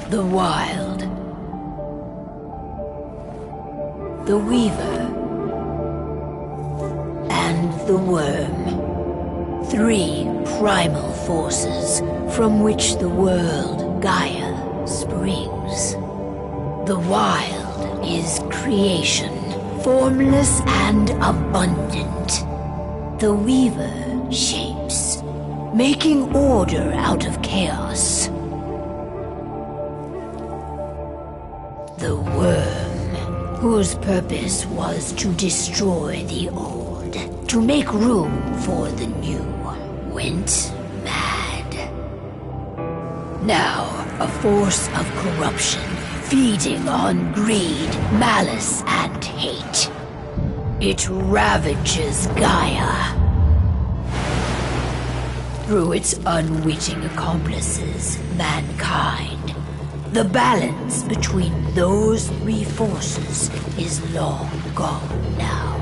The Wild. The Weaver. And the Worm. 3 primal forces from which the world, Gaia, springs. The Wild is creation, formless and abundant. The Weaver shapes, making order out of chaos. The Worm, whose purpose was to destroy the old, to make room for the new, went mad. Now, a force of corruption, feeding on greed, malice, and hate. It ravages Gaia. Through its unwitting accomplices, mankind. The balance between those 3 forces is long gone now.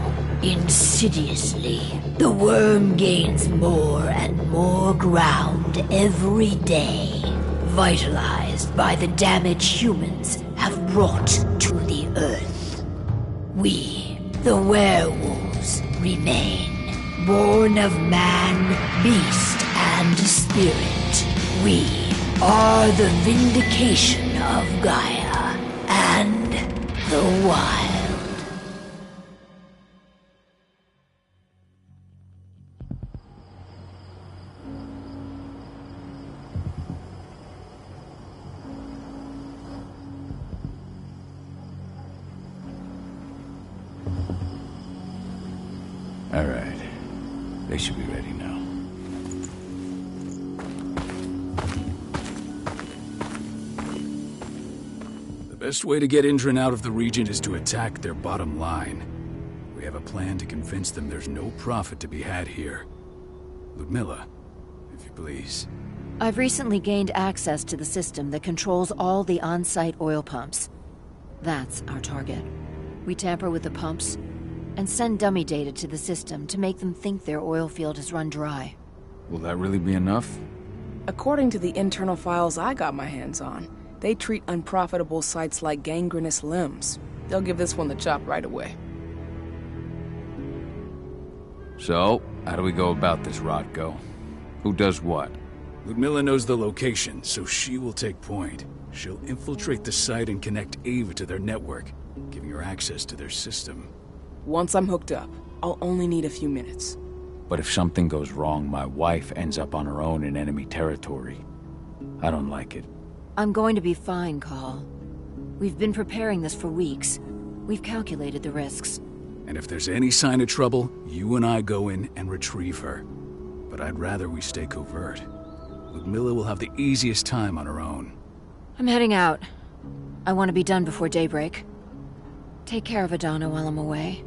Insidiously, the Worm gains more and more ground every day, vitalized by the damage humans have brought to the Earth. We, the werewolves, remain, born of man, beast, and spirit. We are the vindication of Gaia and the Wild. All right. They should be ready now. The best way to get Indran out of the region is to attack their bottom line. We have a plan to convince them there's no profit to be had here. Ludmilla, if you please. I've recently gained access to the system that controls all the on-site oil pumps. That's our target. We tamper with the pumps and send dummy data to the system to make them think their oil field has run dry. Will that really be enough? According to the internal files I got my hands on, they treat unprofitable sites like gangrenous limbs. They'll give this one the chop right away. So, how do we go about this, Rodko? Who does what? Ludmilla knows the location, so she will take point. She'll infiltrate the site and connect Ava to their network, giving her access to their system. Once I'm hooked up, I'll only need a few minutes. But if something goes wrong, my wife ends up on her own in enemy territory. I don't like it. I'm going to be fine, Call. We've been preparing this for weeks. We've calculated the risks. And if there's any sign of trouble, you and I go in and retrieve her. But I'd rather we stay covert. Ludmilla will have the easiest time on her own. I'm heading out. I want to be done before daybreak. Take care of Adana while I'm away.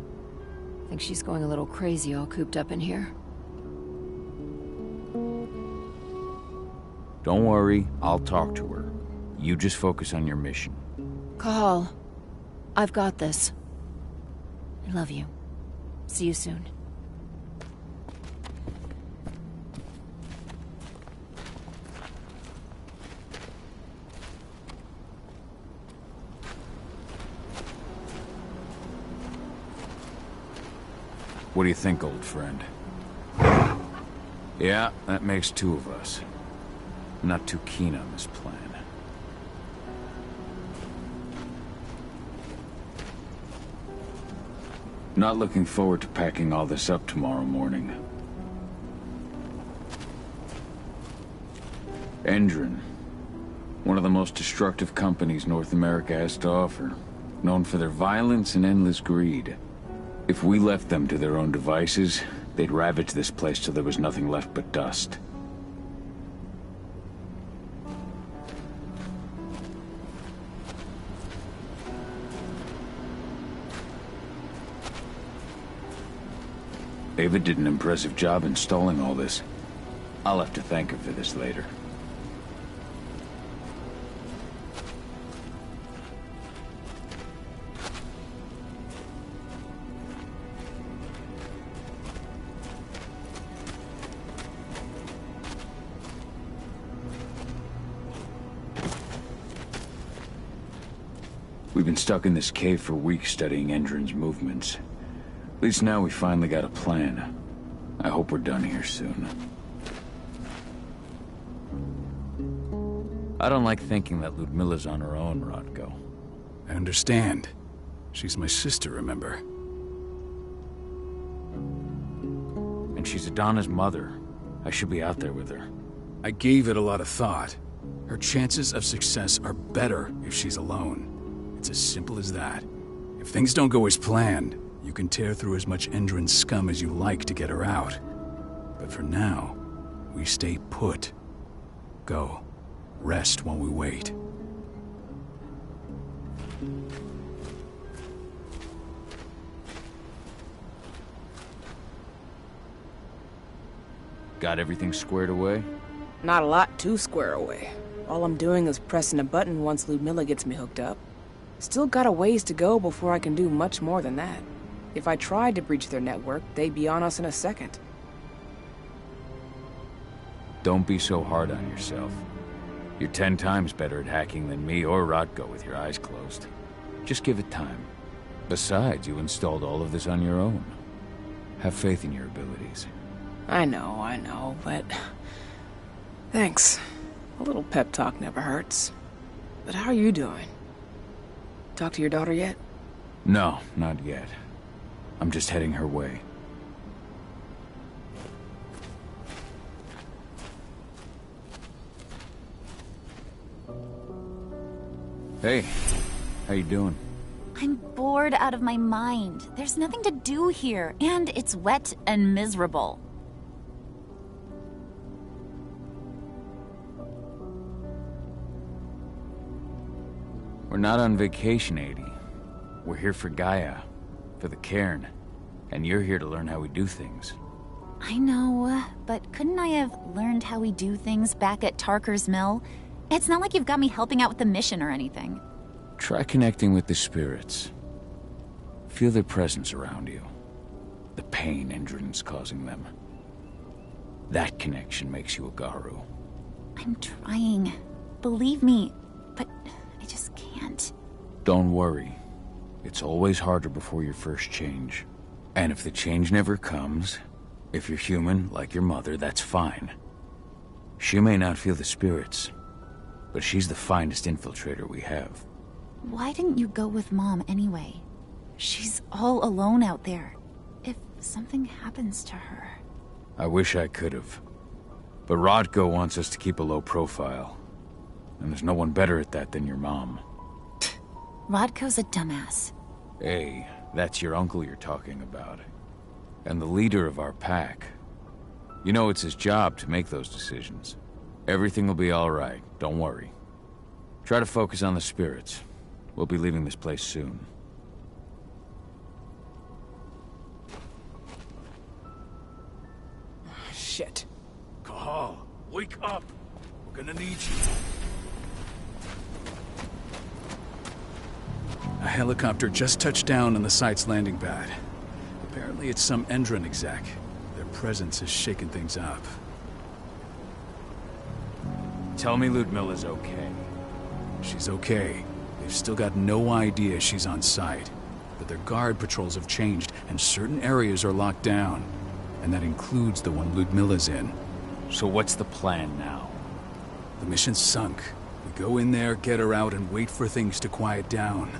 I think she's going a little crazy all cooped up in here. Don't worry, I'll talk to her. You just focus on your mission. Call. I've got this. I love you. See you soon. What do you think, old friend? Yeah, that makes 2 of us. I'm not too keen on this plan. Not looking forward to packing all this up tomorrow morning. Indran, one of the most destructive companies North America has to offer, known for their violence and endless greed. If we left them to their own devices, they'd ravage this place till there was nothing left but dust. Ava did an impressive job installing all this. I'll have to thank her for this later. We've been stuck in this cave for weeks studying Endron's movements. At least now we finally got a plan. I hope we're done here soon. I don't like thinking that Ludmilla's on her own, Rodko. I understand. She's my sister, remember? And she's Adana's mother. I should be out there with her. I gave it a lot of thought. Her chances of success are better if she's alone. It's as simple as that. If things don't go as planned, you can tear through as much Endron scum as you like to get her out. But for now, we stay put. Go. Rest while we wait. Got everything squared away? Not a lot to square away. All I'm doing is pressing a button once Ludmilla gets me hooked up. Still got a ways to go before I can do much more than that. If I tried to breach their network, they'd be on us in a second. Don't be so hard on yourself. You're 10 times better at hacking than me or Rodko with your eyes closed. Just give it time. Besides, you installed all of this on your own. Have faith in your abilities. I know, but... Thanks. A little pep talk never hurts. But how are you doing? Talk to your daughter yet? No, not yet. I'm just heading her way. Hey, how you doing? I'm bored out of my mind. There's nothing to do here, and it's wet and miserable. We're not on vacation, Adie. We're here for Gaia, for the cairn, and you're here to learn how we do things. I know, but couldn't I have learned how we do things back at Tarker's Mill? It's not like you've got me helping out with the mission or anything. Try connecting with the spirits. Feel their presence around you. The pain Endron's causing them. That connection makes you a Garu. I'm trying. Believe me, but I just can't. Don't worry. It's always harder before your first change. And if the change never comes, if you're human, like your mother, that's fine. She may not feel the spirits, but she's the finest infiltrator we have. Why didn't you go with Mom anyway? She's all alone out there. If something happens to her... I wish I could have. But Rodko wants us to keep a low profile. And there's no one better at that than your mom. Rodko's a dumbass. Hey, that's your uncle you're talking about. And the leader of our pack. You know it's his job to make those decisions. Everything will be all right, don't worry. Try to focus on the spirits. We'll be leaving this place soon. Shit. Cahal, wake up! We're gonna need you. A helicopter just touched down on the site's landing pad. Apparently it's some Endron exec. Their presence has shaken things up. Tell me Ludmilla's okay. She's okay. They've still got no idea she's on site. But their guard patrols have changed, and certain areas are locked down. And that includes the one Ludmilla's in. So what's the plan now? The mission's sunk. We go in there, get her out, and wait for things to quiet down.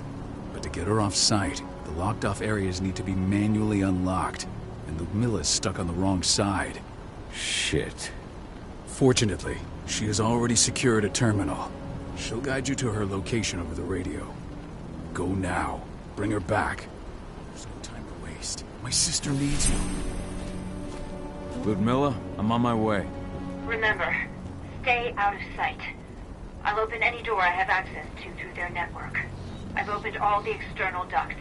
But to get her off site, the locked-off areas need to be manually unlocked. And Ludmilla's stuck on the wrong side. Shit. Fortunately, she has already secured a terminal. She'll guide you to her location over the radio. Go now. Bring her back. There's no time to waste. My sister needs you. Ludmilla, I'm on my way. Remember, stay out of sight. I'll open any door I have access to through their network. I've opened all the external ducts.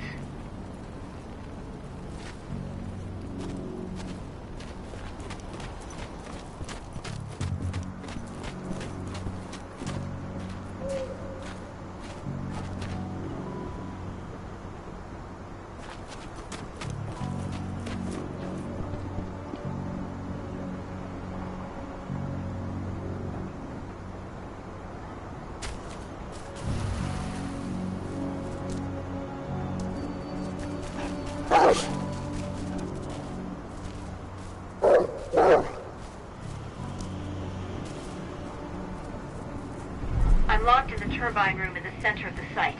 I'm locked in the turbine room in the center of the site.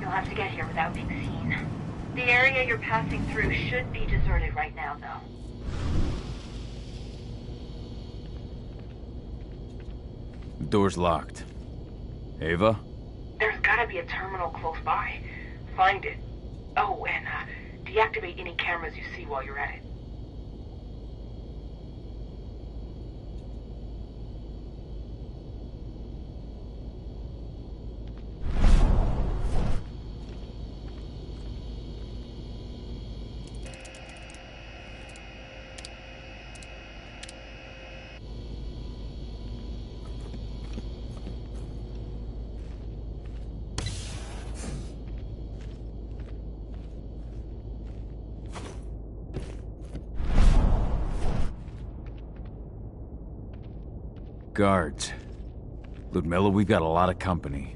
You'll have to get here without being seen. The area you're passing through should be deserted right now, though. The door's locked. Ava? There's gotta be a terminal close by. Find it. Oh, and deactivate any cameras you see while you're at it. Guards. Ludmilla, we've got a lot of company.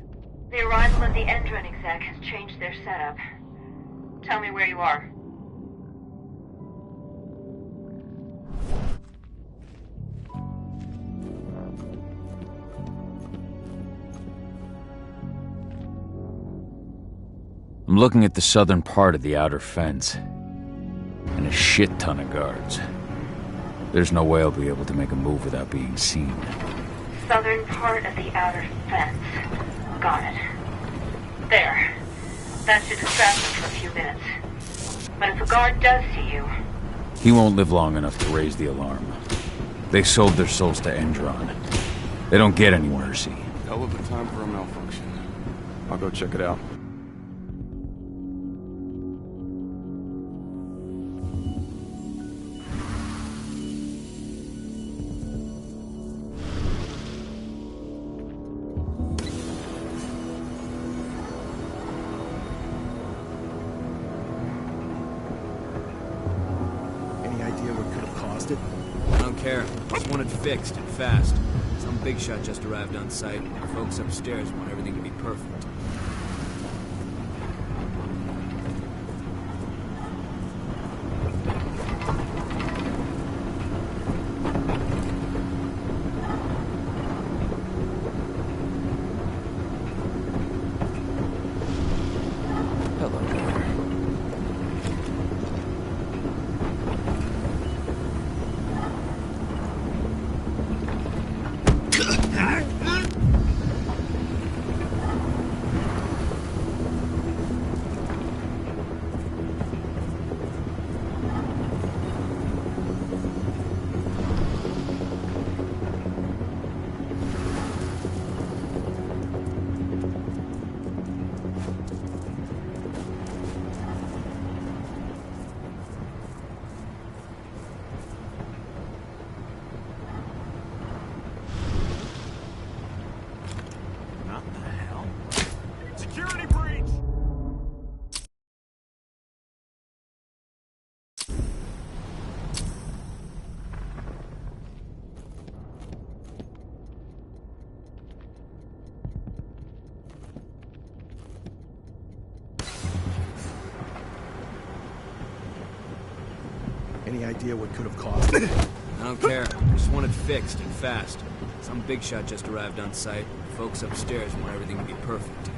The arrival of the Endron exec has changed their setup. Tell me where you are. I'm looking at the southern part of the outer fence. And a shit ton of guards. There's no way I'll be able to make a move without being seen. Southern part of the outer fence. Got it. There. That should distract them for a few minutes. But if a guard does see you... He won't live long enough to raise the alarm. They sold their souls to Endron. They don't get any mercy. Hell of a time for a malfunction. I'll go check it out. I don't care. Just want it fixed and fast. Some big shot just arrived on site. Folks upstairs want everything to be perfect. Any idea what could have caused it? I don't care. Just want it fixed and fast. Some big shot just arrived on site. Folks upstairs want everything to be perfect.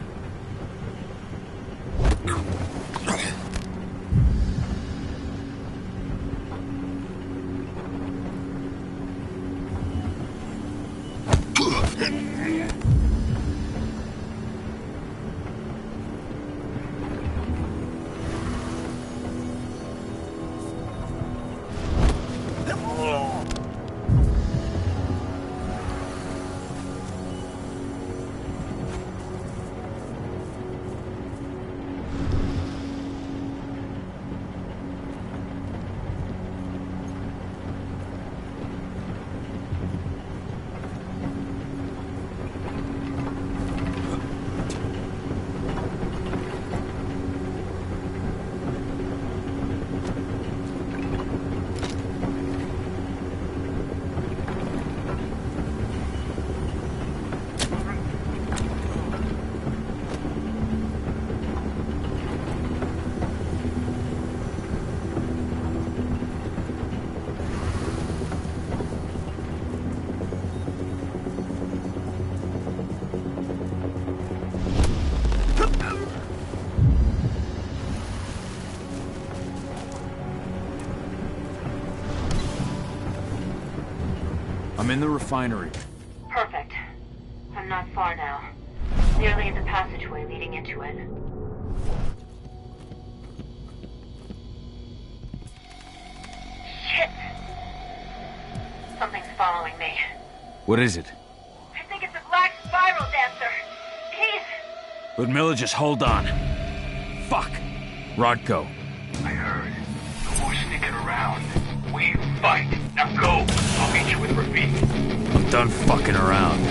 I'm in the refinery. Perfect. I'm not far now. Nearly at the passageway leading into it. Shit! Something's following me. What is it? I think it's a black spiral dancer. He's... Ludmilla, just hold on. Fuck! Rodko. I heard. No more sneaking around. We fight. Now go. I'll meet you with Rafik. I'm done fucking around.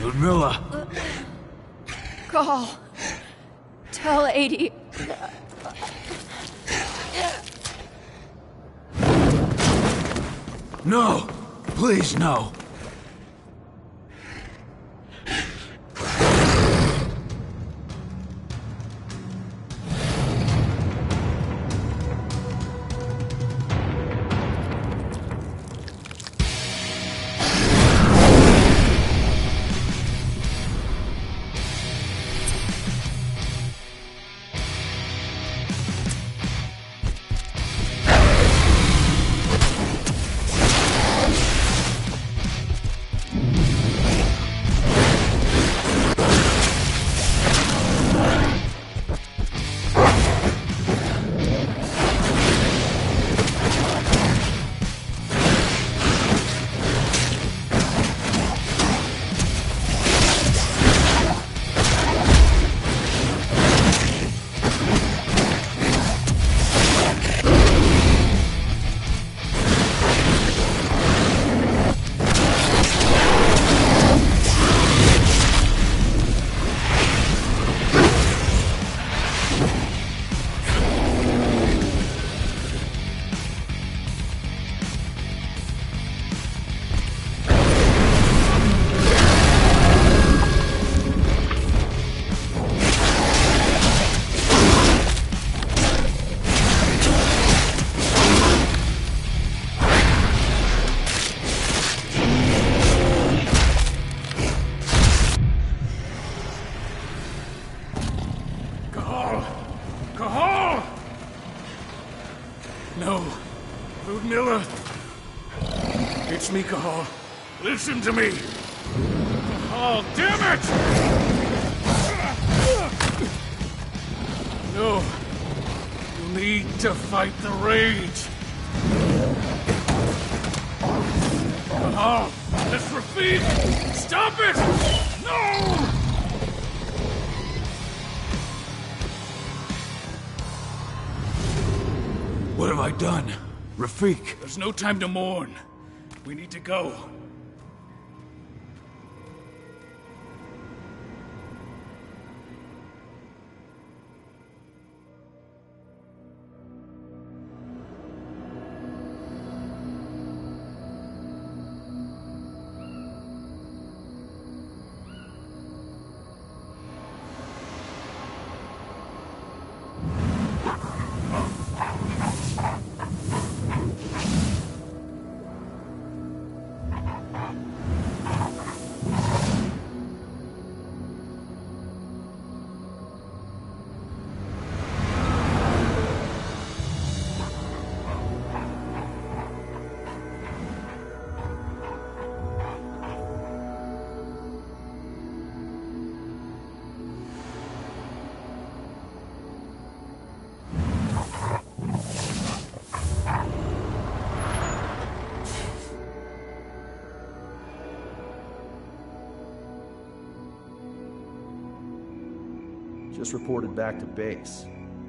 Ludmilla! Call. Tell 80. No! Please, no! No. Ludmilla. It's me, Cahal. Listen to me. Cahal, damn it! No. You need to fight the rage. Cahal, this Rafik! Stop it! No! What have I done? Rafik! There's no time to mourn. We need to go. Just reported back to base.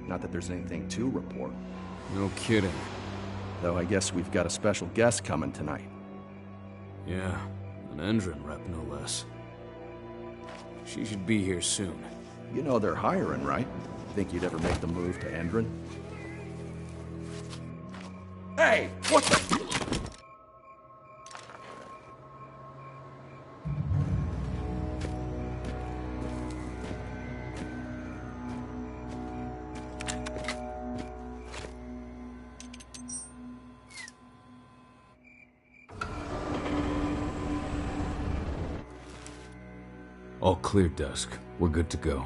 Not that there's anything to report. No kidding. Though I guess we've got a special guest coming tonight. Yeah, an Endron rep no less. She should be here soon. You know they're hiring, right? Think you'd ever make the move to Endron? Hey! What the... All clear, Dusk. We're good to go.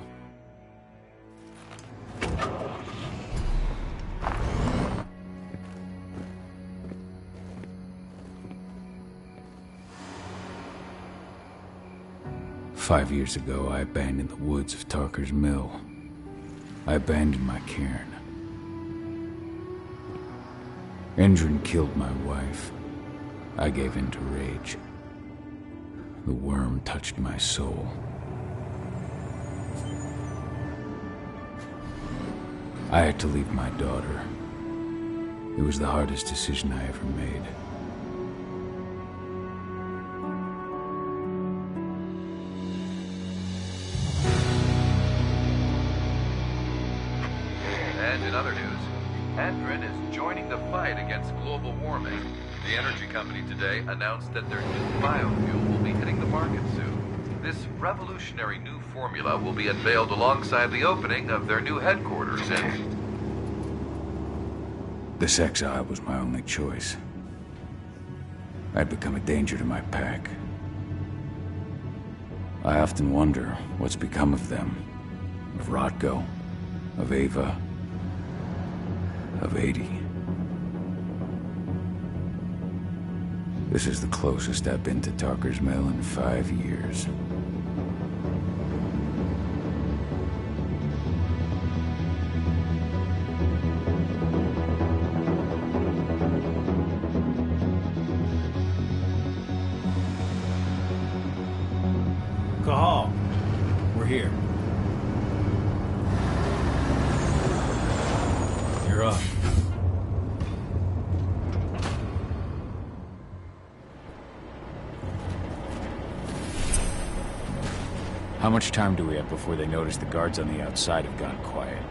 "5 years ago, I abandoned the woods of Tarker's Mill. I abandoned my cairn. Endron killed my wife. I gave in to rage. The worm touched my soul. I had to leave my daughter. It was the hardest decision I ever made. In other news, Andrin is joining the fight against global warming. The energy company today announced that their new biofuel will be hitting the market soon. This revolutionary new formula will be unveiled alongside the opening of their new headquarters in... This exile was my only choice. I'd become a danger to my pack. I often wonder what's become of them. Of Rodko, of Ava, of 80. This is the closest I've been to Tarker's Mill in 5 years. Cahal, we're here. You're up. How much time do we have before they notice the guards on the outside have gone quiet?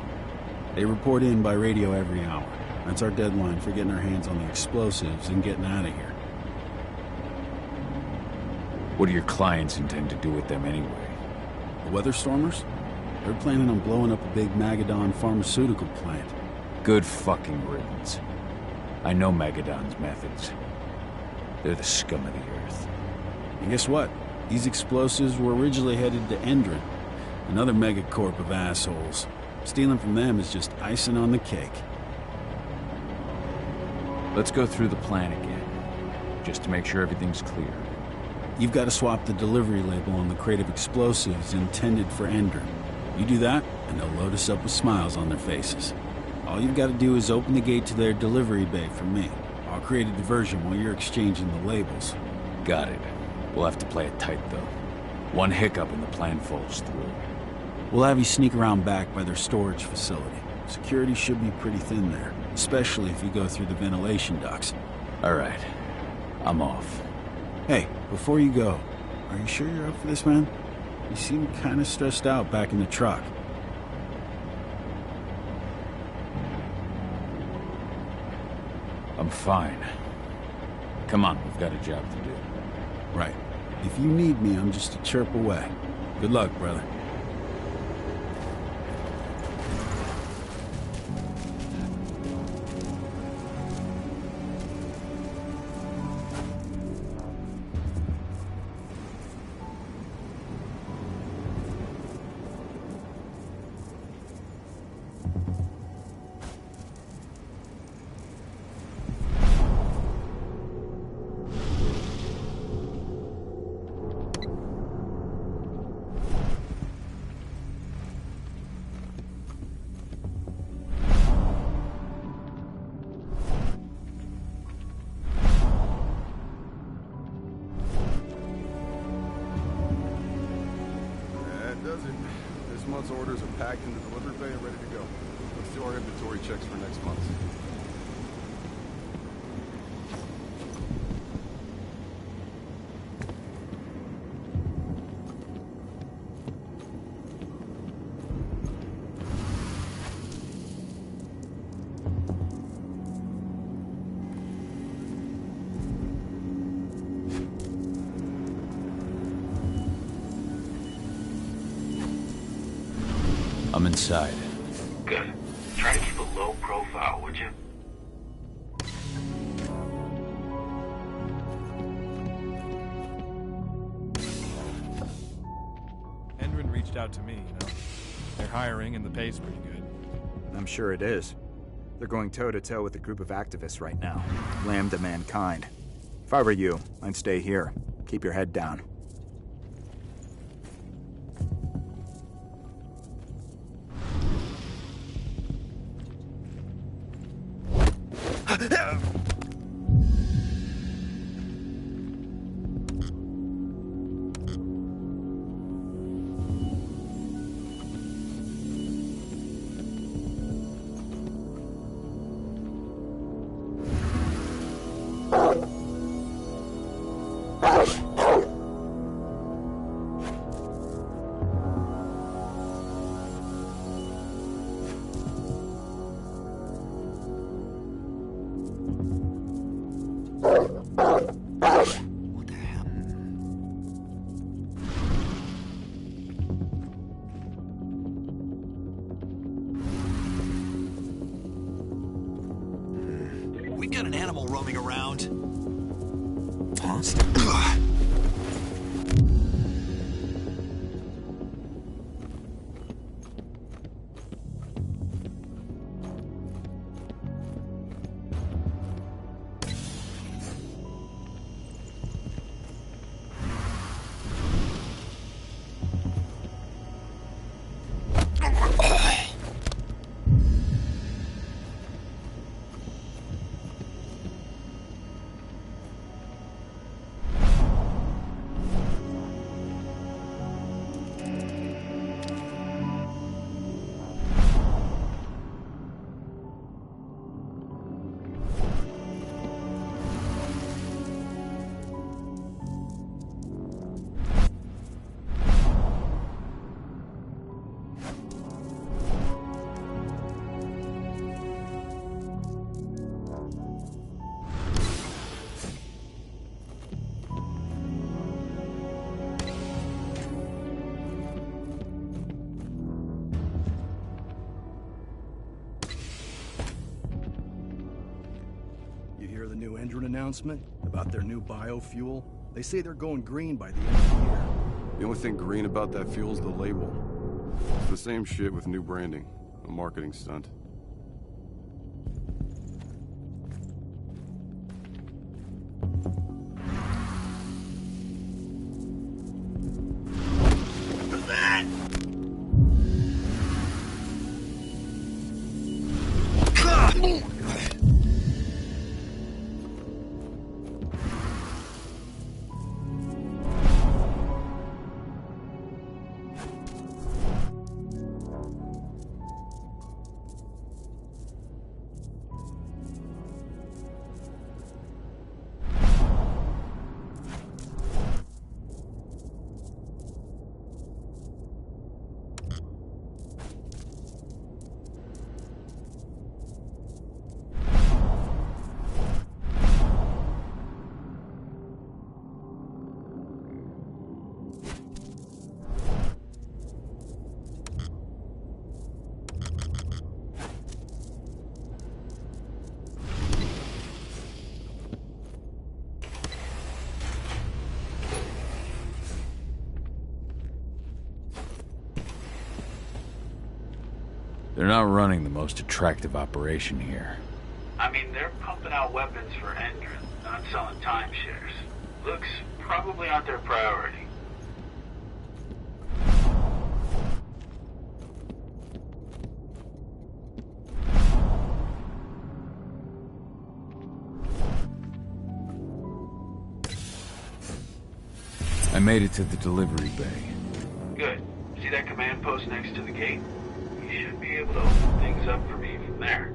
They report in by radio every hour. That's our deadline for getting our hands on the explosives and getting out of here. What do your clients intend to do with them anyway? The Weatherstormers? They're planning on blowing up a big Magadon pharmaceutical plant. Good fucking riddance. I know Magadon's methods. They're the scum of the earth. And guess what? These explosives were originally headed to Endrin, another megacorp of assholes. Stealing from them is just icing on the cake. Let's go through the plan again, just to make sure everything's clear. You've got to swap the delivery label on the crate of explosives intended for Endrin. You do that, and they'll load us up with smiles on their faces. All you've got to do is open the gate to their delivery bay for me. I'll create a diversion while you're exchanging the labels. Got it. We'll have to play it tight, though. One hiccup and the plan falls through. We'll have you sneak around back by their storage facility. Security should be pretty thin there, especially if you go through the ventilation ducts. All right. I'm off. Hey, before you go, are you sure you're up for this, man? You seem kind of stressed out back in the truck. I'm fine. Come on, we've got a job to do. Right. If you need me, I'm just a chirp away. Good luck, brother. This month's orders are packed in the delivery bay and ready to go. Let's do our inventory checks for next month. I'm inside. Good. Try to keep a low profile, would you? Endrin reached out to me, you know. They're hiring and the pay's pretty good. I'm sure it is. They're going toe-to-toe with a group of activists right now. Lambda mankind. If I were you, I'd stay here. Keep your head down. got an animal roaming around. Huh? The new Endron announcement about their new biofuel? They say they're going green by the end of the year. The only thing green about that fuel is the label. It's the same shit with new branding. A marketing stunt. They're not running the most attractive operation here. I mean, they're pumping out weapons for Endron, not selling timeshares. Looks probably aren't their priority. I made it to the delivery bay. Good. See that command post next to the gate? You should be able to open things up for me from there.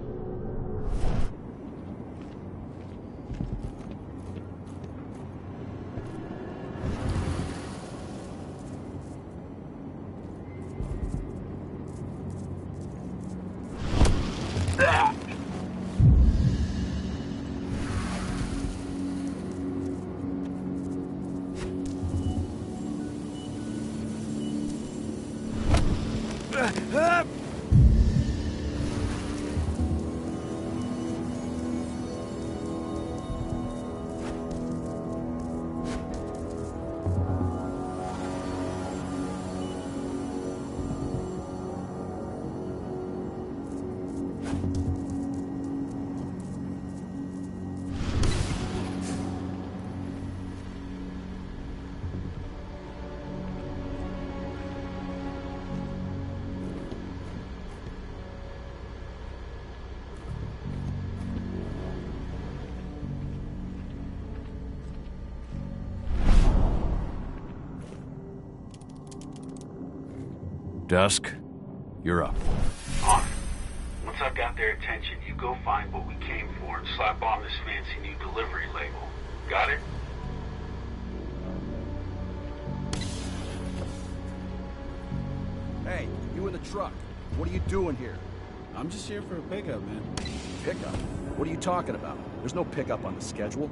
Dusk, you're up. On. Once I've got their attention, you go find what we came for and slap on this fancy new delivery label. Got it? Hey, you in the truck. What are you doing here? I'm just here for a pickup, man. Pickup? What are you talking about? There's no pickup on the schedule.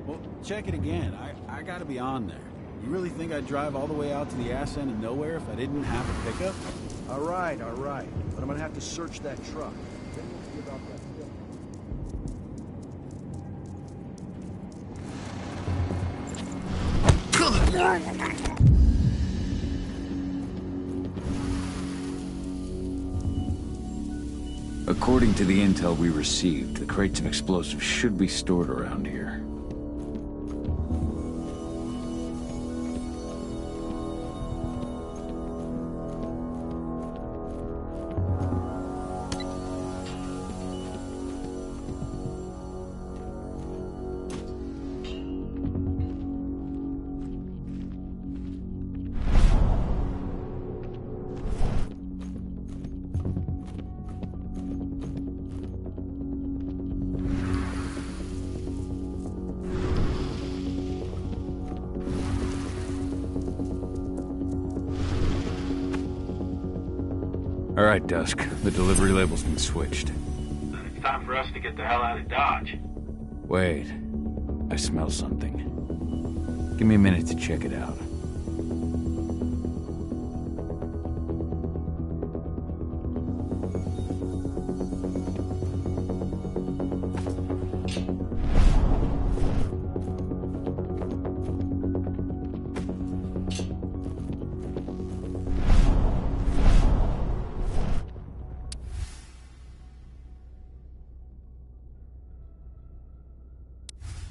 Well, check it again. I gotta be on there. You really think I'd drive all the way out to the ass end of nowhere if I didn't have a pickup? All right. But I'm gonna have to search that truck. Then we'll see about that According to the intel we received, the crates of explosives should be stored around here. All right, Dusk. The delivery label's been switched. It's time for us to get the hell out of Dodge. Wait. I smell something. Give me a minute to check it out.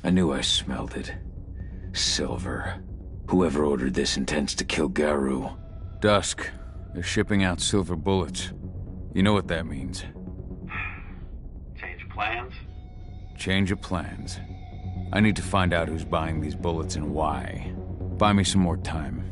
I knew I smelled it. Silver. Whoever ordered this intends to kill Garou. Dusk. They're shipping out silver bullets. You know what that means. Change of plans? Change of plans. I need to find out who's buying these bullets and why. Buy me some more time.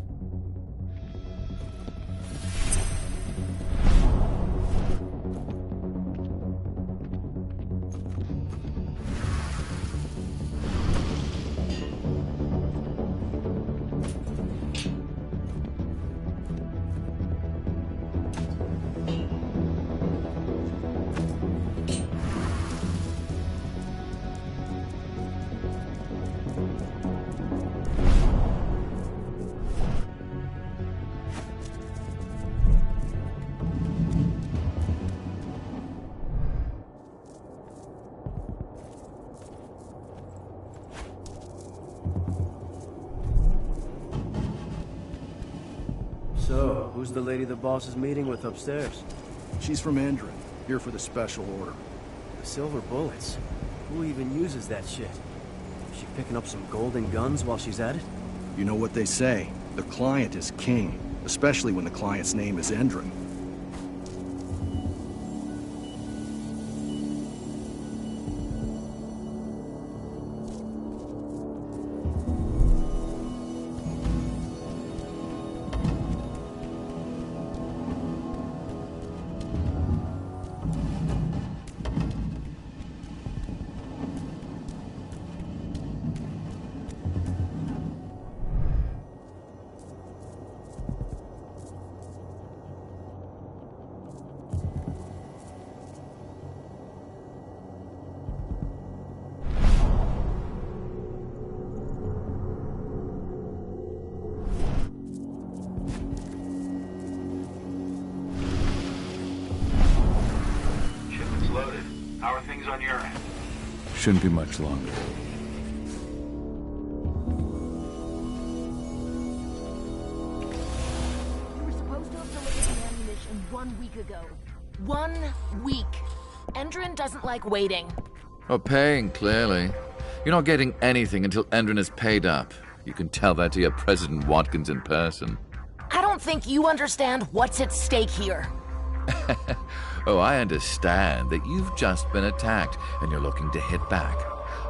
So, who's the lady the boss is meeting with upstairs? She's from Endron, here for the special order. The silver bullets? Who even uses that shit? Is she picking up some golden guns while she's at it? You know what they say, the client is king, especially when the client's name is Endron. How are things on your end? Shouldn't be much longer. We were supposed to have delivered the ammunition 1 week ago. 1 week. Endron doesn't like waiting. Oh, paying, clearly. You're not getting anything until Endron is paid up. You can tell that to your President Watkins in person. I don't think you understand what's at stake here. Oh, I understand that you've just been attacked and you're looking to hit back.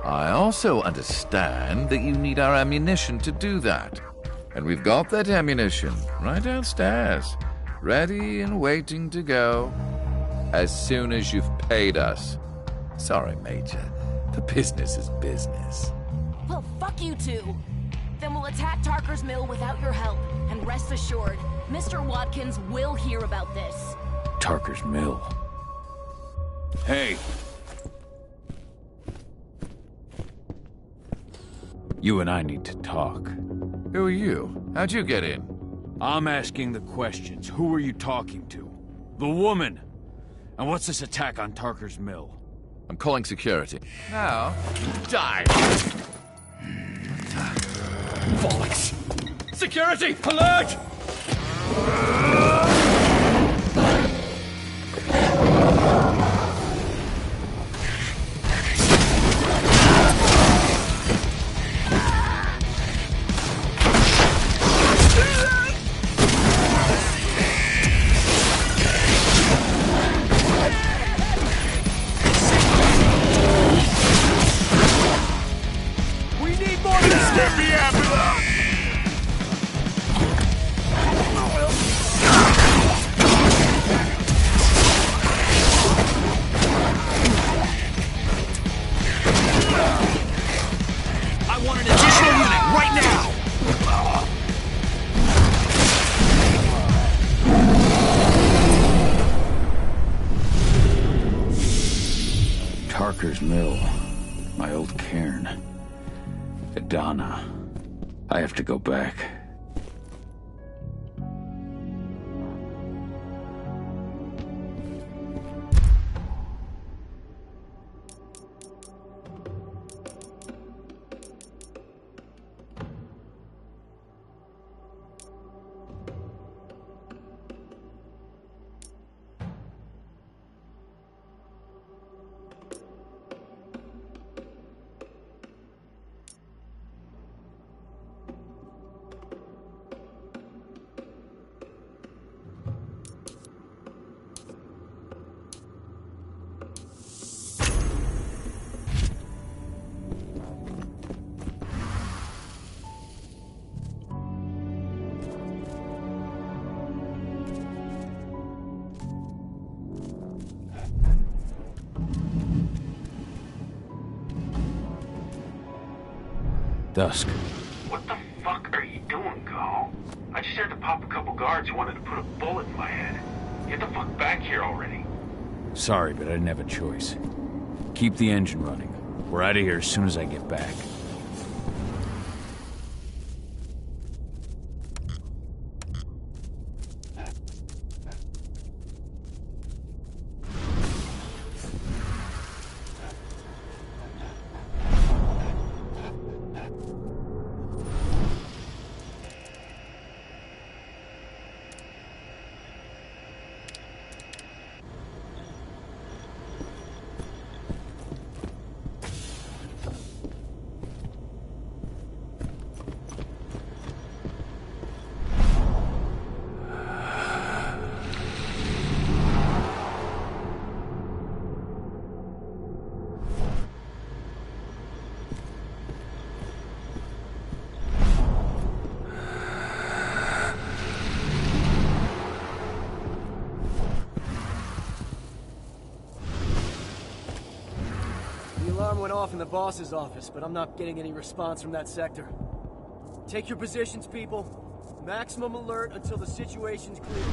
I also understand that you need our ammunition to do that. And we've got that ammunition right downstairs, ready and waiting to go as soon as you've paid us. Sorry, Major. The business is business. Well, fuck you two. Then we'll attack Tarker's Mill without your help. And rest assured, Mr. Watkins will hear about this. Tarker's Mill. Hey! You and I need to talk. Who are you? How'd you get in? I'm asking the questions. Who are you talking to? The woman! And what's this attack on Tarker's Mill? I'm calling security. Now, die! Bollocks! Security! Alert! Tarker's Mill. My old cairn. Adana. I have to go back. Dusk. What the fuck are you doing, Gal? I just had to pop a couple guards who wanted to put a bullet in my head. Get the fuck back here already. Sorry, but I didn't have a choice. Keep the engine running. We're out of here as soon as I get back. The alarm went off in the boss's office, but I'm not getting any response from that sector. Take your positions, people. Maximum alert until the situation's clear.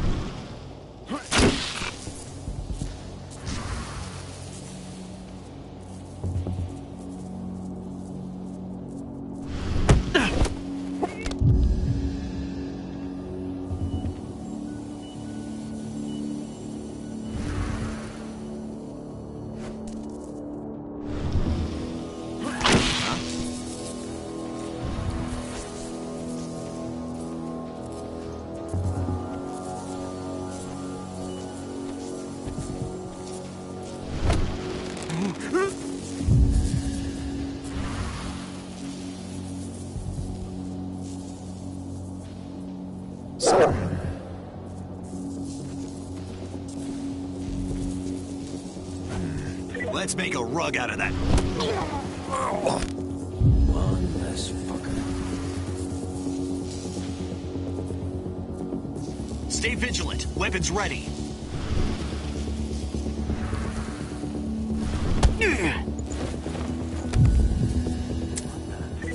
Let's make a rug out of that. One less fucker. Stay vigilant. Weapons ready.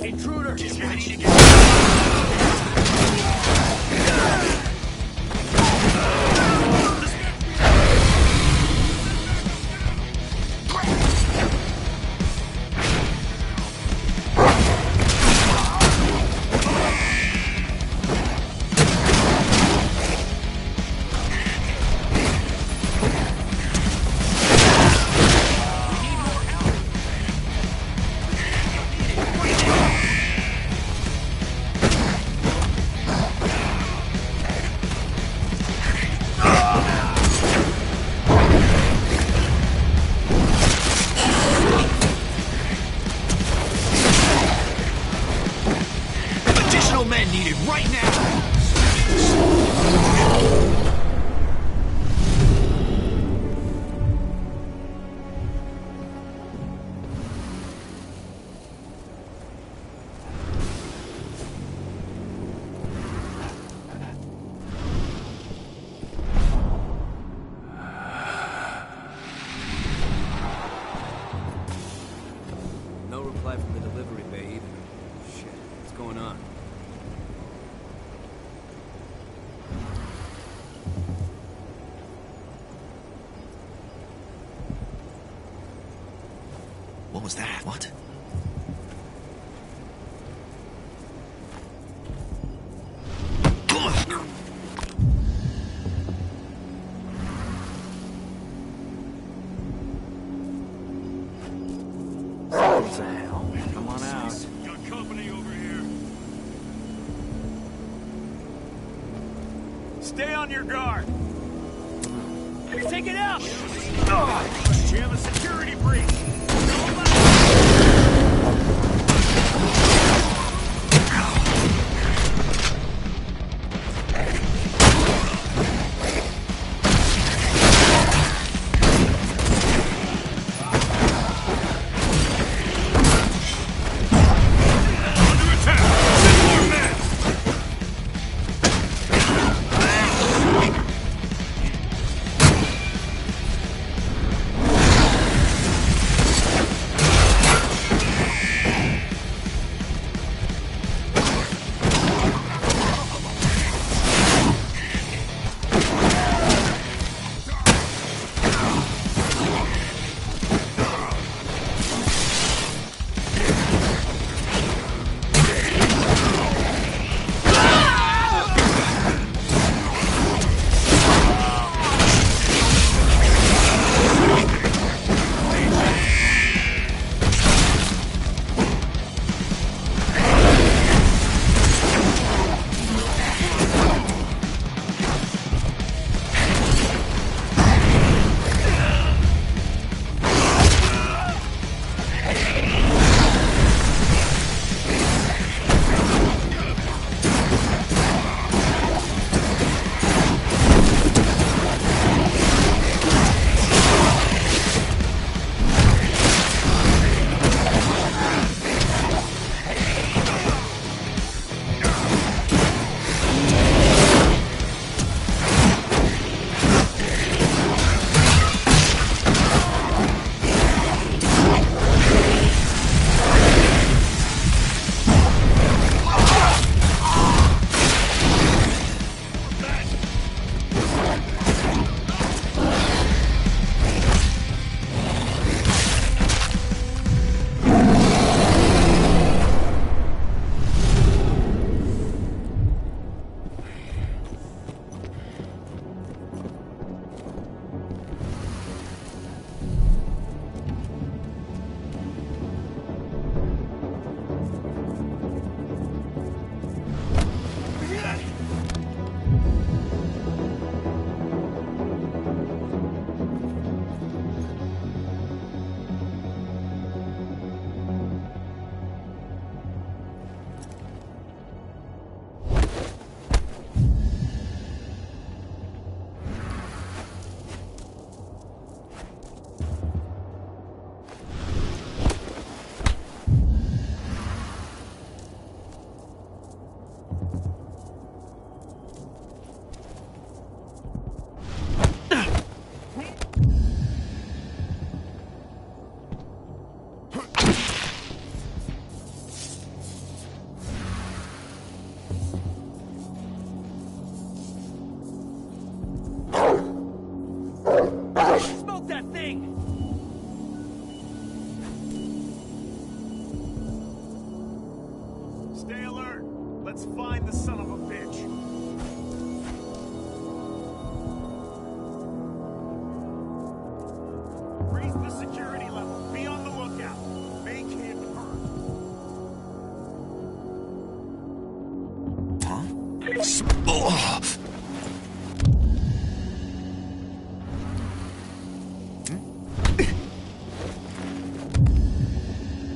Intruder! Get ready to go. What was that? What? What the hell? Come on out. Got company over here. Stay on your guard. Take it out! We have a security breach.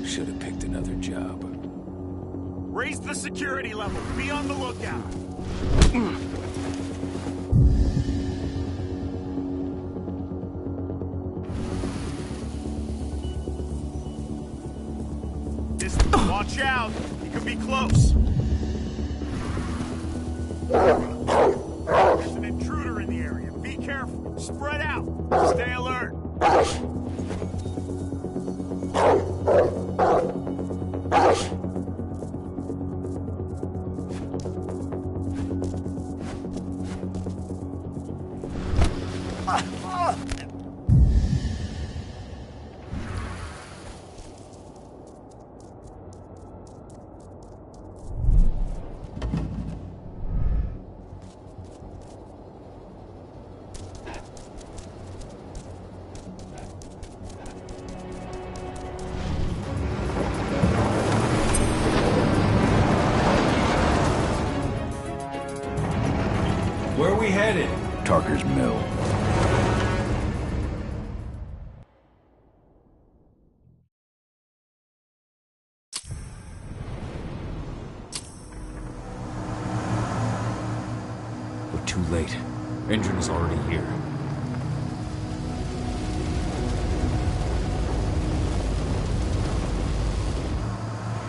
Should have picked another job. Raise the security level. Be on the lookout. Watch out. He could be close. There's an intruder in the area. Be careful. Spread out. Stay alert. Where are we headed? Tarker's Mill. We're too late. Engine is already here.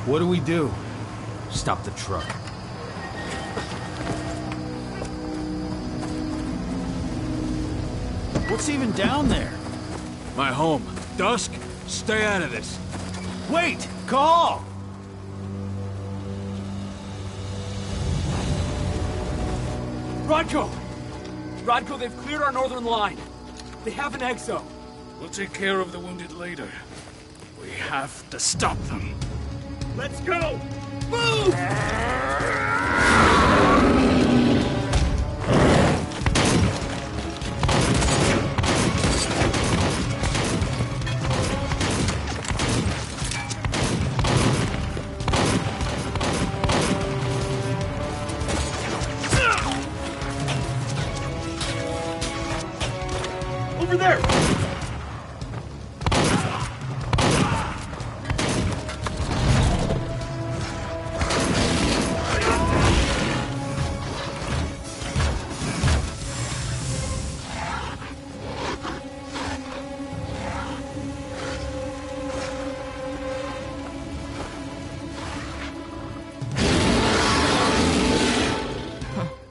What do we do? Stop the truck. What's even down there? My home. Dusk, stay out of this. Wait! Call! Rodko! Rodko, they've cleared our northern line. They have an exo. We'll take care of the wounded later. We have to stop them. Let's go! Move! Over there!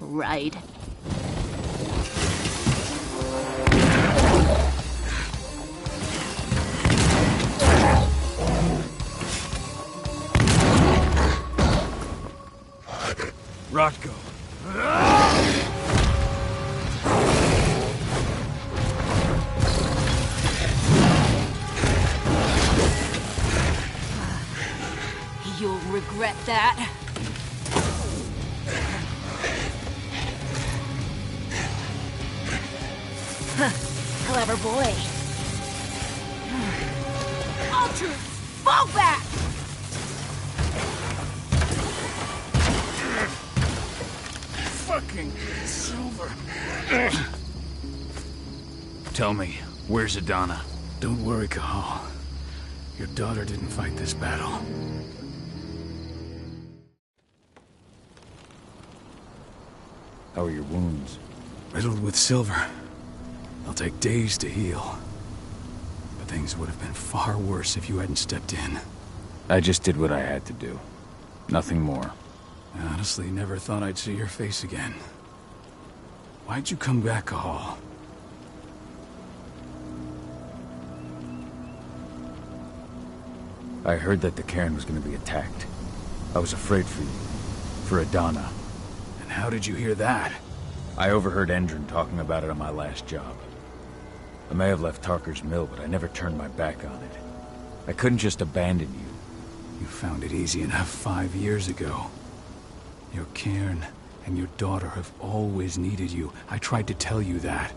Right. Rodko. You'll regret that. Clever boy. Ultras, fall back! Fucking Silver. Tell me, where's Adana? Don't worry, Cahal. Your daughter didn't fight this battle. How are your wounds? Riddled with silver. They'll take days to heal. But things would have been far worse if you hadn't stepped in. I just did what I had to do. Nothing more. I honestly never thought I'd see your face again. Why'd you come back, Cahal? I heard that the cairn was going to be attacked. I was afraid for you. For Adana. And how did you hear that? I overheard Endron talking about it on my last job. I may have left Tarker's Mill, but I never turned my back on it. I couldn't just abandon you. You found it easy enough 5 years ago. Your cairn and your daughter have always needed you. I tried to tell you that.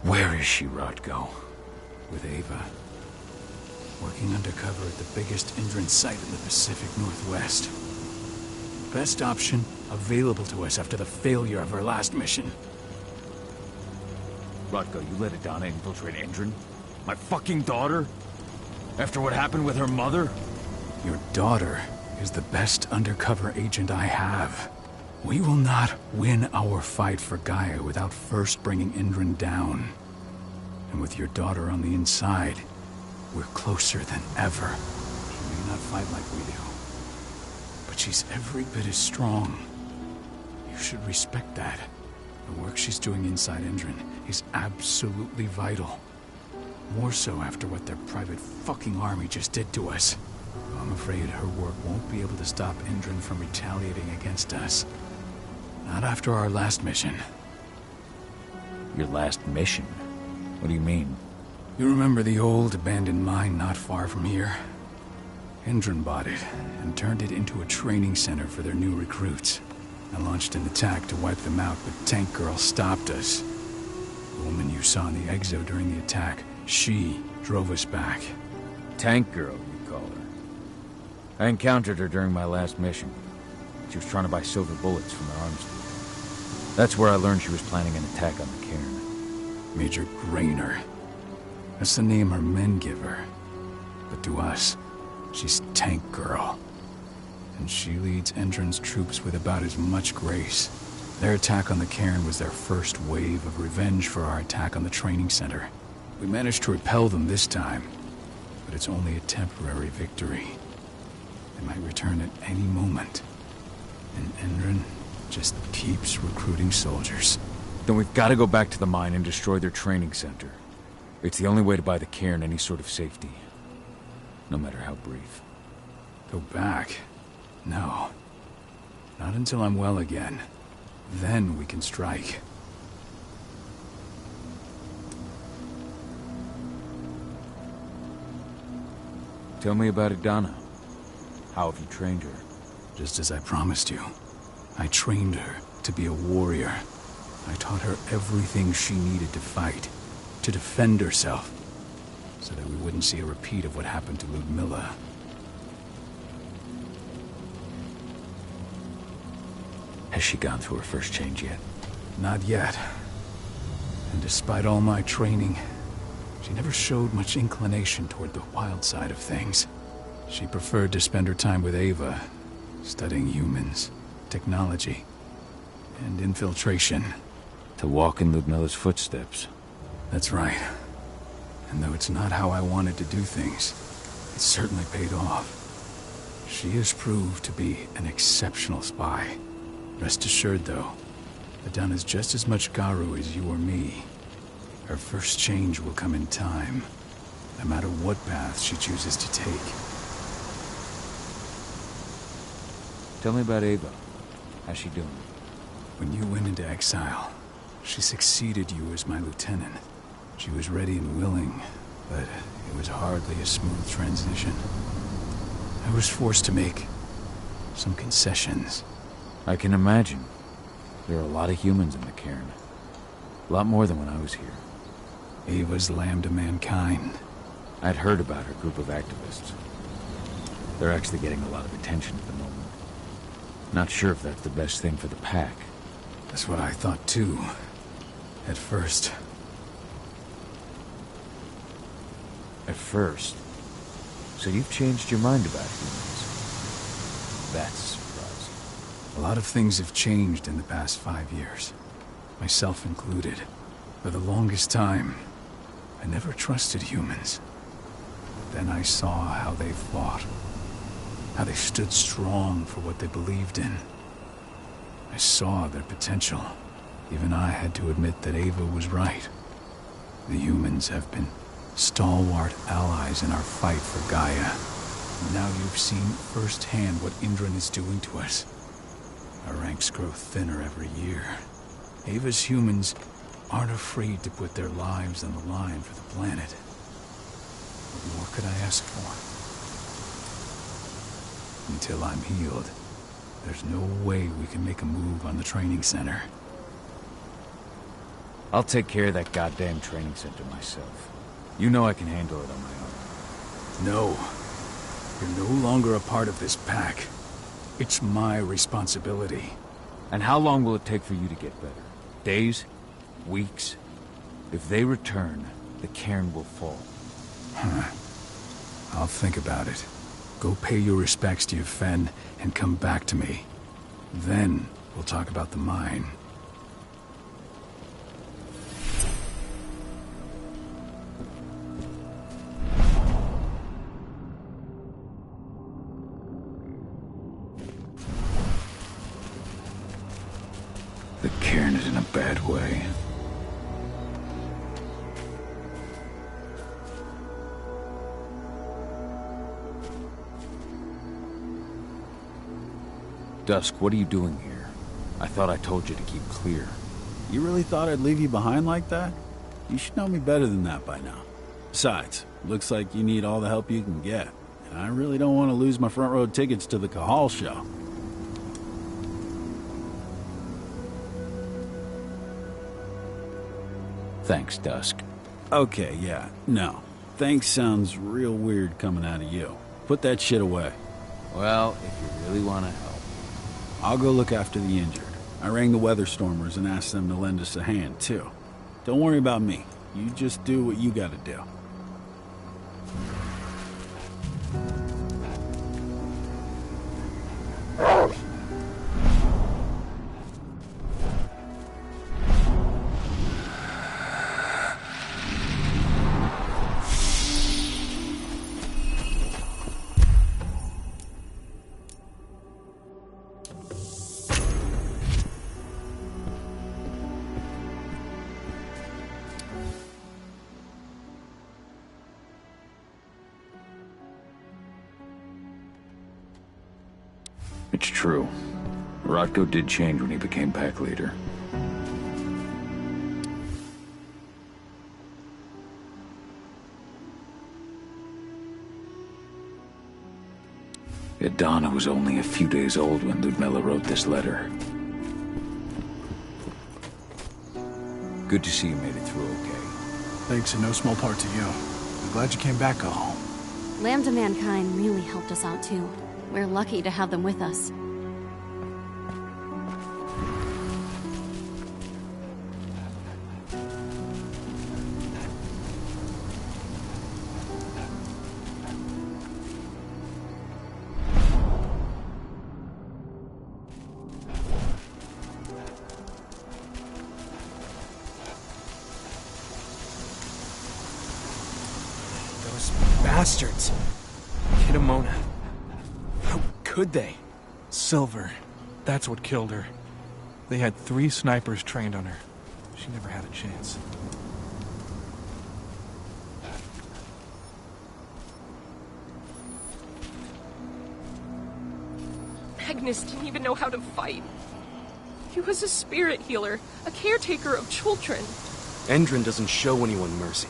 Where is she, Rodko? With Ava. Working undercover at the biggest Endron site in the Pacific Northwest. Best option available to us after the failure of her last mission. Rodko, you let Adana infiltrate Endron? My fucking daughter? After what happened with her mother? Your daughter is the best undercover agent I have. We will not win our fight for Gaia without first bringing Endron down. And with your daughter on the inside, we're closer than ever. She may not fight like we do, but she's every bit as strong. You should respect that. The work she's doing inside Endron is absolutely vital. More so after what their private fucking army just did to us. I'm afraid her work won't be able to stop Endron from retaliating against us. Not after our last mission. Your last mission? What do you mean? You remember the old abandoned mine not far from here? Endron bought it and turned it into a training center for their new recruits. I launched an attack to wipe them out, but Tank Girl stopped us. The woman you saw in the exo during the attack, she drove us back. Tank Girl, you call her. I encountered her during my last mission. She was trying to buy silver bullets from the arms dealer. That's where I learned she was planning an attack on the cairn. Major Grainer. That's the name her men give her. But to us, she's Tank Girl. And she leads Endron's troops with about as much grace. Their attack on the cairn was their first wave of revenge for our attack on the training center. We managed to repel them this time, but it's only a temporary victory. They might return at any moment. And Endron just keeps recruiting soldiers. Then we've got to go back to the mine and destroy their training center. It's the only way to buy the cairn any sort of safety. No matter how brief. Go back? No. Not until I'm well again. Then we can strike. Tell me about Idana. How have you trained her? Just as I promised you. I trained her to be a warrior. I taught her everything she needed to fight, to defend herself, so that we wouldn't see a repeat of what happened to Ludmilla. Has she gone through her first change yet? Not yet. And despite all my training, she never showed much inclination toward the wild side of things. She preferred to spend her time with Ava, studying humans, technology, and infiltration. To walk in Ludmilla's footsteps. That's right. And though it's not how I wanted to do things, it certainly paid off. She has proved to be an exceptional spy. Rest assured, though, Idana's just as much Garu as you or me. Her first change will come in time, no matter what path she chooses to take. Tell me about Ava. How's she doing? When you went into exile, she succeeded you as my lieutenant. She was ready and willing, but it was hardly a smooth transition. I was forced to make some concessions. I can imagine. There are a lot of humans in the cairn. A lot more than when I was here. Ava's lamb to mankind. I'd heard about her group of activists. They're actually getting a lot of attention at the moment. Not sure if that's the best thing for the pack. That's what I thought too. At first. At first? So you've changed your mind about humans? That's surprising. A lot of things have changed in the past 5 years. Myself included. For the longest time, I never trusted humans. Then I saw how they fought. How they stood strong for what they believed in. I saw their potential. Even I had to admit that Ava was right. The humans have been stalwart allies in our fight for Gaia. And now you've seen firsthand what Endron is doing to us. Our ranks grow thinner every year. Ava's humans aren't afraid to put their lives on the line for the planet. What more could I ask for? Until I'm healed, there's no way we can make a move on the training center. I'll take care of that goddamn training center myself. You know I can handle it on my own. No. You're no longer a part of this pack. It's my responsibility. And how long will it take for you to get better? Days? Weeks? If they return, the cairn will fall. Huh. I'll think about it. Go pay your respects to your Fen and come back to me. Then we'll talk about the mine. The cairn is in a bad way. Dusk, what are you doing here? I thought I told you to keep clear. You really thought I'd leave you behind like that? You should know me better than that by now. Besides, looks like you need all the help you can get. And I really don't want to lose my front row tickets to the Cahal show. Thanks, Dusk. Okay, yeah, no. Thanks sounds real weird coming out of you. Put that shit away. Well, if you really want to help. I'll go look after the injured. I rang the weather stormers and asked them to lend us a hand, too. Don't worry about me. You just do what you gotta do. It's true. Rotko did change when he became pack leader. Yet Donna was only a few days old when Ludmilla wrote this letter. Good to see you made it through okay. Thanks in no small part to you. I'm glad you came back home. Lambda Mankind really helped us out too. We're lucky to have them with us. Those bastards. Kidamona. How could they? Silver. That's what killed her. They had 3 snipers trained on her. She never had a chance. Magnus didn't even know how to fight. He was a spirit healer, a caretaker of children. Endron doesn't show anyone mercy,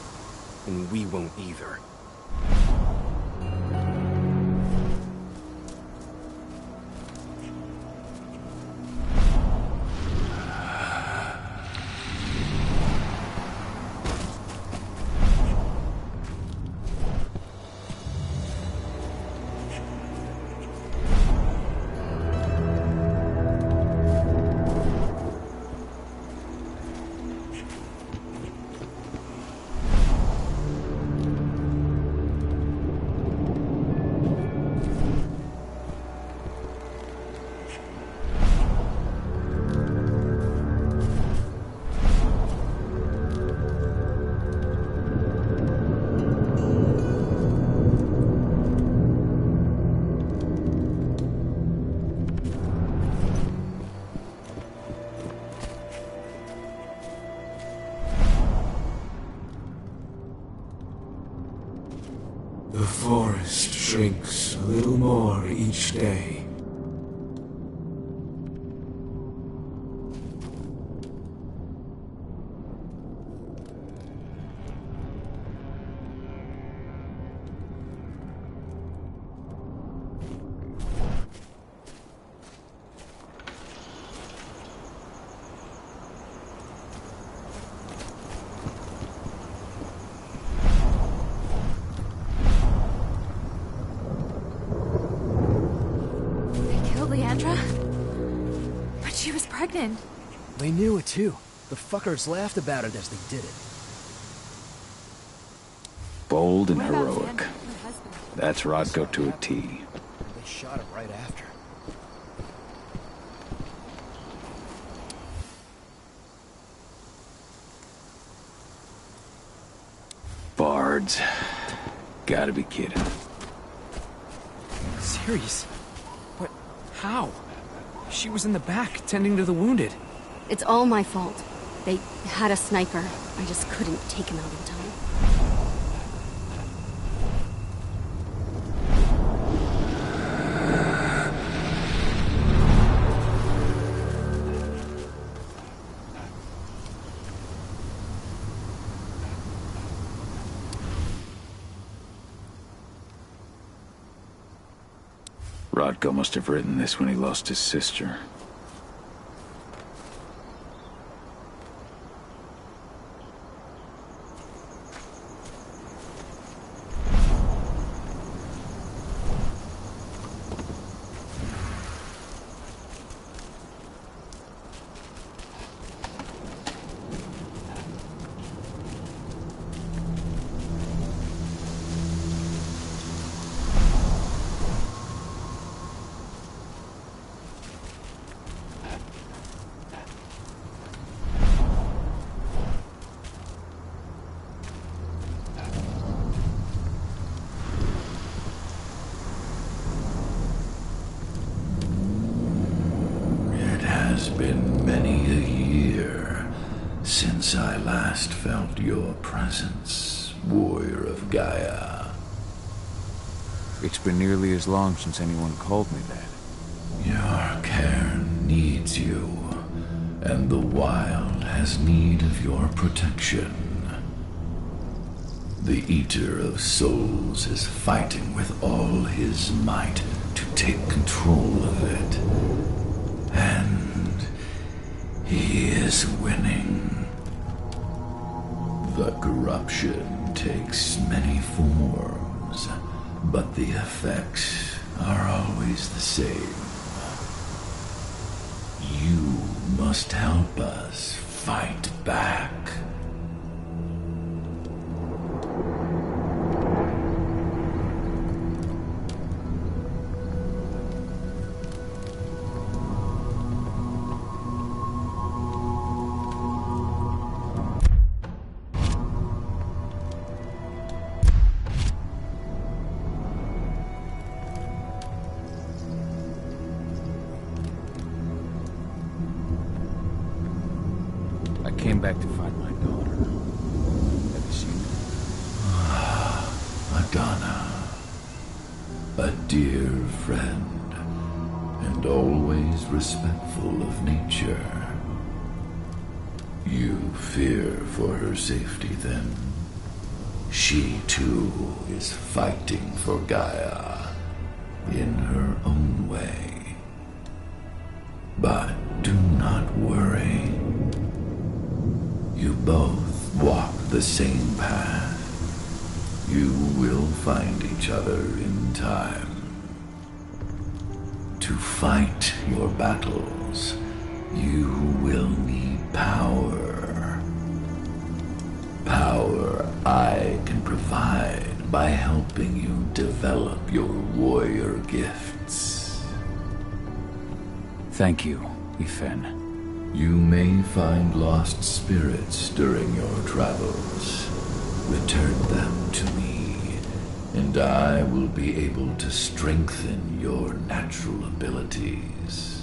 and we won't either. The forest shrinks a little more each day. Leandra? But she was pregnant. They knew it too. The fuckers laughed about it as they did it. Bold and heroic. That's Rotko to a T. They shot it right after. Bards. Gotta be kidding. Serious? What? How? She was in the back, tending to the wounded. It's all my fault. They had a sniper. I just couldn't take him out in time. Rotko must have written this when he lost his sister. since I last felt your presence, warrior of Gaia. It's been nearly as long since anyone called me that. Your cairn needs you, and the wild has need of your protection. The Eater of Souls is fighting with all his might to take control of it. And he is winning. The corruption takes many forms, but the effects are always the same. You must help us fight back. Came back to find my daughter. Have you seen her? Madonna, a dear friend, and always respectful of nature. You fear for her safety, then? She, too, is fighting for Gaia in her own way. But do not worry. You both walk the same path. You will find each other in time. To fight your battles, you will need power. Power I can provide by helping you develop your warrior gifts. Thank you, Ifen. You may find lost spirits during your travels. Return them to me, and I will be able to strengthen your natural abilities.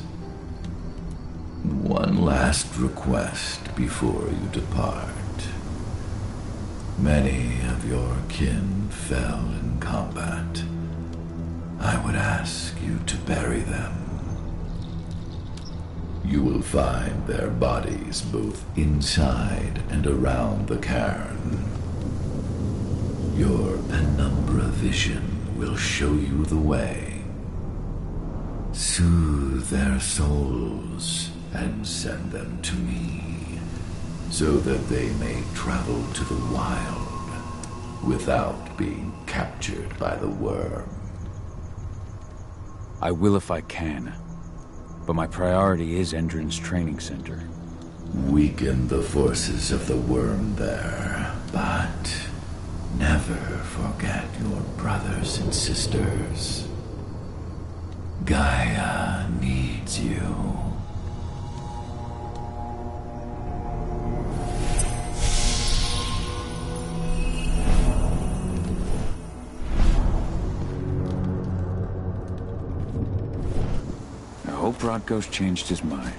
One last request before you depart. Many of your kin fell in combat. I would ask you to bury them. You will find their bodies both inside and around the cairn. Your penumbra vision will show you the way. Soothe their souls and send them to me, so that they may travel to the wild without being captured by the worm. I will if I can. But my priority is Endron's training center. Weaken the forces of the worm there, but never forget your brothers and sisters. Gaia needs you. I hope Rodko's changed his mind.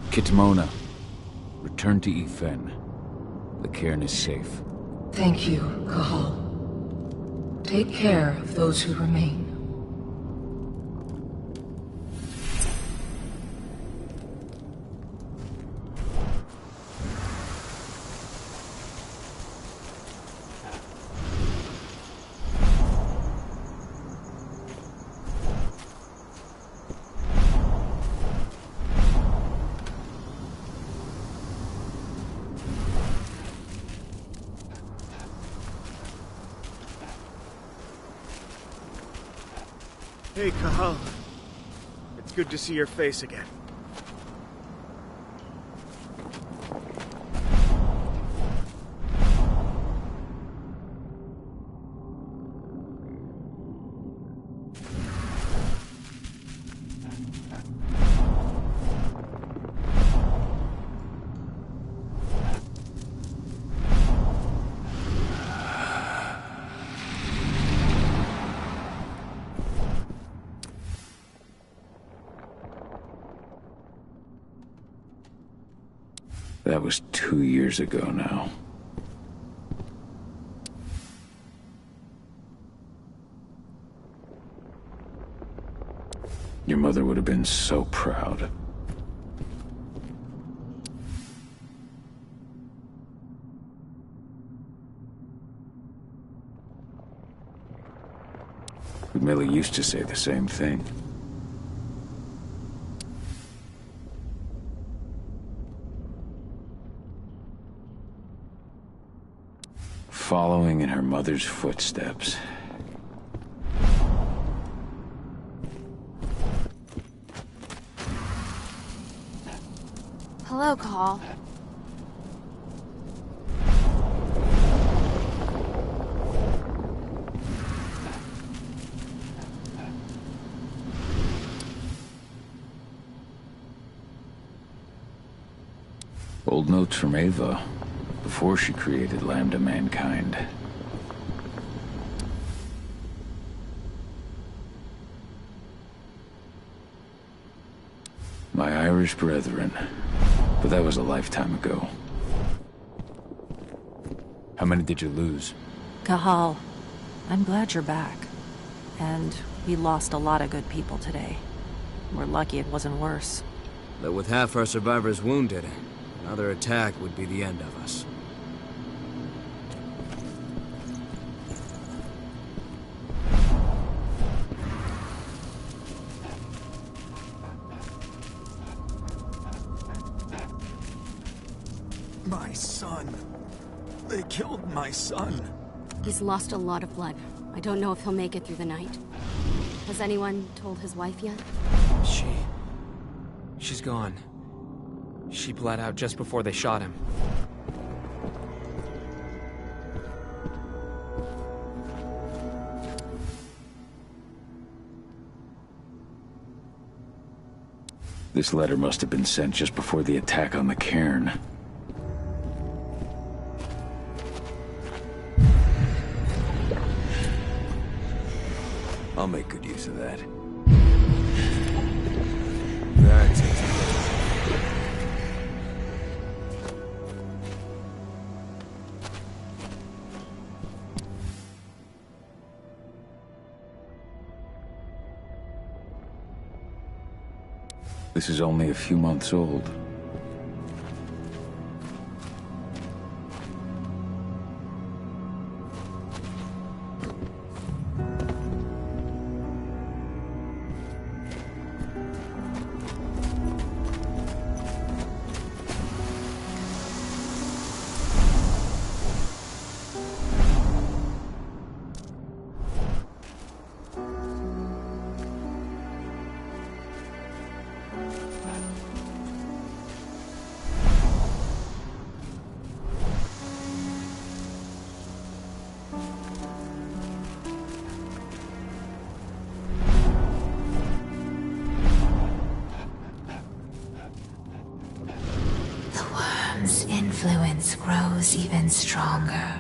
Kitmona, return to Ifen. The cairn is safe. Thank you, Cahal. Take care of those who remain. Hey, Cahal. It's good to see your face again. That was 2 years ago now. Your mother would have been so proud. Millie used to say the same thing. Following in her mother's footsteps. Hello, Call. Old notes from Ava, before she created Lambda Mankind. My Irish brethren, but that was a lifetime ago. How many did you lose? Cahal, I'm glad you're back. And we lost a lot of good people today. We're lucky it wasn't worse. But with half our survivors wounded, another attack would be the end of us. My son. They killed my son. He's lost a lot of blood. I don't know if he'll make it through the night. Has anyone told his wife yet? She's gone. She bled out just before they shot him. This letter must have been sent just before the attack on the cairn. I'll make good use of that. That's it. This is only a few months old. Influence grows even stronger.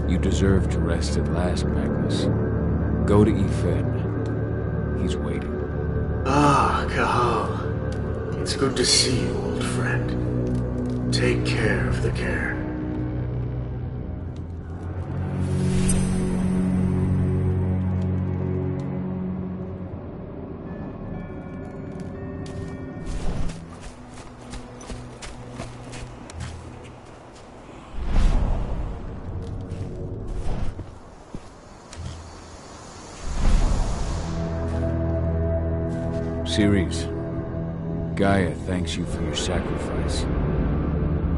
You deserve to rest at last, Magnus. Go to Ethan. He's waiting. Ah, Cahal. It's good to see you, old friend. Take care of the cairn. Ceres, Gaia thanks you for your sacrifice.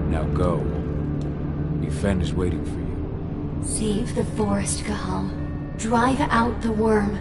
Now go. Yfen is waiting for you. Save the forest, Cahal. Drive out the worm.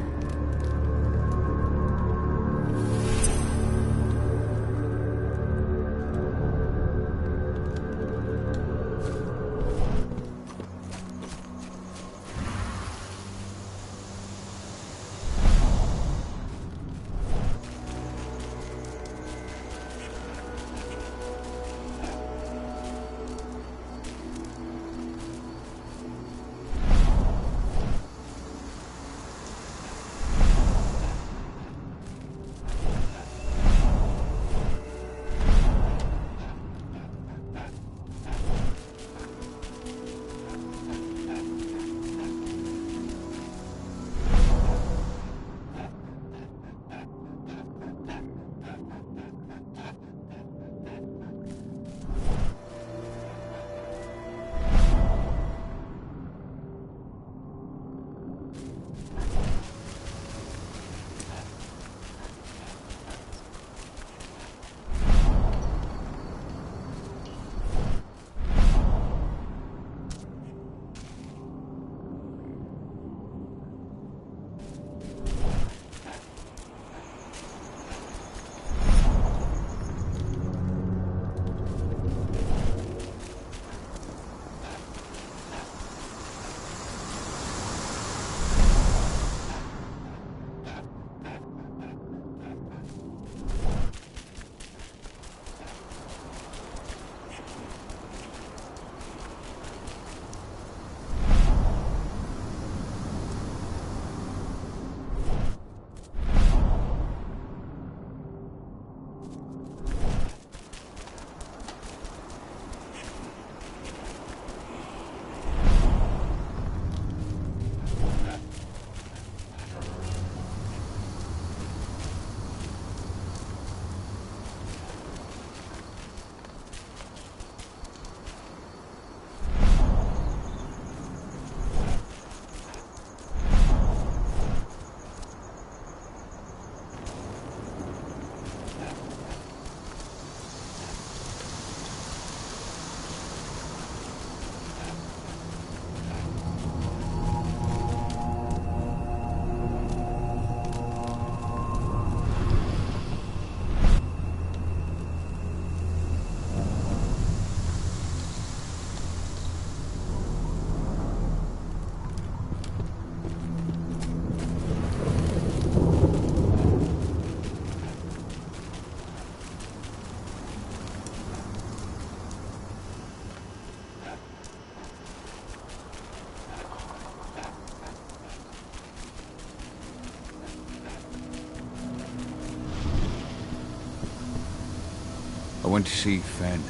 went to see Fenn.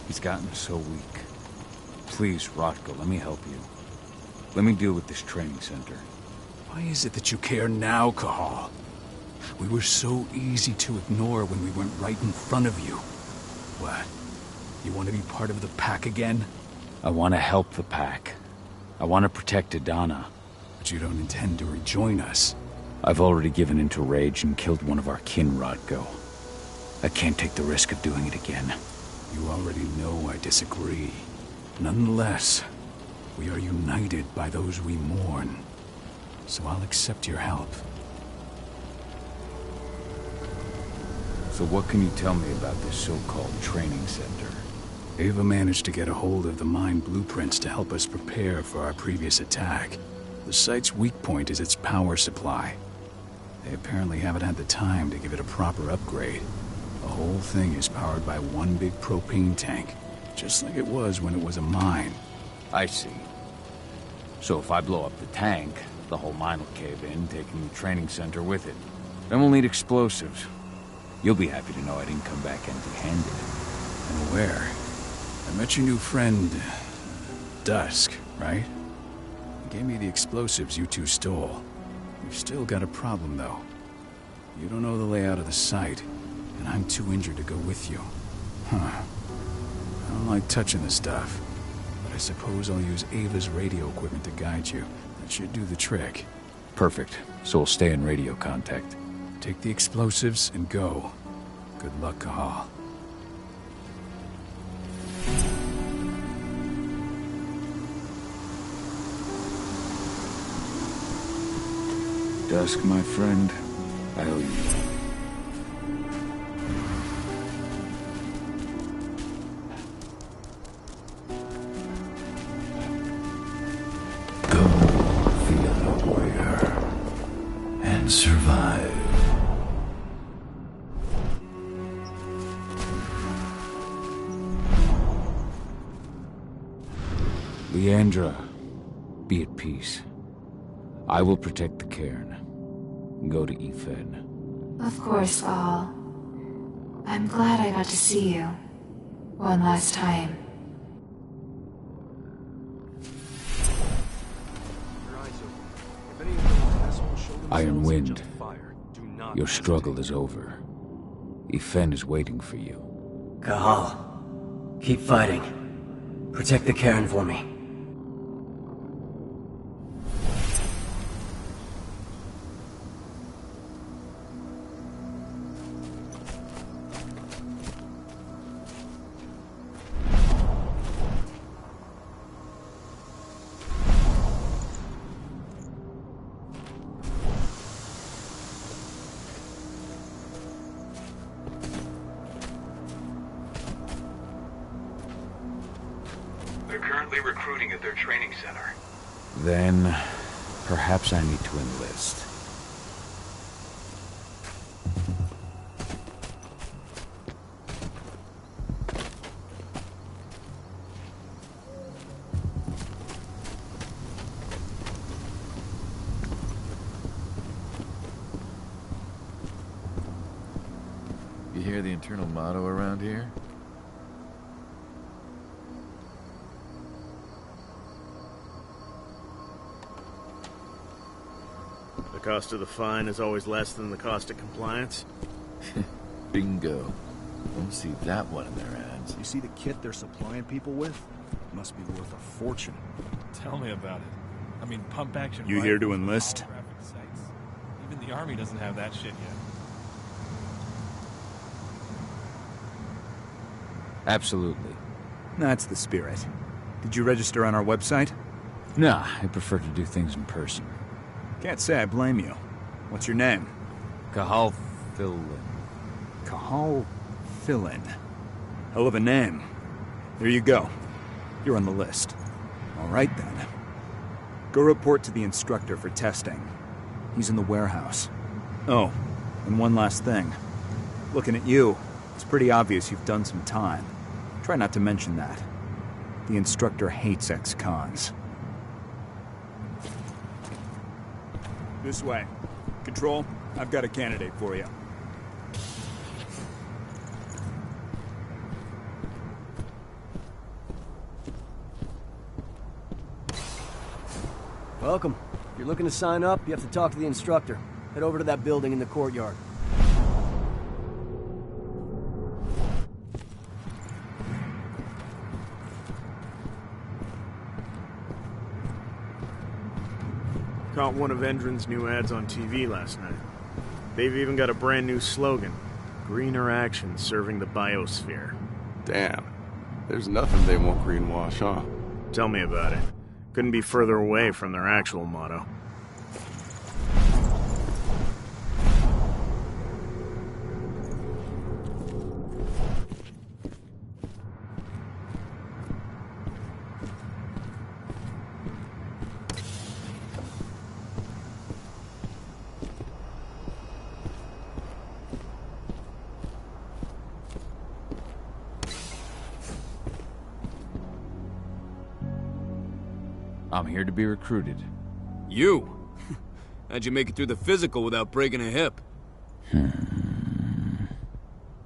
He's gotten so weak. Please, Rotko, let me help you. Let me deal with this training center. Why is it that you care now, Cahal? We were so easy to ignore when we went right in front of you. What? You want to be part of the pack again? I want to help the pack. I want to protect Adana. But you don't intend to rejoin us. I've already given into rage and killed one of our kin, Rotko. I can't take the risk of doing it again. You already know I disagree. Nonetheless, we are united by those we mourn. So I'll accept your help. So what can you tell me about this so-called training center? Ava managed to get a hold of the mine blueprints to help us prepare for our previous attack. The site's weak point is its power supply. They apparently haven't had the time to give it a proper upgrade. The whole thing is powered by one big propane tank, just like it was when it was a mine. I see. So if I blow up the tank, the whole mine will cave in, taking the training center with it. Then we'll need explosives. You'll be happy to know I didn't come back empty-handed. I'm aware. I met your new friend, Dusk, right? He gave me the explosives you two stole. We've still got a problem, though. You don't know the layout of the site, and I'm too injured to go with you. Huh. I don't like touching the stuff, but I suppose I'll use Ava's radio equipment to guide you. That should do the trick. Perfect. So we'll stay in radio contact. Take the explosives and go. Good luck, Cahal. Dusk, my friend, I owe you. Go, Fiona warrior, and survive. Leandra, be at peace. I will protect the cairn. Go to Ethan. Of course, Paul. I'm glad I got to see you. One last time. Iron Wind, your struggle is over. Ethan is waiting for you. Cahal, keep fighting. Protect the cairn for me. They're currently recruiting at their training center. Then, perhaps I need to enlist. You hear the internal motto around here? The cost of the fine is always less than the cost of compliance. Bingo. Won't see that one in their ads. You see the kit they're supplying people with? It must be worth a fortune. Tell me about it. I mean, pump action. You here to enlist? Sights. Even the army doesn't have that shit yet. Absolutely. That's the spirit. Did you register on our website? Nah, I prefer to do things in person. Can't say I blame you. What's your name? Cahal Fillin. Cahal Fillin. Hell of a name. Here you go. You're on the list. All right, then. Go report to the instructor for testing. He's in the warehouse. Oh, and one last thing. Looking at you, it's pretty obvious you've done some time. Try not to mention that. The instructor hates ex-cons. This way. Control, I've got a candidate for you. Welcome. If you're looking to sign up, you have to talk to the instructor. Head over to that building in the courtyard. Caught one of Endron's new ads on TV last night. They've even got a brand new slogan. Greener action serving the biosphere. Damn. There's nothing they won't greenwash, huh? Tell me about it. Couldn't be further away from their actual motto. I'm here to be recruited. You? How'd you make it through the physical without breaking a hip?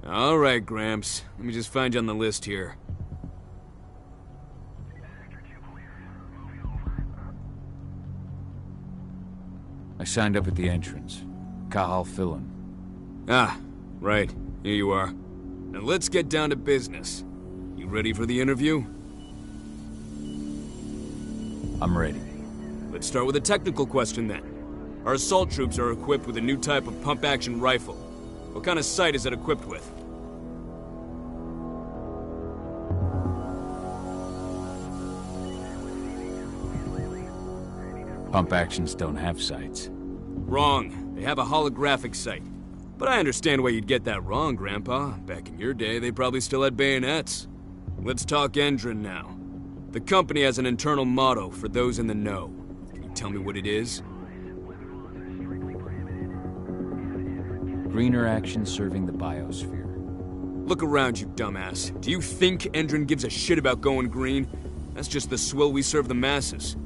All right, Gramps. Let me just find you on the list here. I signed up at the entrance. Kahal Philin. Ah, right. Here you are. Now let's get down to business. You ready for the interview? I'm ready. Let's start with a technical question then. Our assault troops are equipped with a new type of pump-action rifle. What kind of sight is it equipped with? Pump actions don't have sights. Wrong. They have a holographic sight. But I understand why you'd get that wrong, Grandpa. Back in your day, they probably still had bayonets. Let's talk Endron now. The company has an internal motto for those in the know. Can you tell me what it is? Greener action serving the biosphere. Look around you, dumbass. Do you think Endron gives a shit about going green? That's just the swill we serve the masses.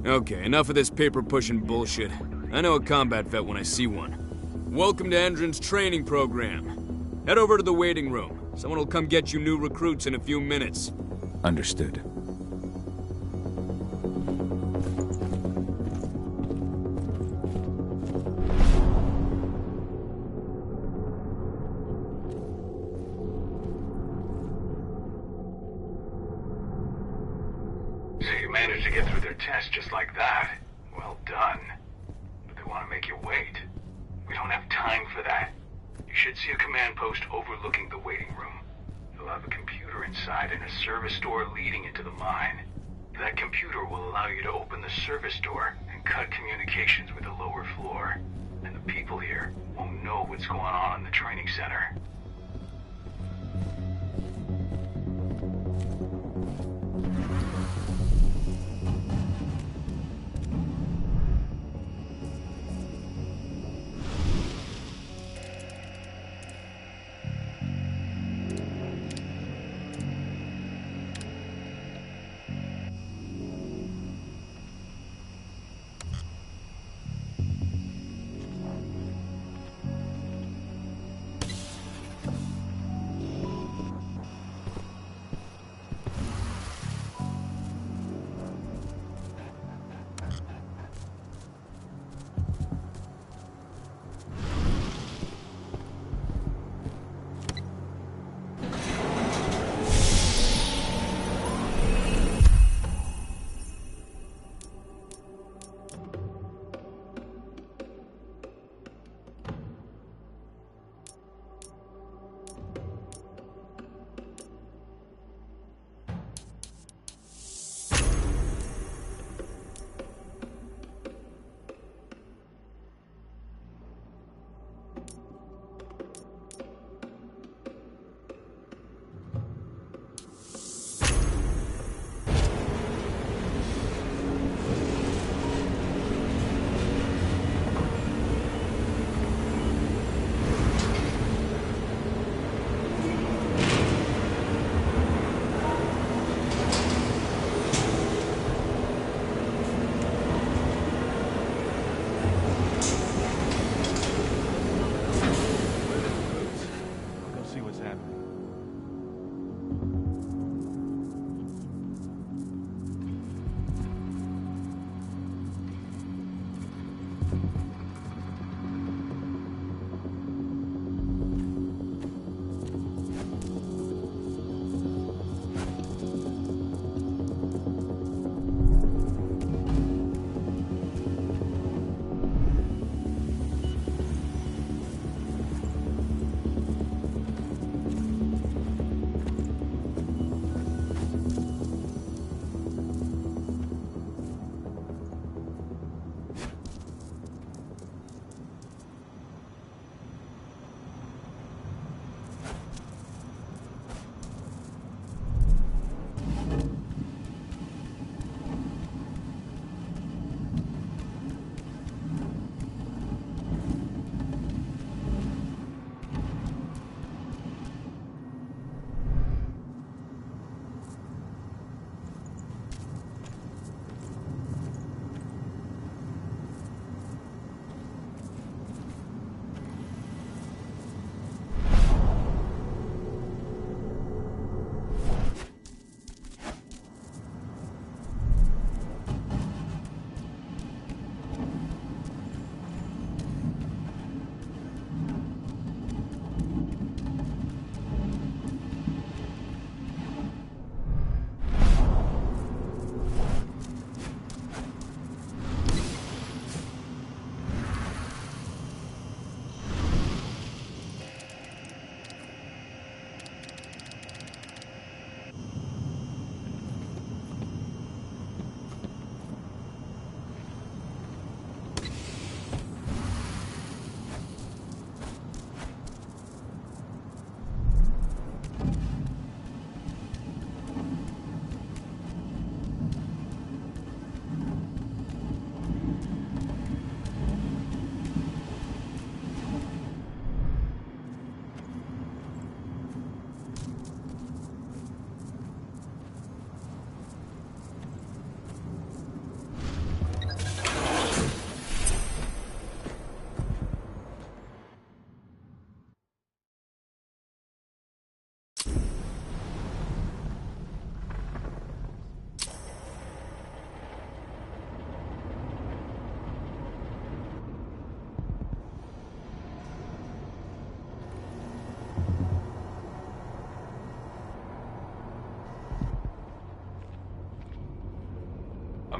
Okay, enough of this paper-pushing bullshit. I know a combat vet when I see one. Welcome to Endron's training program. Head over to the waiting room. Someone will come get you new recruits in a few minutes. Understood. So you managed to get through their test just like that. Well done. But they want to make you wait. We don't have time for that. You should see a command post overlooking the waiting room. You'll have a computer inside and a service door leading into the mine. That computer will allow you to open the service door and cut communications with the lower floor. And the people here won't know what's going on in the training center.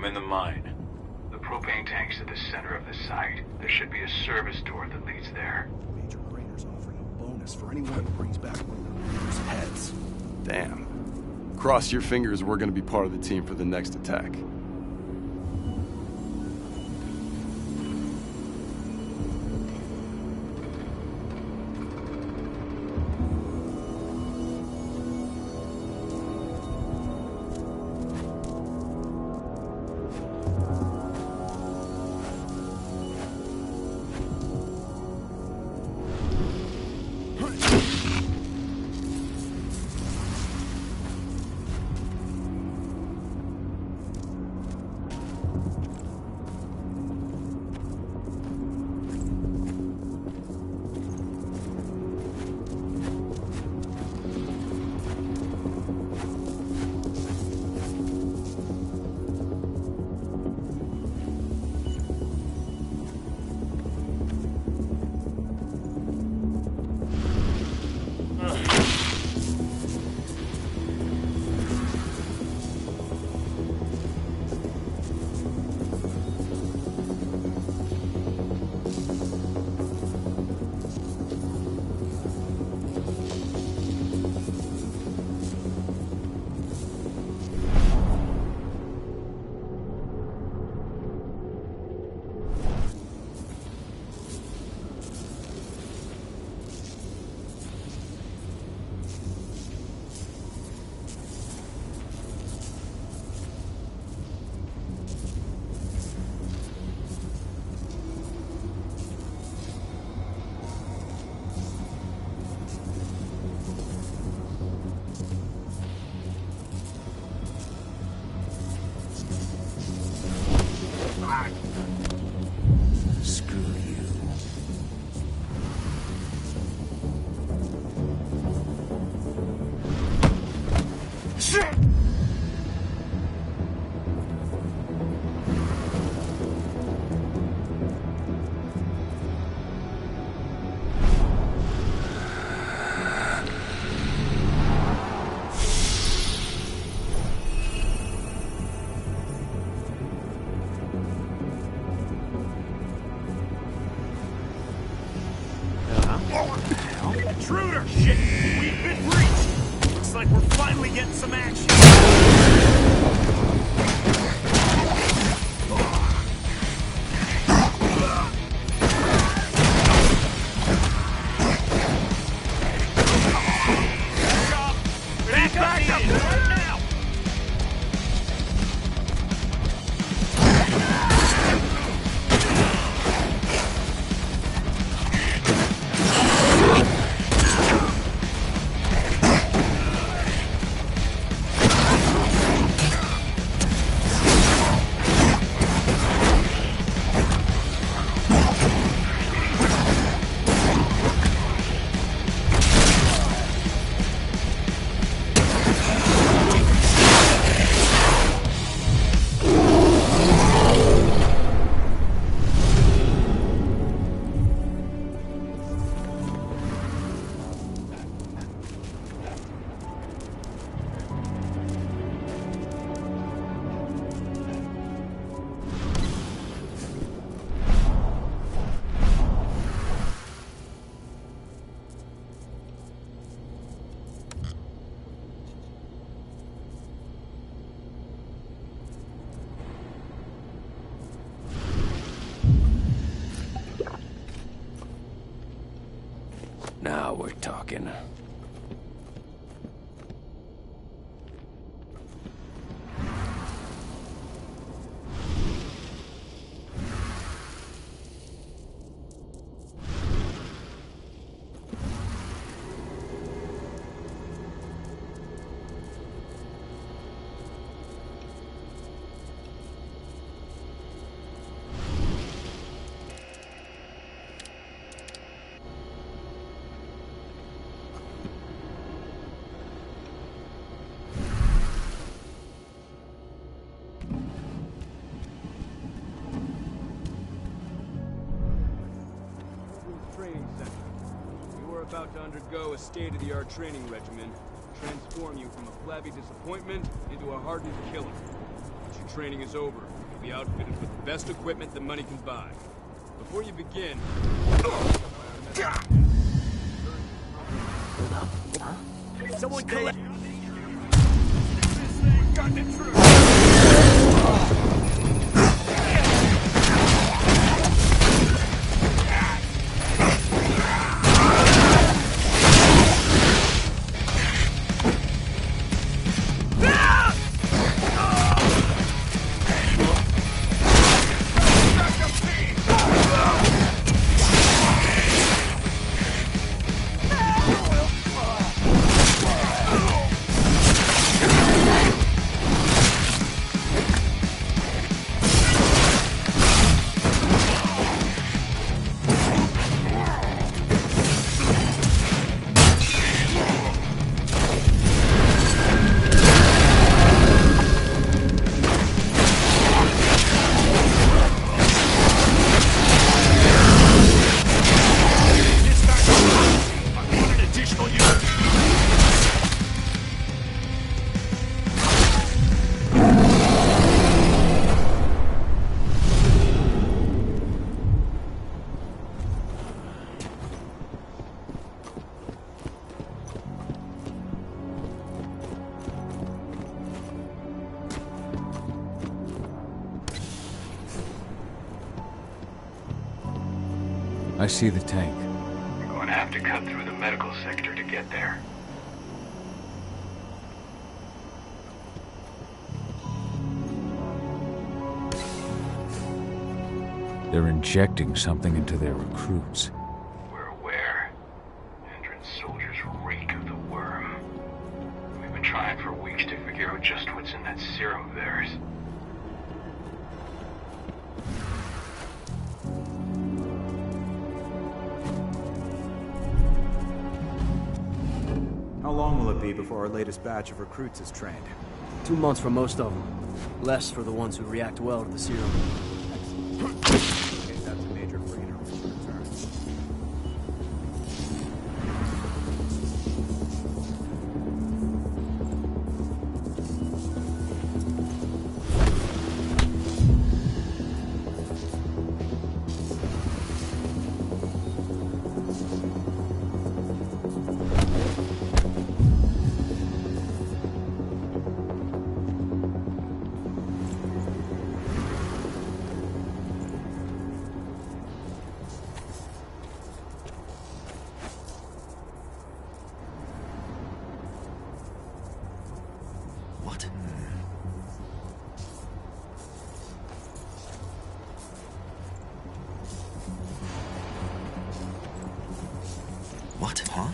in the mine? The propane tank's at the center of the site. There should be a service door that leads there. Major Raider's offering a bonus for anyone who brings back one of the Raiders' heads. Damn. Cross your fingers we're gonna be part of the team for the next attack. Intruder! Shit! We've been breached! Looks like we're finally getting some action. Back up! Right now! Now we're talking. About to undergo a state-of-the-art training regimen, transform you from a flabby disappointment into a hardened killer. once your training is over, you'll be outfitted with the best equipment that money can buy. Before you begin... Someone collect... I see the tank. You're going to have to cut through the medical sector to get there. They're injecting something into their recruits. We're aware. Endron's soldiers reek of the worm. We've been trying for weeks to figure out just what's in that serum of theirs. How long will it be before our latest batch of recruits is trained? 2 months for most of them. Less for the ones who react well to the serum. Okay, that's a major brainer when we return. What? Huh?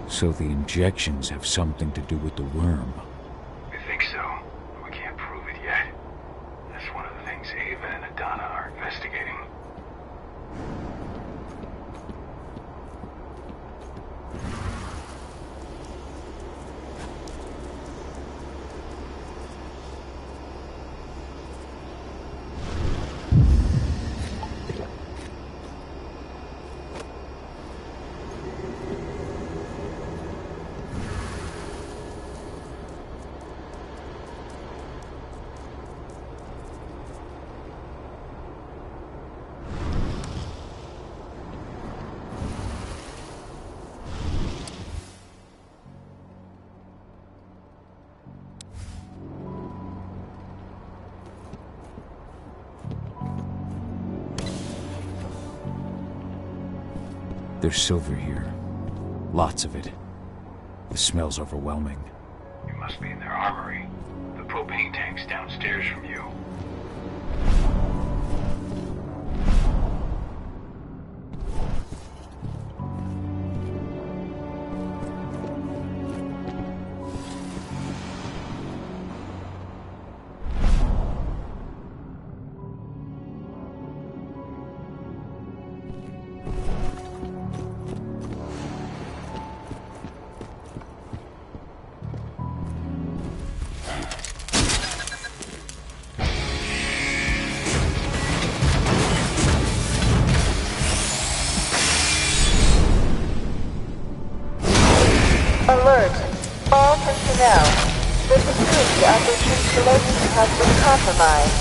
So the injections have something to do with the worm. We think so. We can't prove it yet. That's one of the things Ava and Adana are investigating. There's silver here. Lots of it. The smell's overwhelming. You must be in their armory. The propane tank's downstairs from you. Alert! All personnel. The security of this installation has been compromised.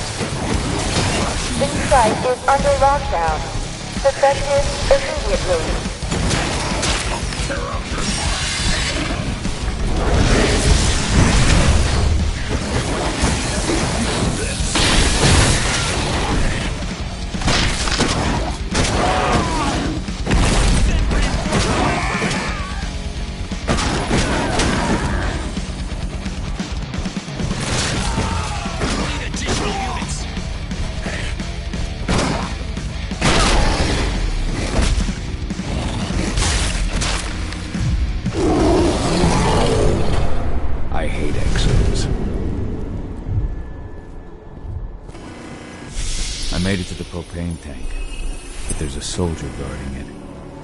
This site is under lockdown. Effective immediately. I hate exos. I made it to the propane tank, but there's a soldier guarding it.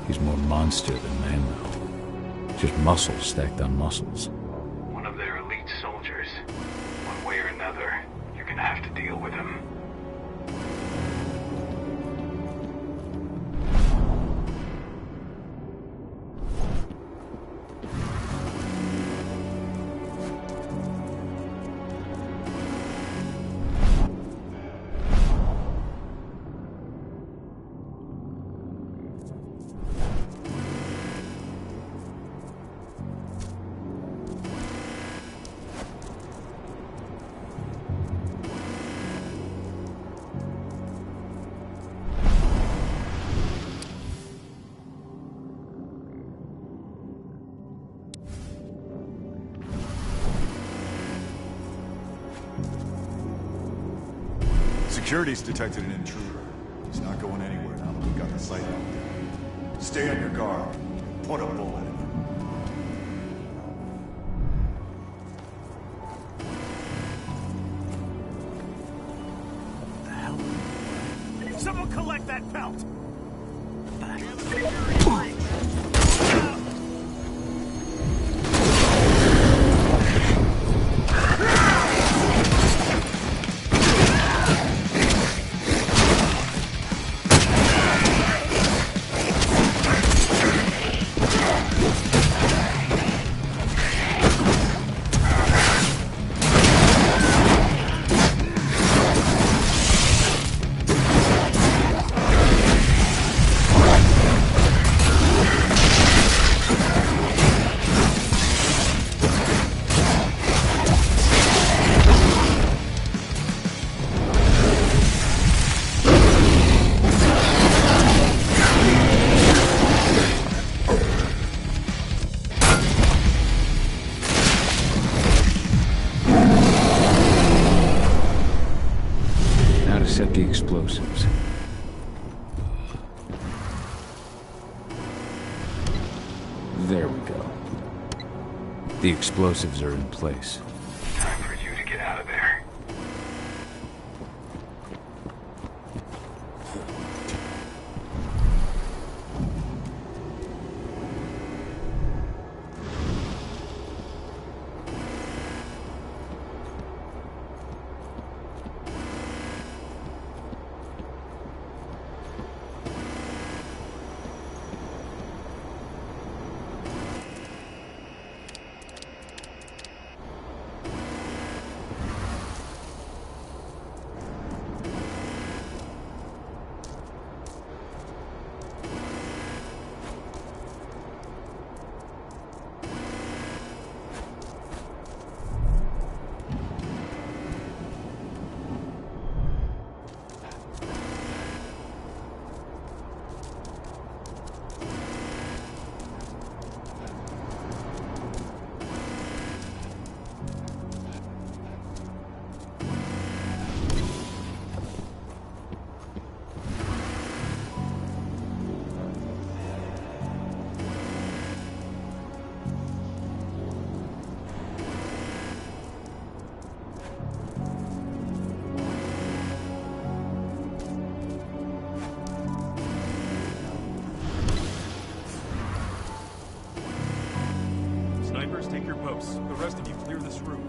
He's more monster than man, though. Just muscles stacked on muscles. One of their elite soldiers. One way or another, you're gonna have to deal with him. Security's detected an intruder. He's not going anywhere now that we've got the site out. Stay on your guard. Put a bullet in him. Someone collect that pelt! Set the explosives. There we go. The explosives are in place. Time for you to get out of there. rest of you clear this room.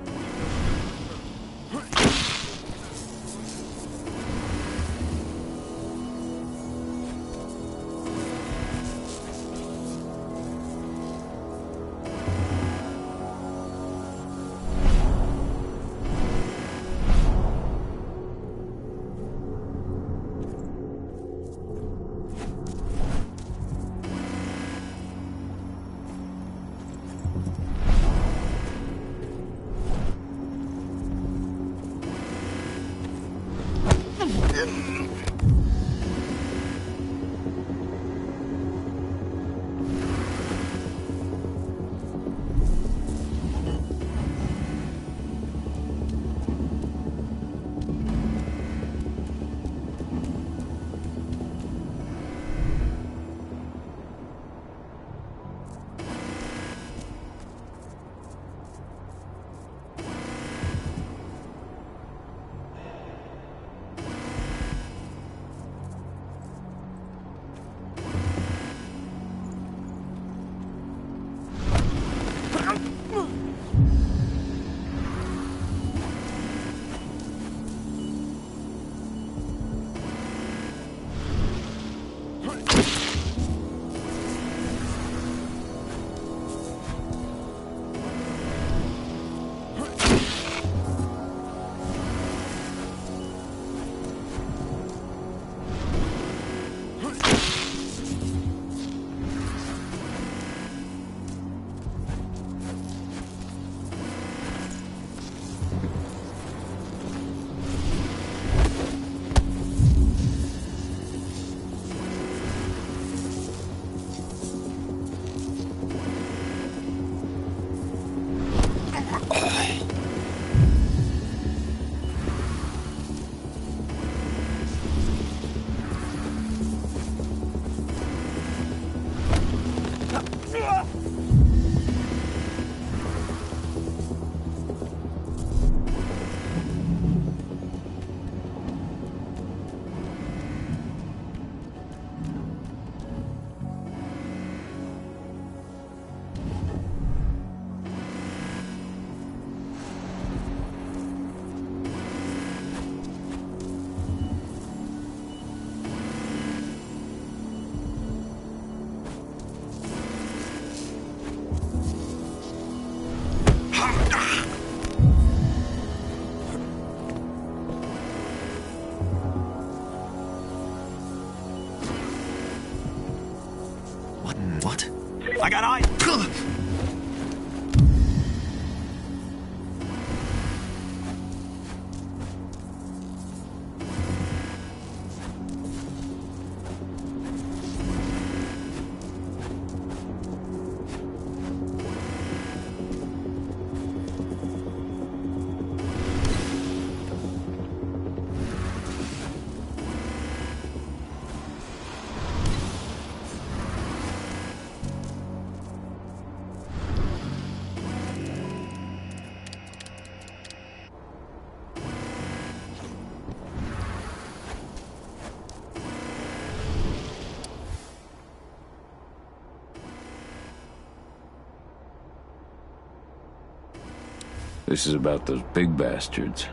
What? I got eyes! This is about those big bastards.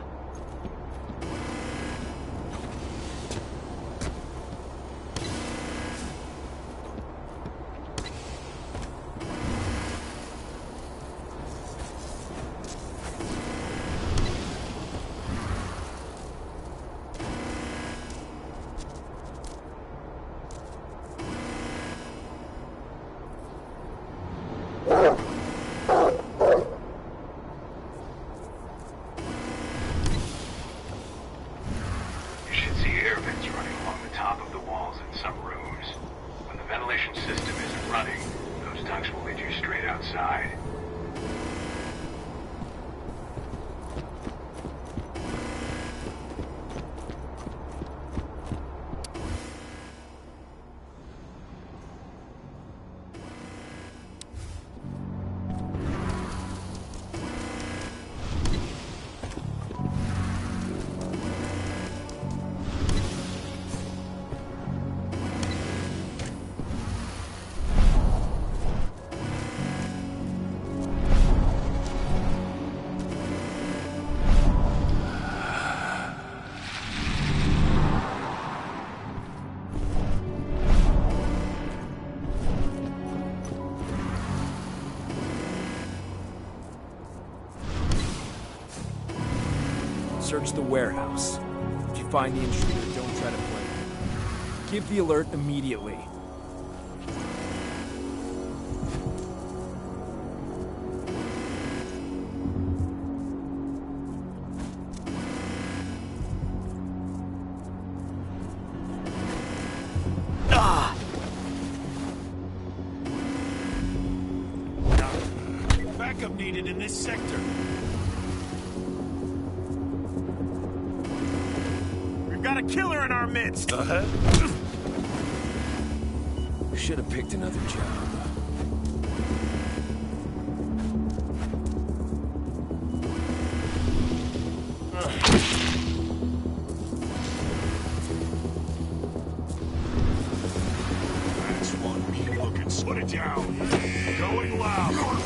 search the warehouse. If you find the intruder, don't try to play it. Give the alert immediately. Backup needed in this sector. We've got a killer in our midst. Should have picked another job. That's one mean looking. Put it down. Going loud.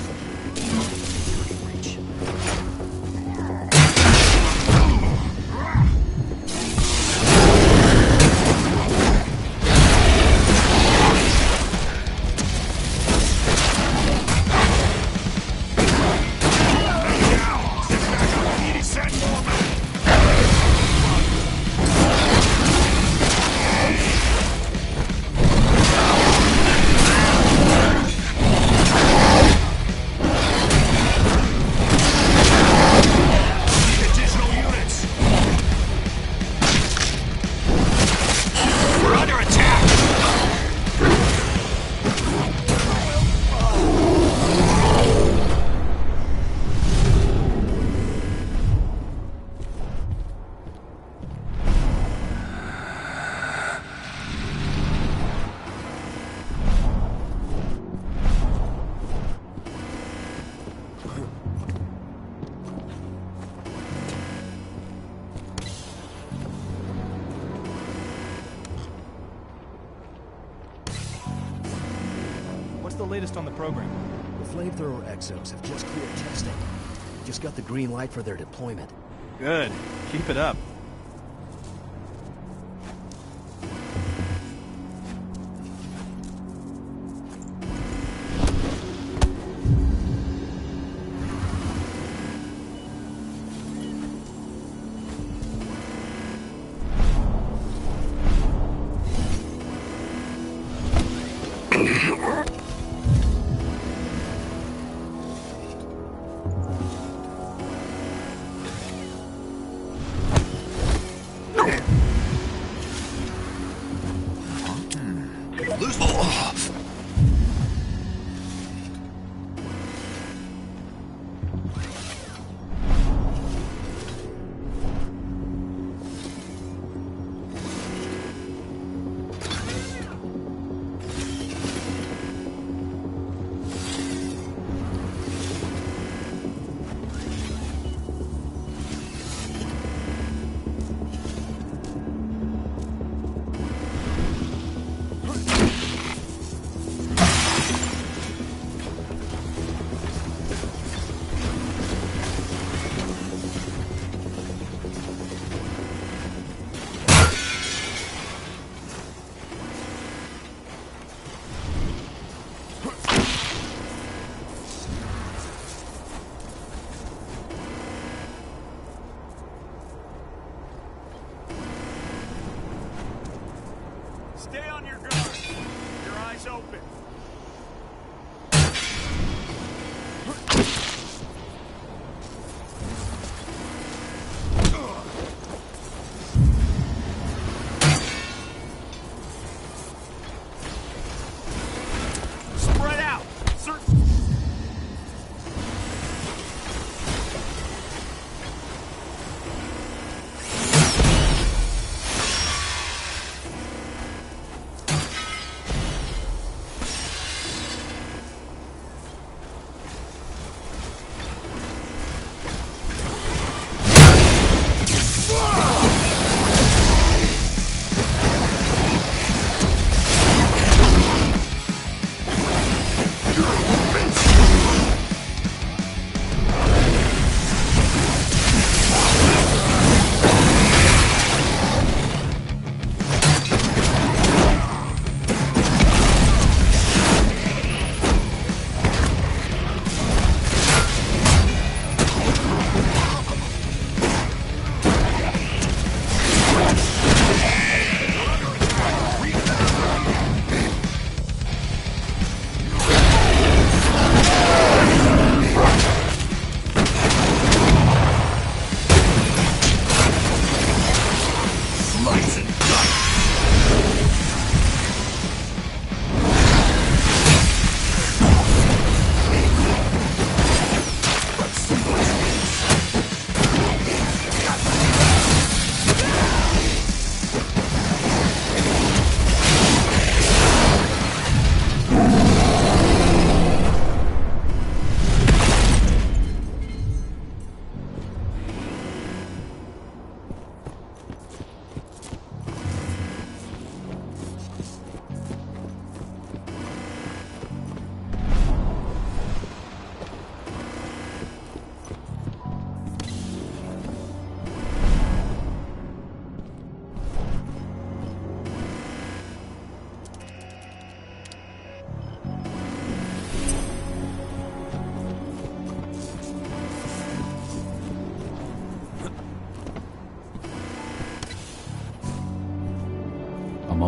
What's the latest on the program? The flamethrower exos have just cleared testing. Just got the green light for their deployment. Good. Keep it up. Stay on your guard. Your eyes open. Spread out.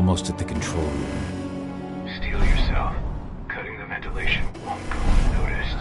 almost at the control room. Steel yourself. Cutting the ventilation won't go unnoticed.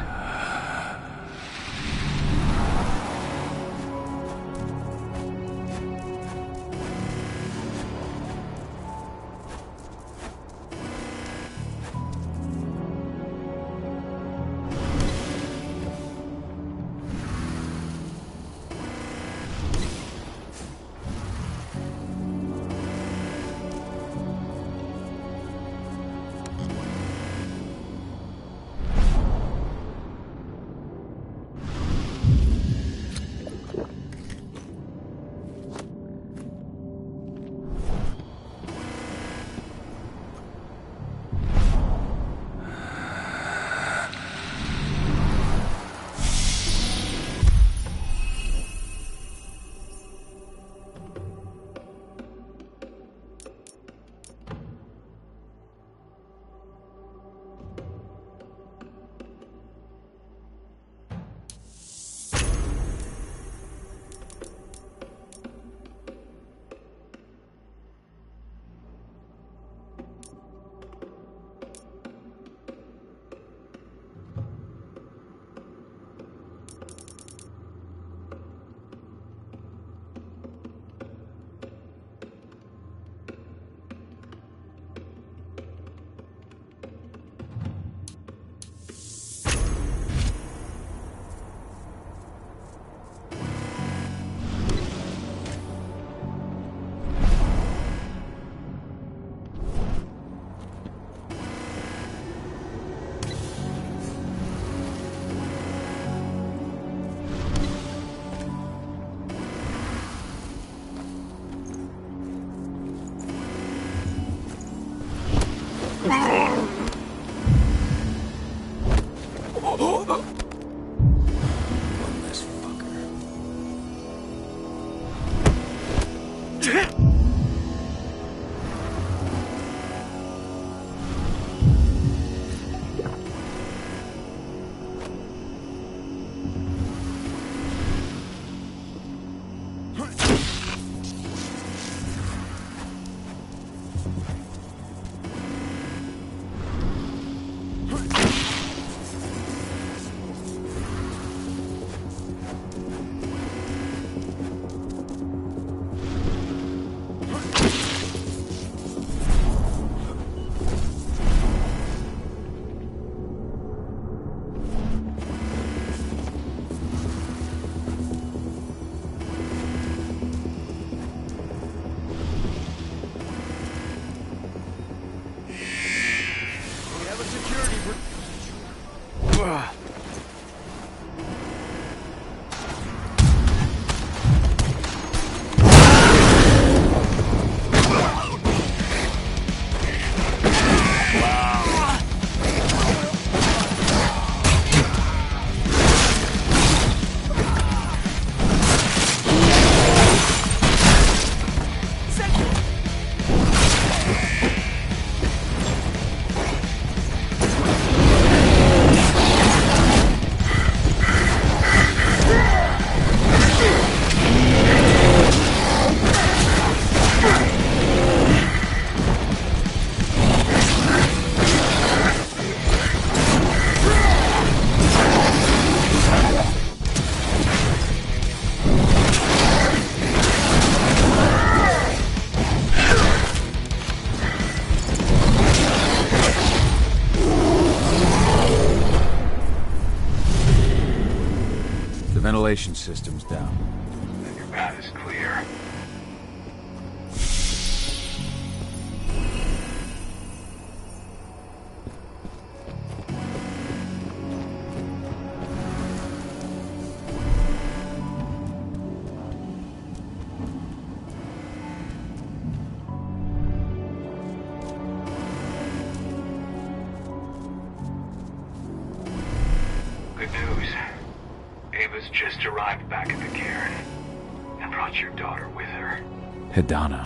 Ventilation system's down. Then your path is clear. Good news. Ava's just arrived back at the cairn and brought your daughter with her. Hidana.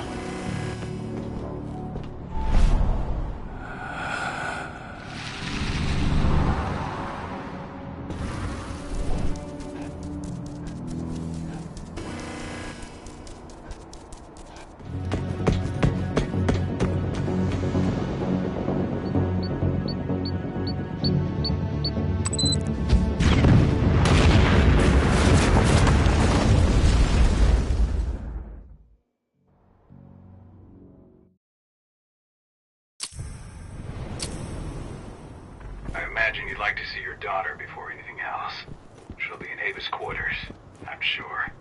imagine you'd like to see your daughter before anything else. She'll be in Ava's quarters, I'm sure.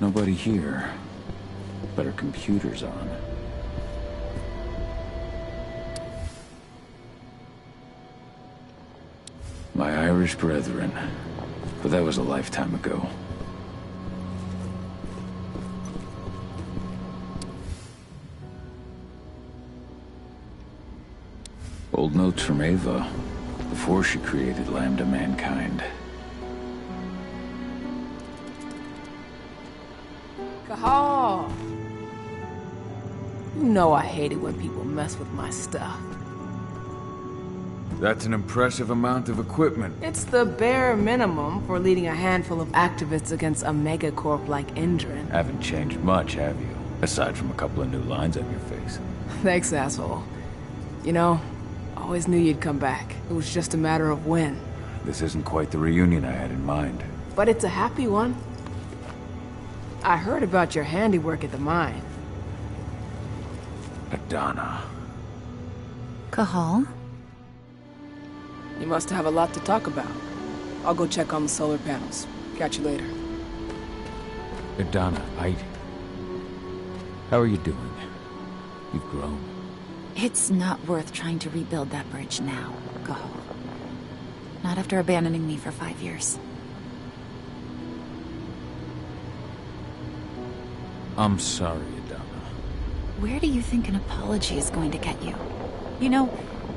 Nobody here, but our computer's on. My Irish brethren, but that was a lifetime ago. Old notes from Ava, before she created Lambda Mankind. Cahal! You know I hate it when people mess with my stuff. That's an impressive amount of equipment. It's the bare minimum for leading a handful of activists against a megacorp like Indran. Haven't changed much, have you? Aside from a couple of new lines on your face. Thanks, asshole. You know, always knew you'd come back. It was just a matter of when. This isn't quite the reunion I had in mind. But it's a happy one. I heard about your handiwork at the mine. Adana. Cahal? You must have a lot to talk about. I'll go check on the solar panels. Catch you later. Adana, how are you doing? You've grown. It's not worth trying to rebuild that bridge now, Cahal. Not after abandoning me for 5 years. I'm sorry, Adana. Where do you think an apology is going to get you? You know,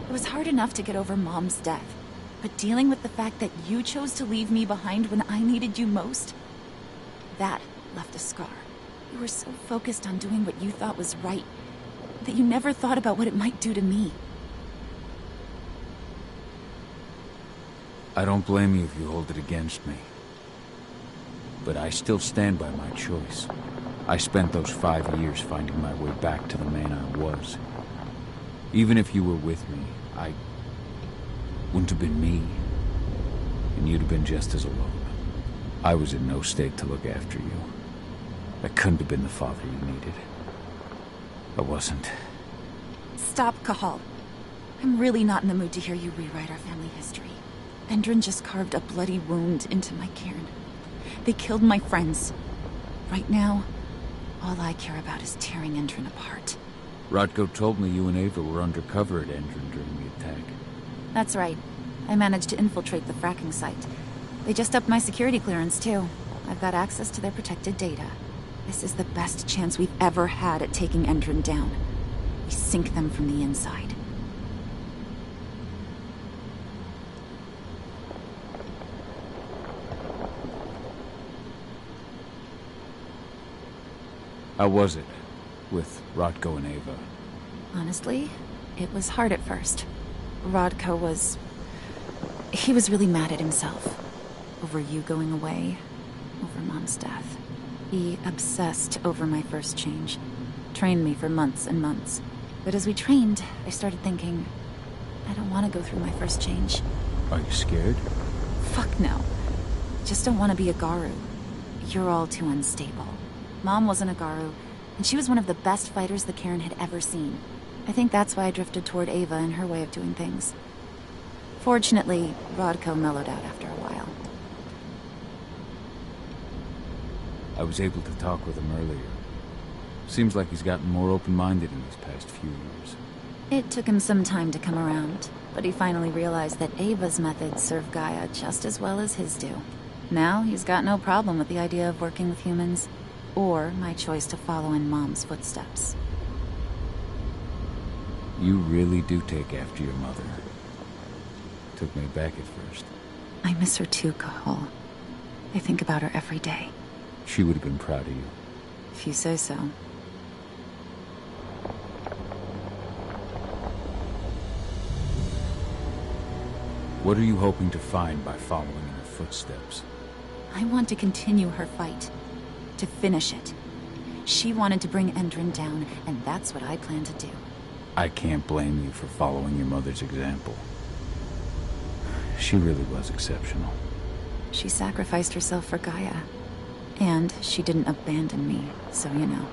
it was hard enough to get over Mom's death, but dealing with the fact that you chose to leave me behind when I needed you most, that left a scar. You were so focused on doing what you thought was right, that you never thought about what it might do to me. I don't blame you if you hold it against me. But I still stand by my choice. I spent those 5 years finding my way back to the man I was. Even if you were with me, I wouldn't have been me. And you'd have been just as alone. I was in no state to look after you. I couldn't have been the father you needed. I wasn't. Stop, Cahal. I'm really not in the mood to hear you rewrite our family history. Endron just carved a bloody wound into my cairn. They killed my friends. Right now, all I care about is tearing Endron apart. Rodko told me you and Ava were undercover at Endron during the attack. That's right. I managed to infiltrate the fracking site. They just upped my security clearance, too. I've got access to their protected data. This is the best chance we've ever had at taking Endron down. We sink them from the inside. How was it, with Rodko and Ava? Honestly, it was hard at first. Rodko was... he was really mad at himself. Over you going away, over Mom's death. He obsessed over my first change. Trained me for months and months. But as we trained, I started thinking, I don't want to go through my first change. Are you scared? Fuck no. Just don't want to be a Garu. You're all too unstable. Mom wasn't a Garu, and she was one of the best fighters the Cairn had ever seen. I think that's why I drifted toward Ava and her way of doing things. Fortunately, Rodko mellowed out after a while. I was able to talk with him earlier. Seems like he's gotten more open-minded in these past few years. It took him some time to come around, but he finally realized that Ava's methods serve Gaia just as well as his do. Now he's got no problem with the idea of working with humans, or my choice to follow in Mom's footsteps. You really do take after your mother. Took me back at first. I miss her too, Cahal. I think about her every day. She would have been proud of you. If you say so. What are you hoping to find by following in her footsteps? I want to continue her fight. To finish it. She wanted to bring Endron down, and that's what I plan to do. I can't blame you for following your mother's example. She really was exceptional. She sacrificed herself for Gaia. And she didn't abandon me, so you know.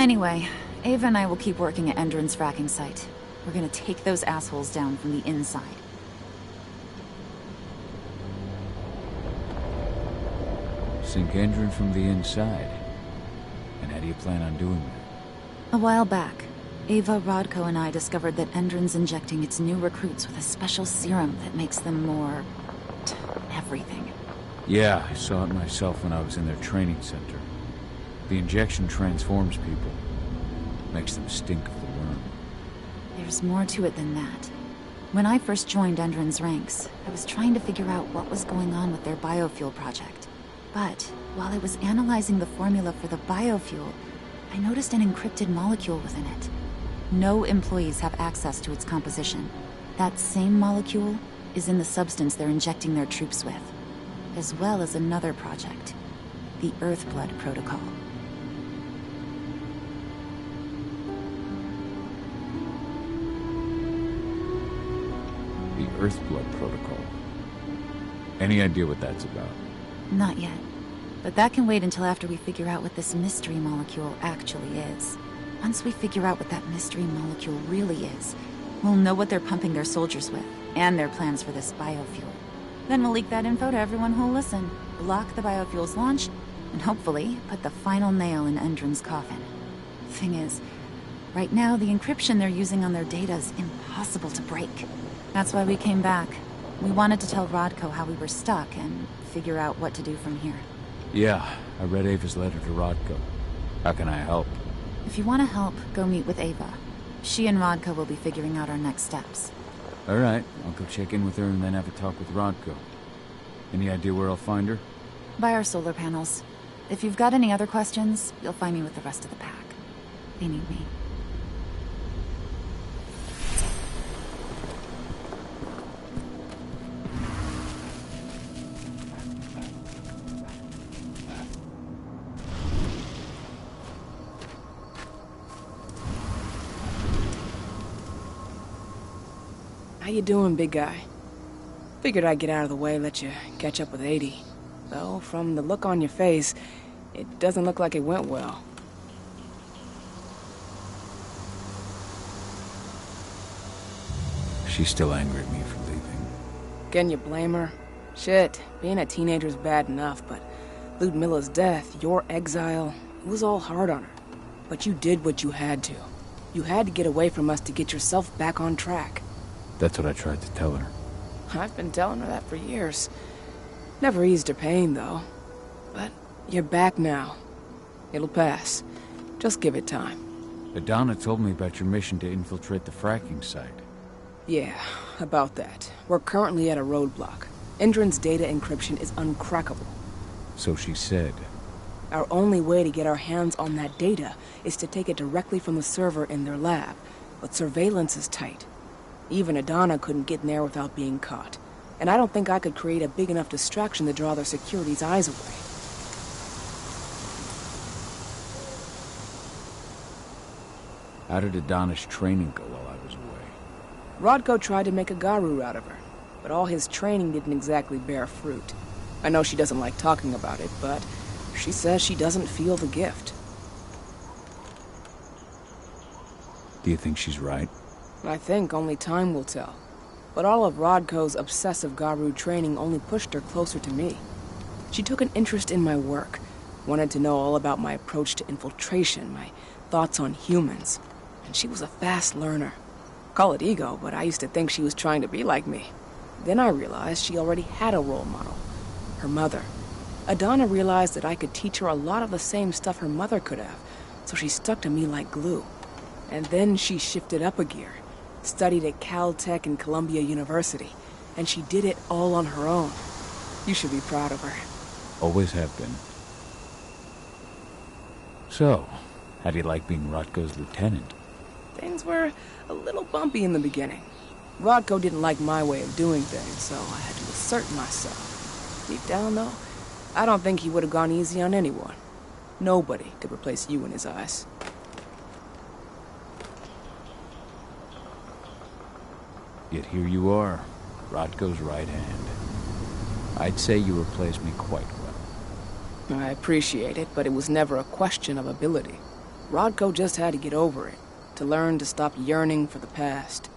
Anyway, Ava and I will keep working at Endron's fracking site. We're gonna take those assholes down from the inside. Sink Endron from the inside. And how do you plan on doing that? A while back, Ava, Rodko, and I discovered that Endron's injecting its new recruits with a special serum that makes them more... everything. Yeah, I saw it myself when I was in their training center. The injection transforms people. Makes them stink of the worm. There's more to it than that. When I first joined Endron's ranks, I was trying to figure out what was going on with their biofuel project. But while I was analyzing the formula for the biofuel, I noticed an encrypted molecule within it. No employees have access to its composition. That same molecule is in the substance they're injecting their troops with, as well as another project, the Earthblood Protocol. The Earthblood Protocol. Any idea what that's about? Not yet. But that can wait until after we figure out what this mystery molecule actually is. Once we figure out what that mystery molecule really is, we'll know what they're pumping their soldiers with, and their plans for this biofuel. Then we'll leak that info to everyone who'll listen, block the biofuel's launch, and hopefully put the final nail in Endron's coffin. Thing is, right now the encryption they're using on their data is impossible to break. That's why we came back. We wanted to tell Rodko how we were stuck and figure out what to do from here. Yeah, I read Ava's letter to Rodko. How can I help? If you want to help, go meet with Ava. She and Rodko will be figuring out our next steps. Alright, I'll go check in with her and then have a talk with Rodko. Any idea where I'll find her? By our solar panels. If you've got any other questions, you'll find me with the rest of the pack. They need me. How you doing, big guy? Figured I'd get out of the way, let you catch up with 80. Though, from the look on your face, it doesn't look like it went well. She's still angry at me for leaving. Can you blame her? Shit, being a teenager's bad enough, but Ludmilla's death, your exile, it was all hard on her. But you did what you had to. You had to get away from us to get yourself back on track. That's what I tried to tell her. I've been telling her that for years. Never eased her pain, though. But you're back now. It'll pass. Just give it time. Adana told me about your mission to infiltrate the fracking site. Yeah, about that. We're currently at a roadblock. Endron's data encryption is uncrackable. So she said. Our only way to get our hands on that data is to take it directly from the server in their lab. But surveillance is tight. Even Adana couldn't get in there without being caught. And I don't think I could create a big enough distraction to draw their security's eyes away. How did Adana's training go while I was away? Rodko tried to make a Garu out of her, but all his training didn't exactly bear fruit. I know she doesn't like talking about it, but she says she doesn't feel the gift. Do you think she's right? I think only time will tell. But all of Rodko's obsessive Garu training only pushed her closer to me. She took an interest in my work, wanted to know all about my approach to infiltration, my thoughts on humans. And she was a fast learner. Call it ego, but I used to think she was trying to be like me. Then I realized she already had a role model. Her mother. Adana realized that I could teach her a lot of the same stuff her mother could have, so she stuck to me like glue. And then she shifted up a gear. Studied at Caltech and Columbia University, and she did it all on her own. You should be proud of her. Always have been. So, how do you like being Rodko's lieutenant? Things were a little bumpy in the beginning. Rodko didn't like my way of doing things, so I had to assert myself. Deep down, though, I don't think he would have gone easy on anyone. Nobody could replace you in his eyes. Yet here you are, Rodko's right hand. I'd say you replaced me quite well. I appreciate it, but it was never a question of ability. Rodko just had to get over it, to learn to stop yearning for the past.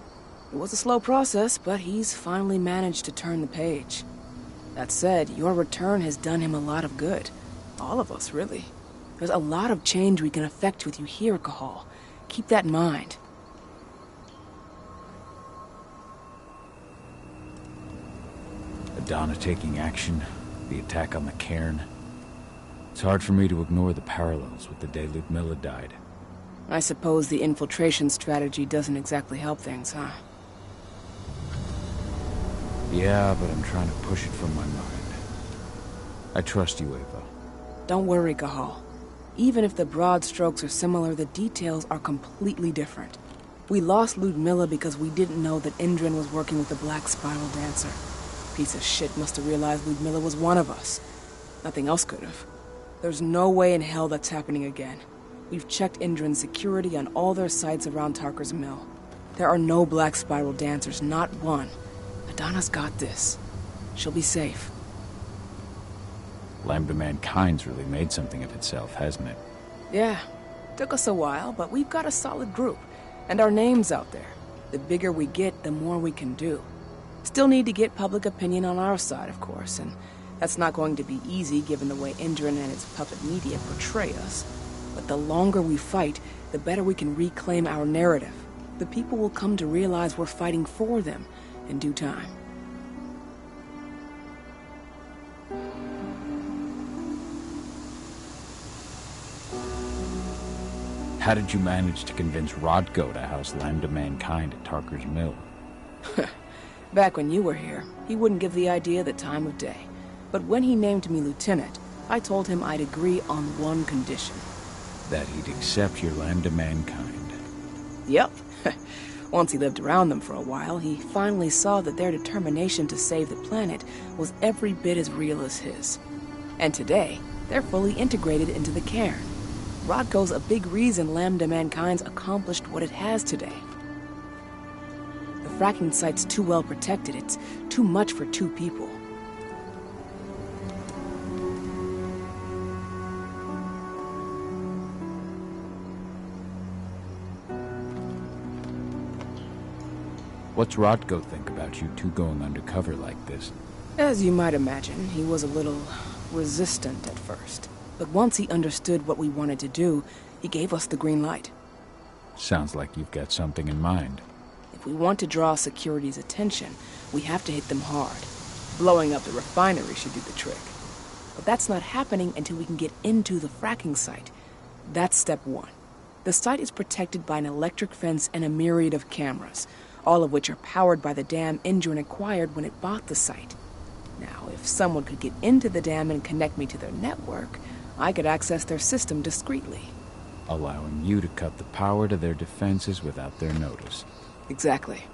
It was a slow process, but he's finally managed to turn the page. That said, your return has done him a lot of good. All of us, really. There's a lot of change we can effect with you here, Cahal. Keep that in mind. Adana taking action, the attack on the cairn. It's hard for me to ignore the parallels with the day Ludmilla died. I suppose the infiltration strategy doesn't exactly help things, huh? Yeah, but I'm trying to push it from my mind. I trust you, Ava. Don't worry, Cahal. Even if the broad strokes are similar, the details are completely different. We lost Ludmilla because we didn't know that Endron was working with the Black Spiral Dancer. Piece of shit must have realized Ludmilla was one of us. Nothing else could have. There's no way in hell that's happening again. We've checked Endron's security on all their sites around Tarker's Mill. There are no Black Spiral Dancers, not one. Adana's got this. She'll be safe. Lambda Mankind's really made something of itself, hasn't it? Yeah. Took us a while, but we've got a solid group. And our name's out there. The bigger we get, the more we can do. Still need to get public opinion on our side, of course, and that's not going to be easy given the way Endron and its puppet media portray us. But the longer we fight, the better we can reclaim our narrative. The people will come to realize we're fighting for them in due time. How did you manage to convince Rodko to house Lambda Mankind at Tarker's Mill? Back when you were here, he wouldn't give the idea the time of day. But when he named me lieutenant, I told him I'd agree on one condition. That he'd accept your Lambda Mankind. Yep. Once he lived around them for a while, he finally saw that their determination to save the planet was every bit as real as his. And today, they're fully integrated into the cairn. Rodko's a big reason Lambda Mankind's accomplished what it has today. The fracking site's too well protected. It's too much for 2 people. What's Rodko think about you two going undercover like this? As you might imagine, he was a little resistant at first. But once he understood what we wanted to do, he gave us the green light. Sounds like you've got something in mind. If we want to draw security's attention, we have to hit them hard. Blowing up the refinery should do the trick. But that's not happening until we can get into the fracking site. That's step 1. The site is protected by an electric fence and a myriad of cameras, all of which are powered by the dam Indran acquired when it bought the site. Now, if someone could get into the dam and connect me to their network, I could access their system discreetly. Allowing you to cut the power to their defenses without their notice. Exactly.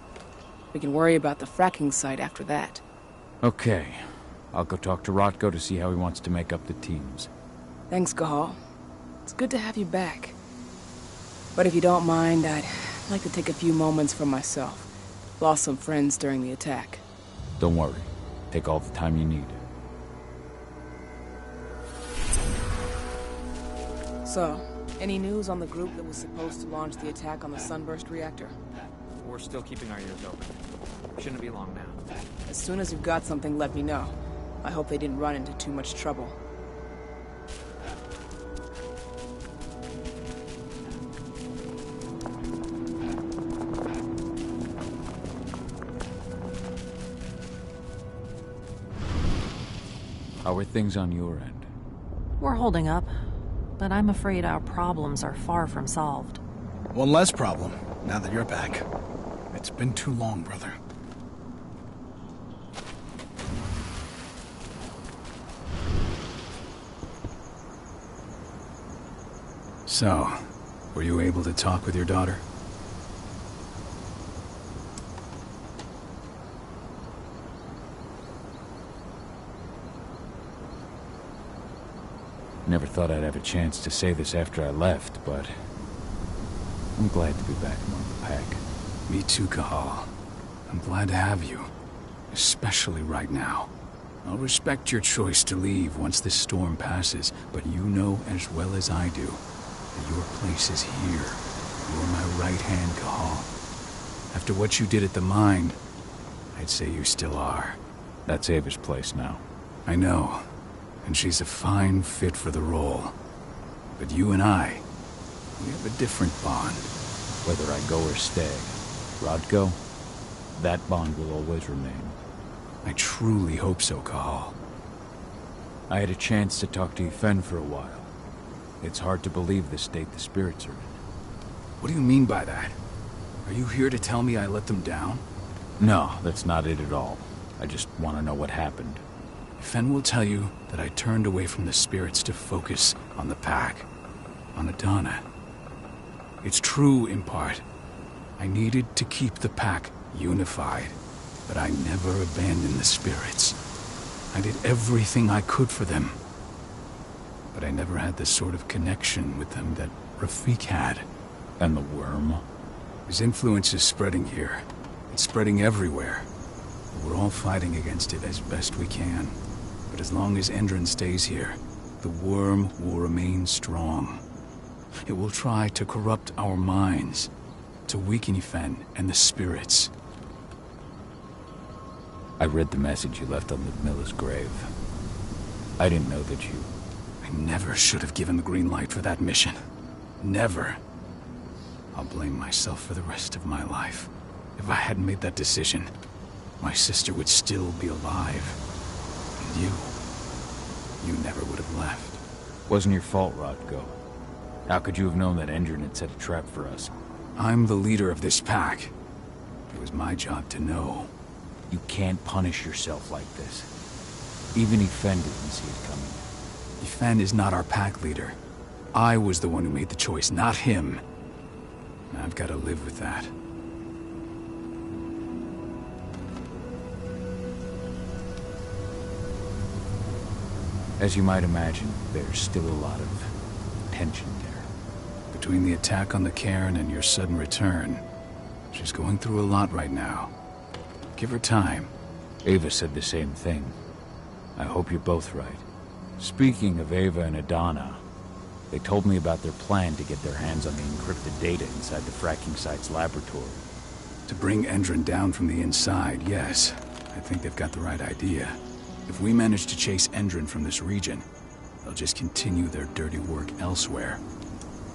We can worry about the fracking site after that. Okay. I'll go talk to Rodko to see how he wants to make up the teams. Thanks, Cahal. It's good to have you back. But if you don't mind, I'd like to take a few moments for myself. Lost some friends during the attack. Don't worry. Take all the time you need. So, any news on the group that was supposed to launch the attack on the Sunburst reactor? We're still keeping our ears open. Shouldn't be long now. As soon as you've got something, let me know. I hope they didn't run into too much trouble. How are things on your end? We're holding up, but I'm afraid our problems are far from solved. One less problem, now that you're back. It's been too long, brother. So, were you able to talk with your daughter? Never thought I'd have a chance to say this after I left, but I'm glad to be back among the pack. Me too, Cahal. I'm glad to have you. Especially right now. I'll respect your choice to leave once this storm passes, but you know as well as I do that your place is here. You're my right hand, Cahal. After what you did at the mine, I'd say you still are. That's Ava's place now. I know. And she's a fine fit for the role. But you and I, we have a different bond. Whether I go or stay, Rodko, that bond will always remain. I truly hope so, Cahal. I had a chance to talk to Yfen for a while. It's hard to believe the state the spirits are in. What do you mean by that? Are you here to tell me I let them down? No, that's not it at all. I just want to know what happened. Yfen will tell you that I turned away from the spirits to focus on the pack, on Adana. It's true in part. I needed to keep the pack unified, but I never abandoned the spirits. I did everything I could for them. But I never had the sort of connection with them that Rafik had. And the worm? His influence is spreading here. It's spreading everywhere. We're all fighting against it as best we can. But as long as Endron stays here, the worm will remain strong. It will try to corrupt our minds, to weaken Yfen and the spirits. I read the message you left on Ludmilla's grave. I didn't know that you... I never should have given the green light for that mission. Never. I'll blame myself for the rest of my life. If I hadn't made that decision, my sister would still be alive. And you never would have left. Wasn't your fault, Rodko. How could you have known that Endron had set a trap for us? I'm the leader of this pack. It was my job to know. You can't punish yourself like this. Even Yfen didn't see it coming. Yfen is not our pack leader. I was the one who made the choice, not him. And I've got to live with that. As you might imagine, there's still a lot of tension there. Between the attack on the cairn and your sudden return, She's going through a lot right now. Give her time. Ava said the same thing. I hope you're both right. Speaking of Ava and Adana, they told me about their plan to get their hands on the encrypted data inside the fracking site's laboratory. To bring Endron down from the inside, yes. I think they've got the right idea. If we manage to chase Endron from this region, they'll just continue their dirty work elsewhere.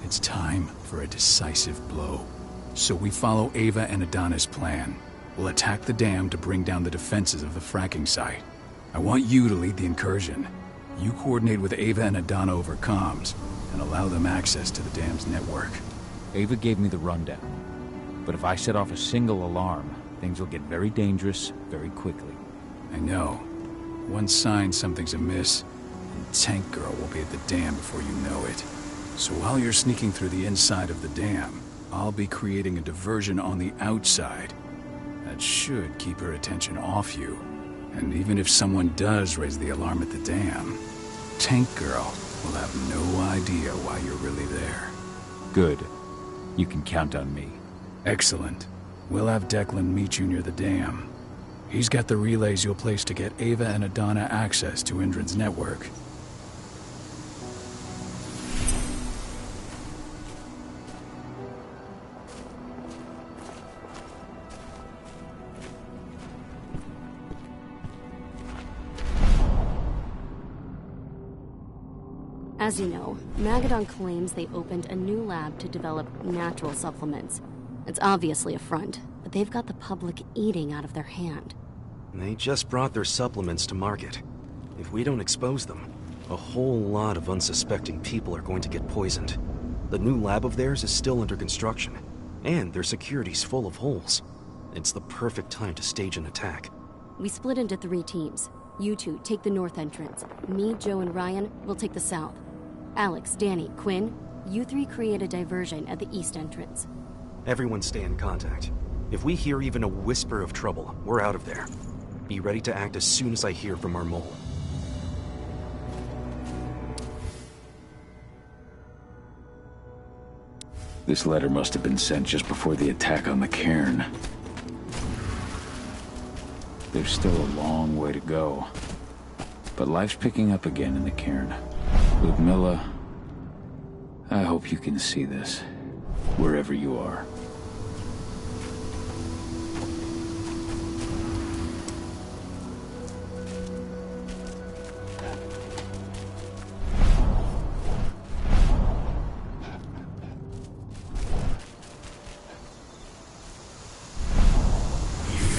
It's time for a decisive blow. So we follow Ava and Adana's plan. We'll attack the dam to bring down the defenses of the fracking site. I want you to lead the incursion. You coordinate with Ava and Adana over comms, and allow them access to the dam's network. Ava gave me the rundown. But if I set off a single alarm, things will get very dangerous very quickly. I know. One sign something's amiss, and Tank Girl will be at the dam before you know it. So while you're sneaking through the inside of the dam, I'll be creating a diversion on the outside. That should keep her attention off you. And even if someone does raise the alarm at the dam, Tank Girl will have no idea why you're really there. Good. You can count on me. Excellent. We'll have Declan meet you near the dam. He's got the relays you'll place to get Ava and Adana access to Endron's network. As you know, Magadon claims they opened a new lab to develop natural supplements. It's obviously a front, but they've got the public eating out of their hand. They just brought their supplements to market. If we don't expose them, a whole lot of unsuspecting people are going to get poisoned. The new lab of theirs is still under construction, and their security's full of holes. It's the perfect time to stage an attack. We split into 3 teams. You two take the north entrance. Me, Joe, and Ryan will take the south. Alex, Danny, Quinn, you 3 create a diversion at the east entrance. Everyone stay in contact. If we hear even a whisper of trouble, we're out of there. Be ready to act as soon as I hear from our mole. This letter must have been sent just before the attack on the cairn. There's still a long way to go. But life's picking up again in the cairn. Ludmilla, I hope you can see this, wherever you are.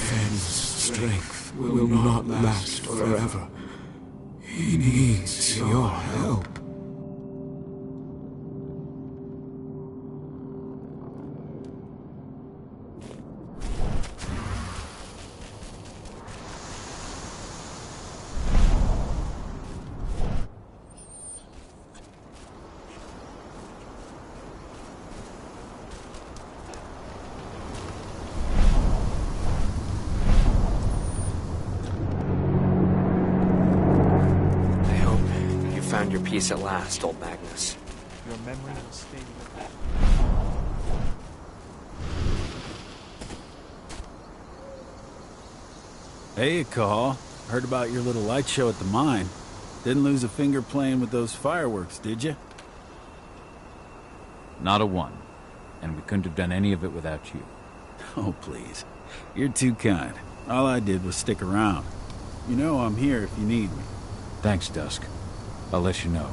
Fenn's strength will not last forever. He needs your help. Found your peace at last, old Magnus. Your memory will stay with you. Hey, Call. Heard about your little light show at the mine. Didn't lose a finger playing with those fireworks, did you? Not a one. And we couldn't have done any of it without you. Oh, please. You're too kind. All I did was stick around. You know I'm here if you need me. Thanks, Dusk. I'll let you know.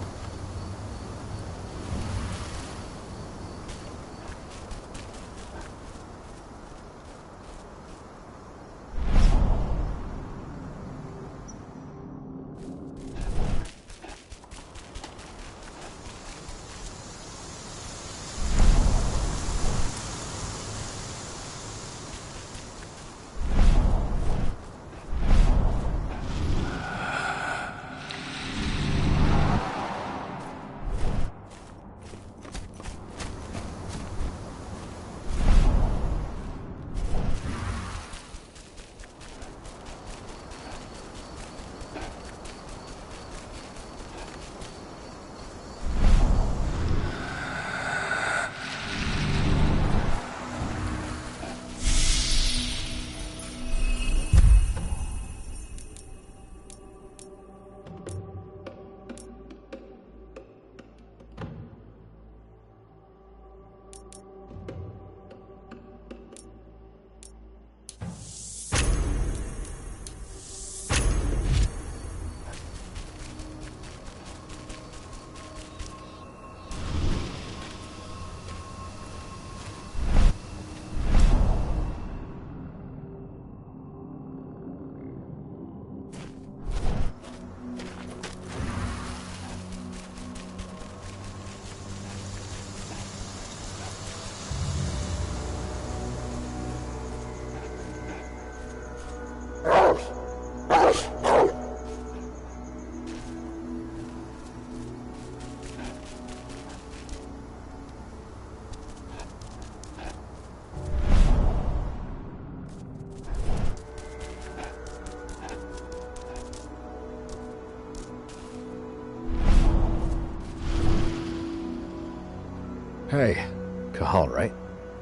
Hey, Cahal, right?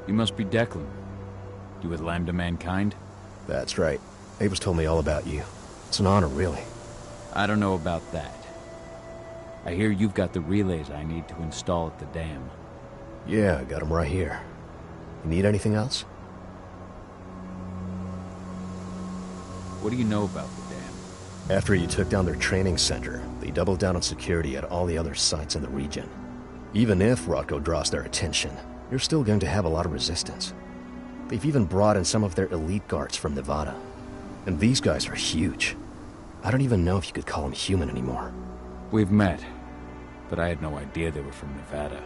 You must be Declan. You with Lambda Mankind? That's right. Ava's told me all about you. It's an honor, really. I don't know about that. I hear you've got the relays I need to install at the dam. Yeah, I got them right here. You need anything else? What do you know about the dam? After you took down their training center, they doubled down on security at all the other sites in the region. Even if Rodko draws their attention, you're still going to have a lot of resistance. They've even brought in some of their elite guards from Nevada. And these guys are huge. I don't even know if you could call them human anymore. We've met, but I had no idea they were from Nevada.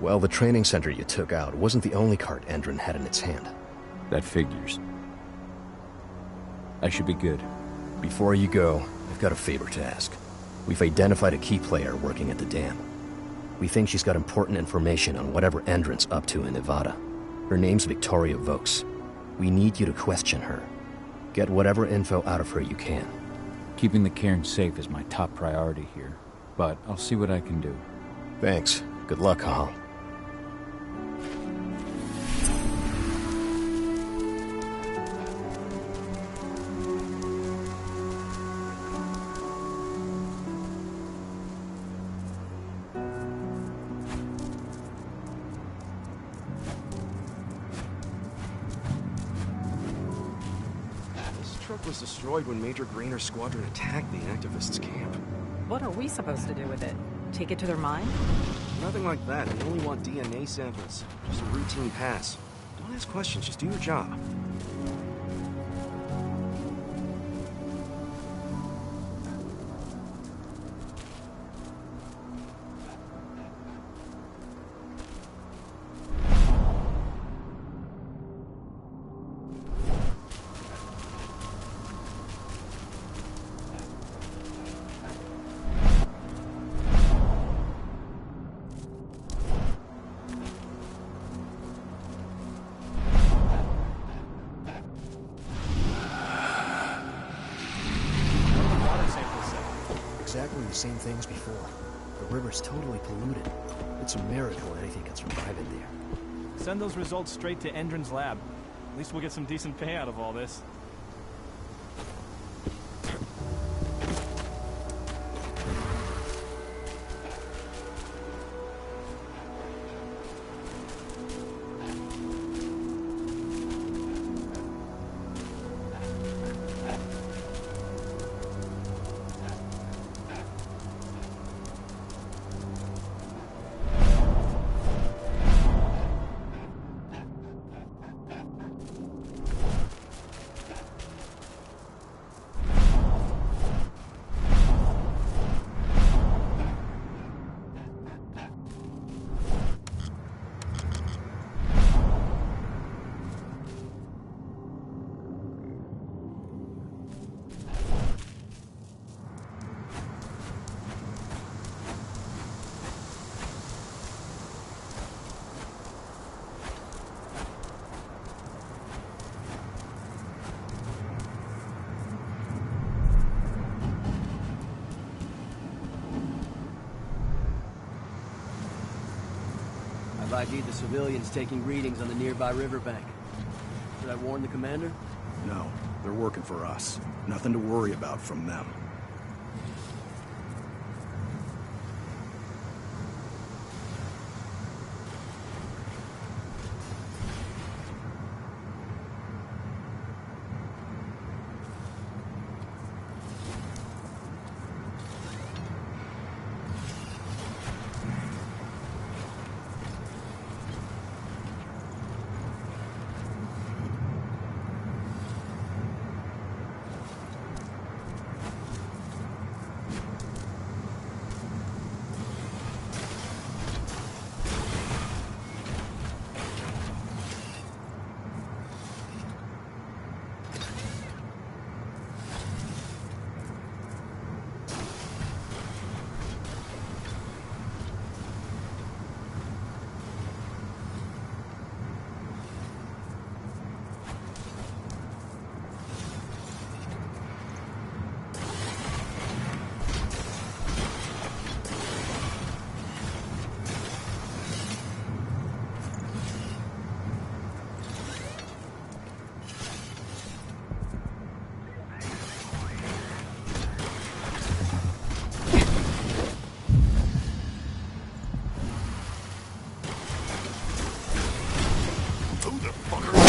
Well, the training center you took out wasn't the only card Endron had in its hand. That figures. I should be good. Before you go, I've got a favor to ask. We've identified a key player working at the dam. We think she's got important information on whatever Endron's up to in Nevada. Her name's Victoria Vokes. We need you to question her. Get whatever info out of her you can. Keeping the cairn safe is my top priority here, but I'll see what I can do. Thanks. Good luck, Cahal. Was destroyed when Major Grainer's squadron attacked the activists' camp. What are we supposed to do with it? Take it to their mine? Nothing like that. They only want DNA samples. Just a routine pass. Don't ask questions, just do your job. Exactly the same things before. The river's totally polluted. It's a miracle anything can survive in there. Send those results straight to Endron's lab. At least we'll get some decent pay out of all this. I've ID'd the civilians taking readings on the nearby riverbank. Should I warn the commander? No, they're working for us. Nothing to worry about from them. Who the fuck are you?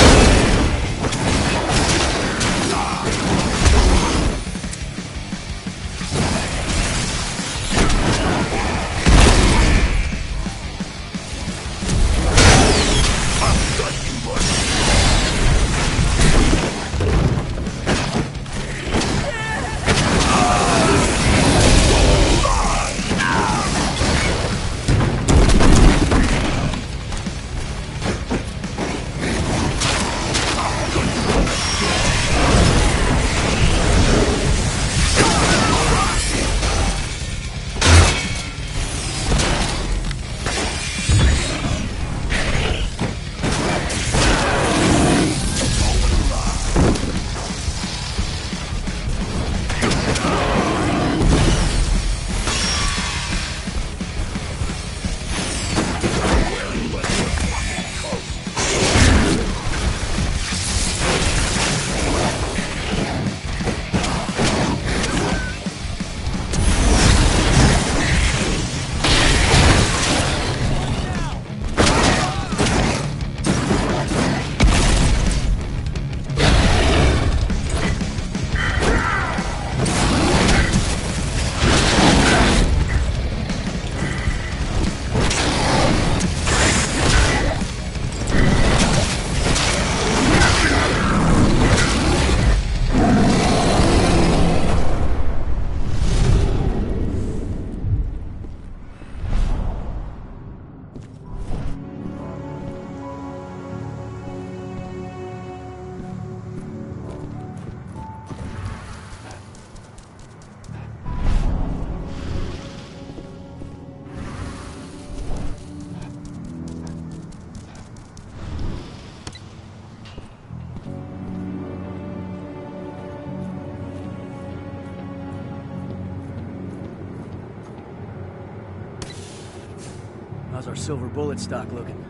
How's our silver bullet stock looking?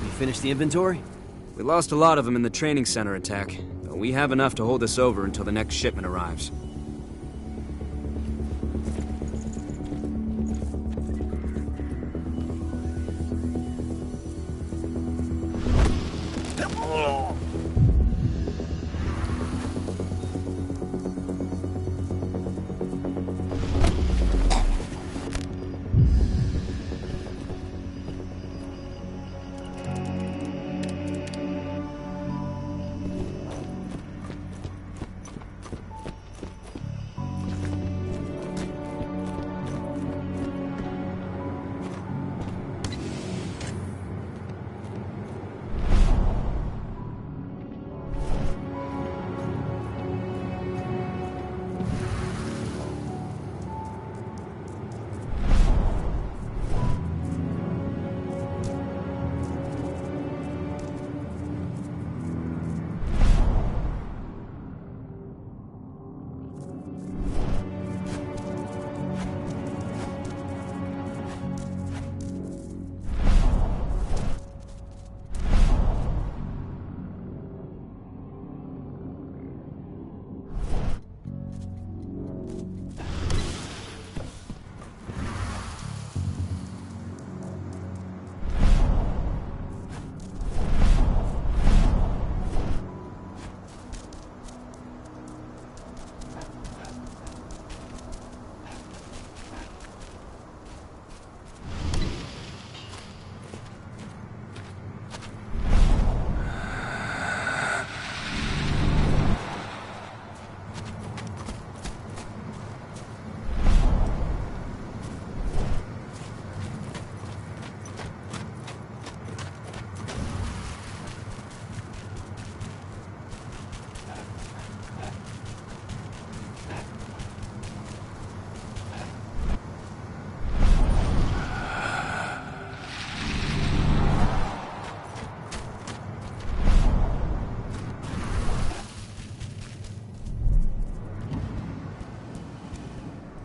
You finished the inventory? We lost a lot of them in the training center attack, but we have enough to hold us over until the next shipment arrives.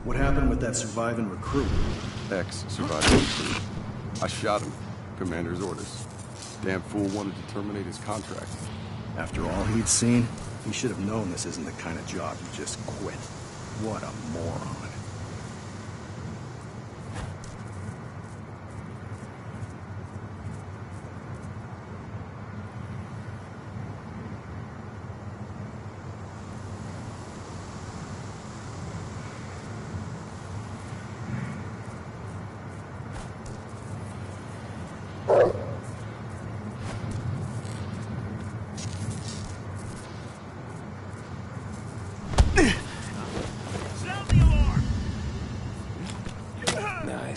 What happened with that surviving recruit? Ex-surviving recruit. I shot him. Commander's orders. Damn fool wanted to terminate his contract. After all he'd seen, he should have known this isn't the kind of job you just quit. What a moron.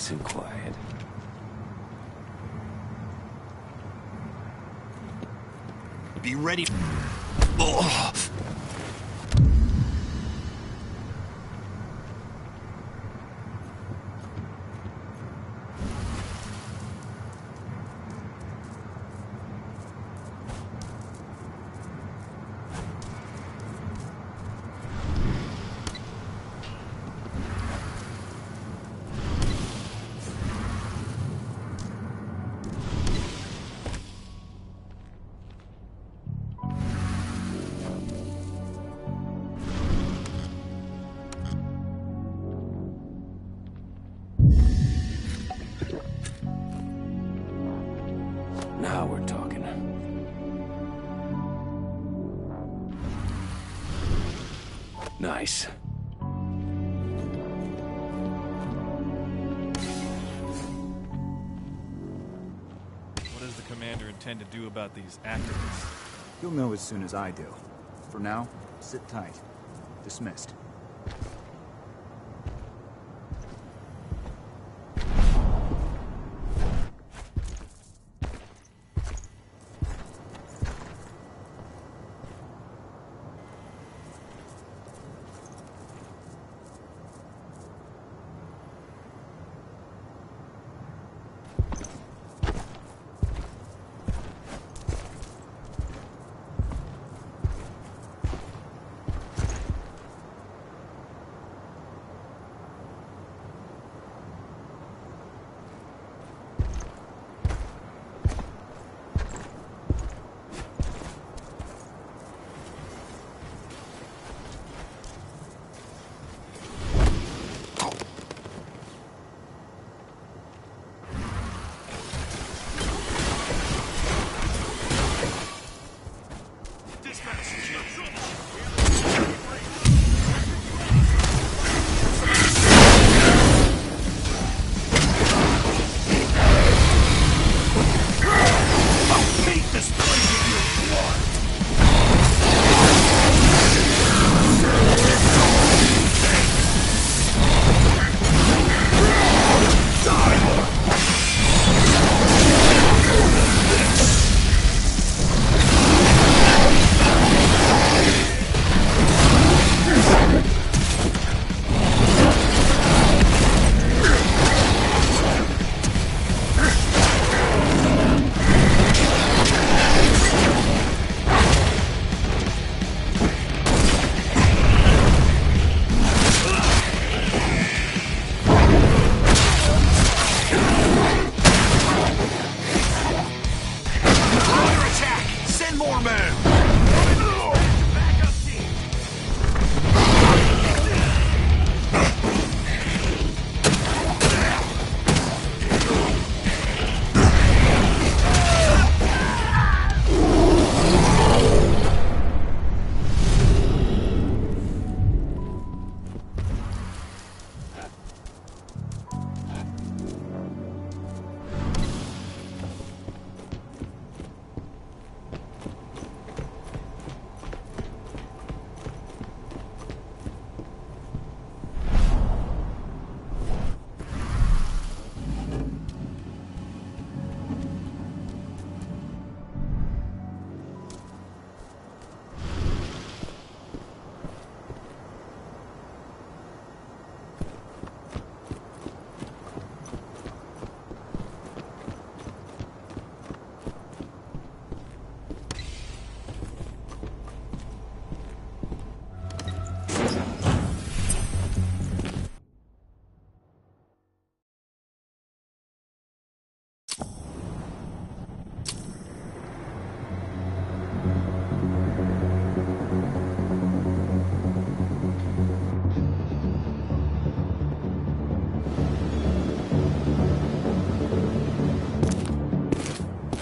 nice and quiet. Be ready. Now we're talking. Nice. What does the commander intend to do about these activists? You'll know as soon as I do. For now, sit tight. Dismissed.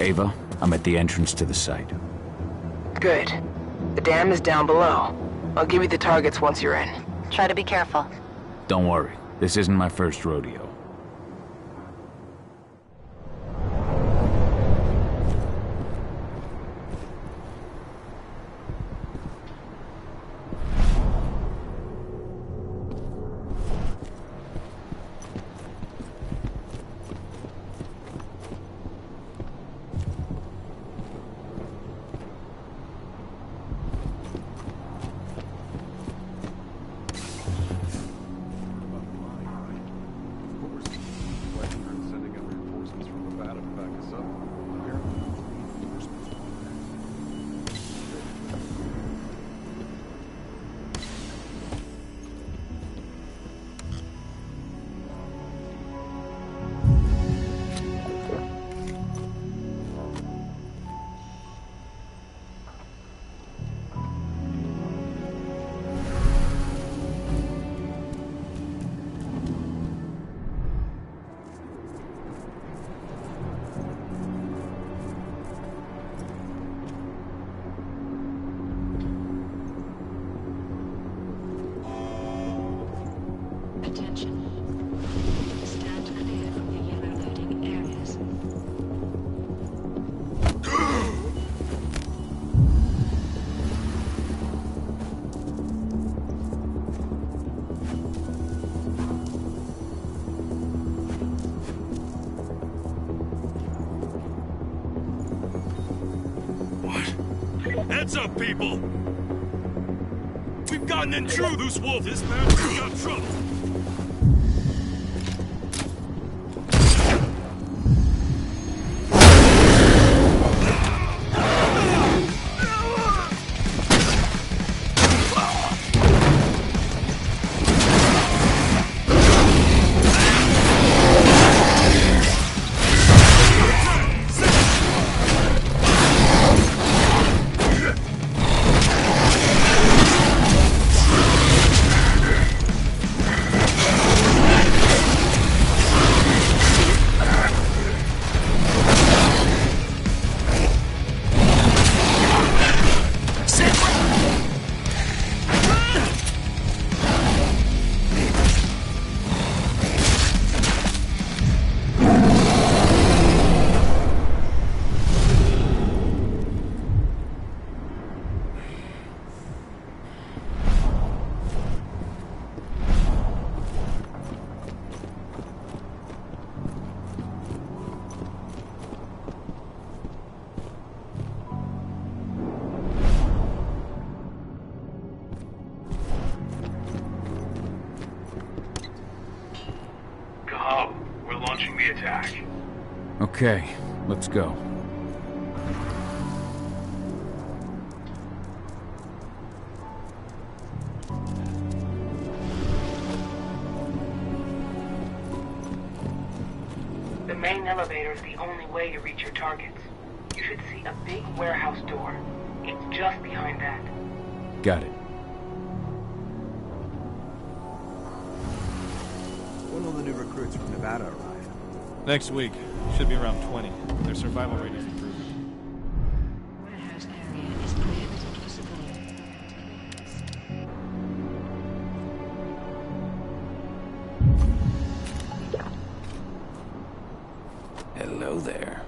Ava, I'm at the entrance to the site. Good. The dam is down below. I'll give you the targets once you're in. Try to be careful. Don't worry, this isn't my first rodeo. Heads up, people! We've got an intruder! Loose wolf, this man, we got trouble! We're launching the attack. Okay, let's go. The main elevator is the only way to reach your targets. You should see a big warehouse door. It's just behind that. Got it. When will the new recruits from Nevada arrive? Next week. Should be around 20. Their survival rate is improving. Warehouse area is prohibited visibility. Hello there.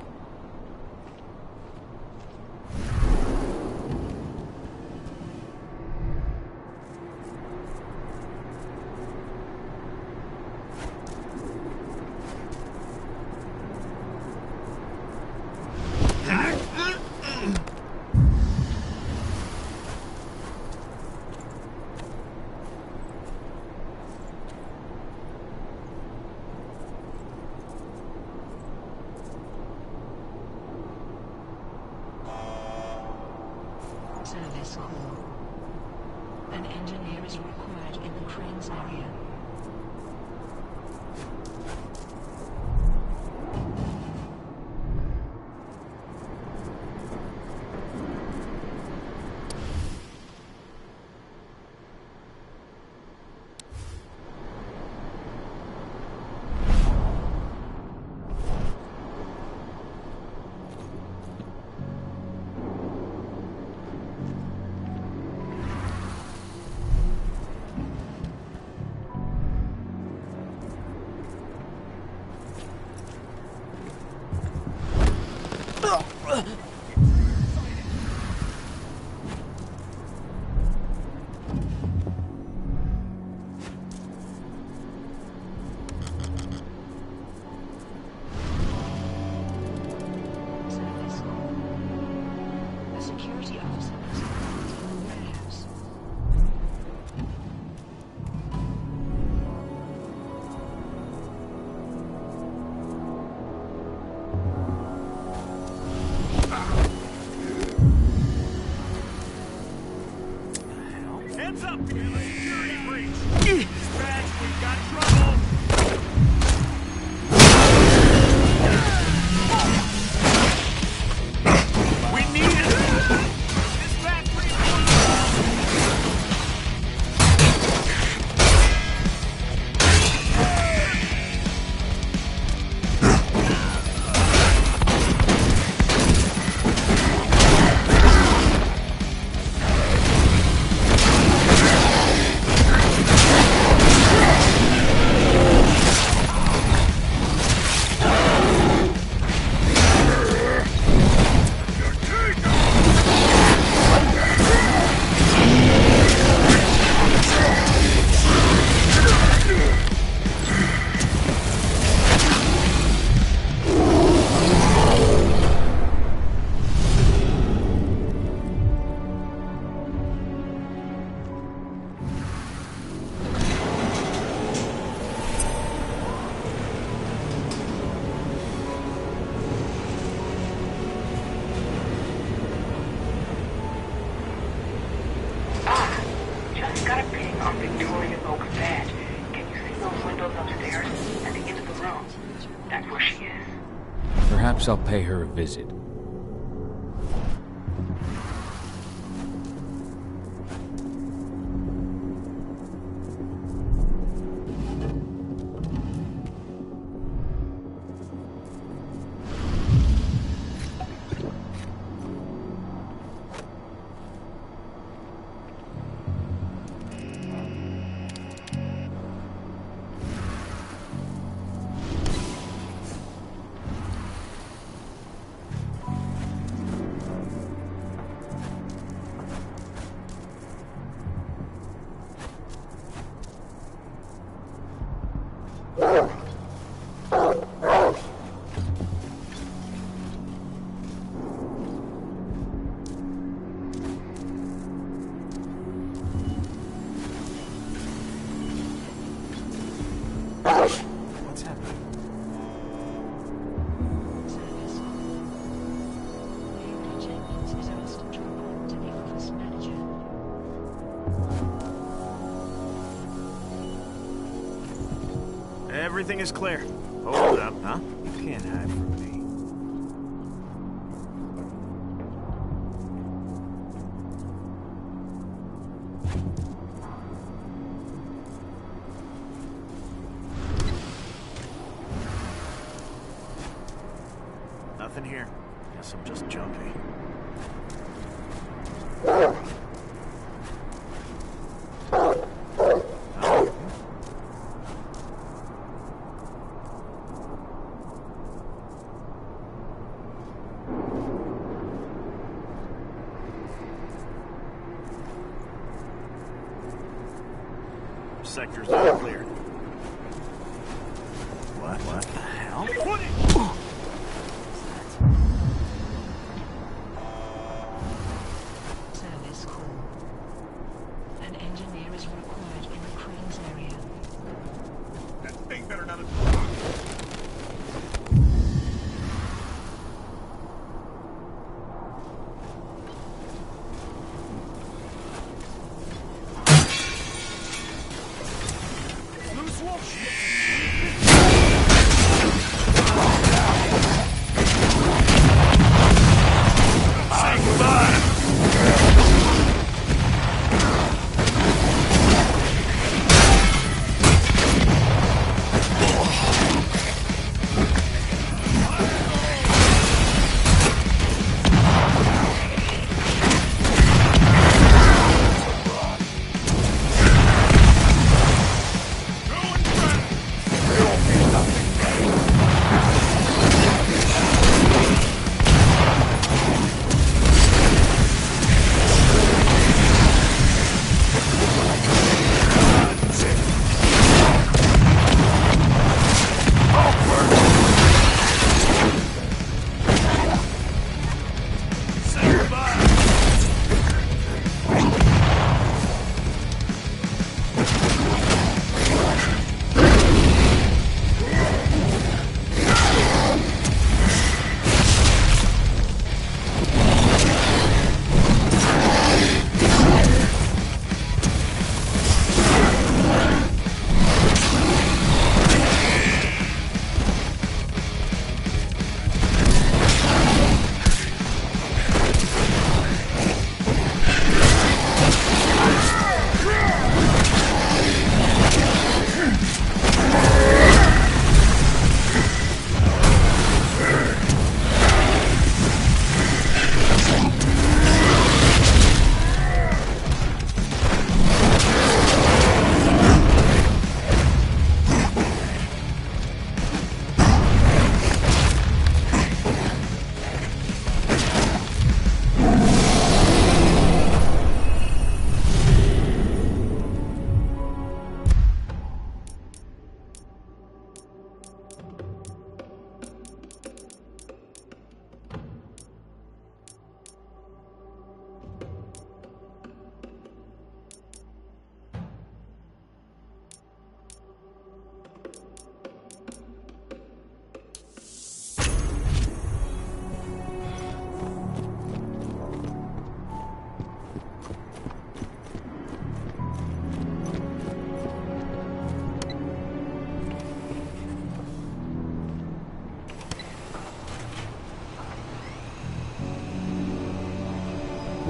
Service call. An engineer is required in the cranes area. Service call. A security officer has arrived in the warehouse. Heads up, we have a security breach! Dispatch, we've got trouble! We need it! Dispatch, Got a ping on Victoria Oak Badge. Can you see those windows upstairs at the end of the room? That's where she is. Perhaps I'll pay her a visit. What's happening? Everything is clear. Hold up, huh? You can't hide from me. Nothing here. Guess I'm just jumpy. Sector's all clear. What the hell? Service call. An engineer is required in the cranes area. That thing better not have... Loose wolf! Say goodbye!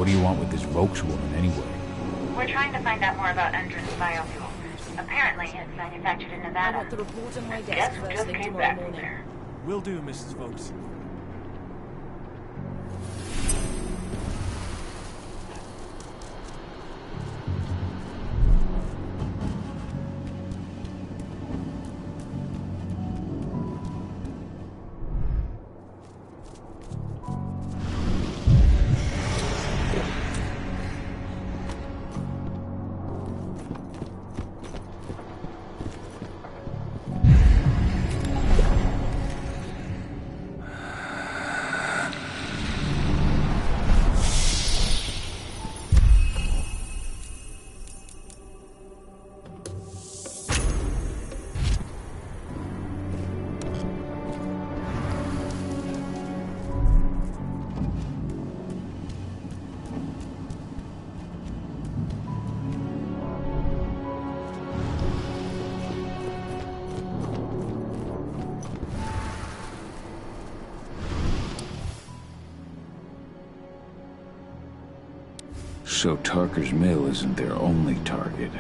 What do you want with this Vokes woman, anyway? We're trying to find out more about Endron's biofuel. Apparently, it's manufactured in Nevada. I want the report on my desk Guess first just thing came tomorrow back from morning. there. Will do, Mrs. Vokes. So Tarker's Mill isn't their only target.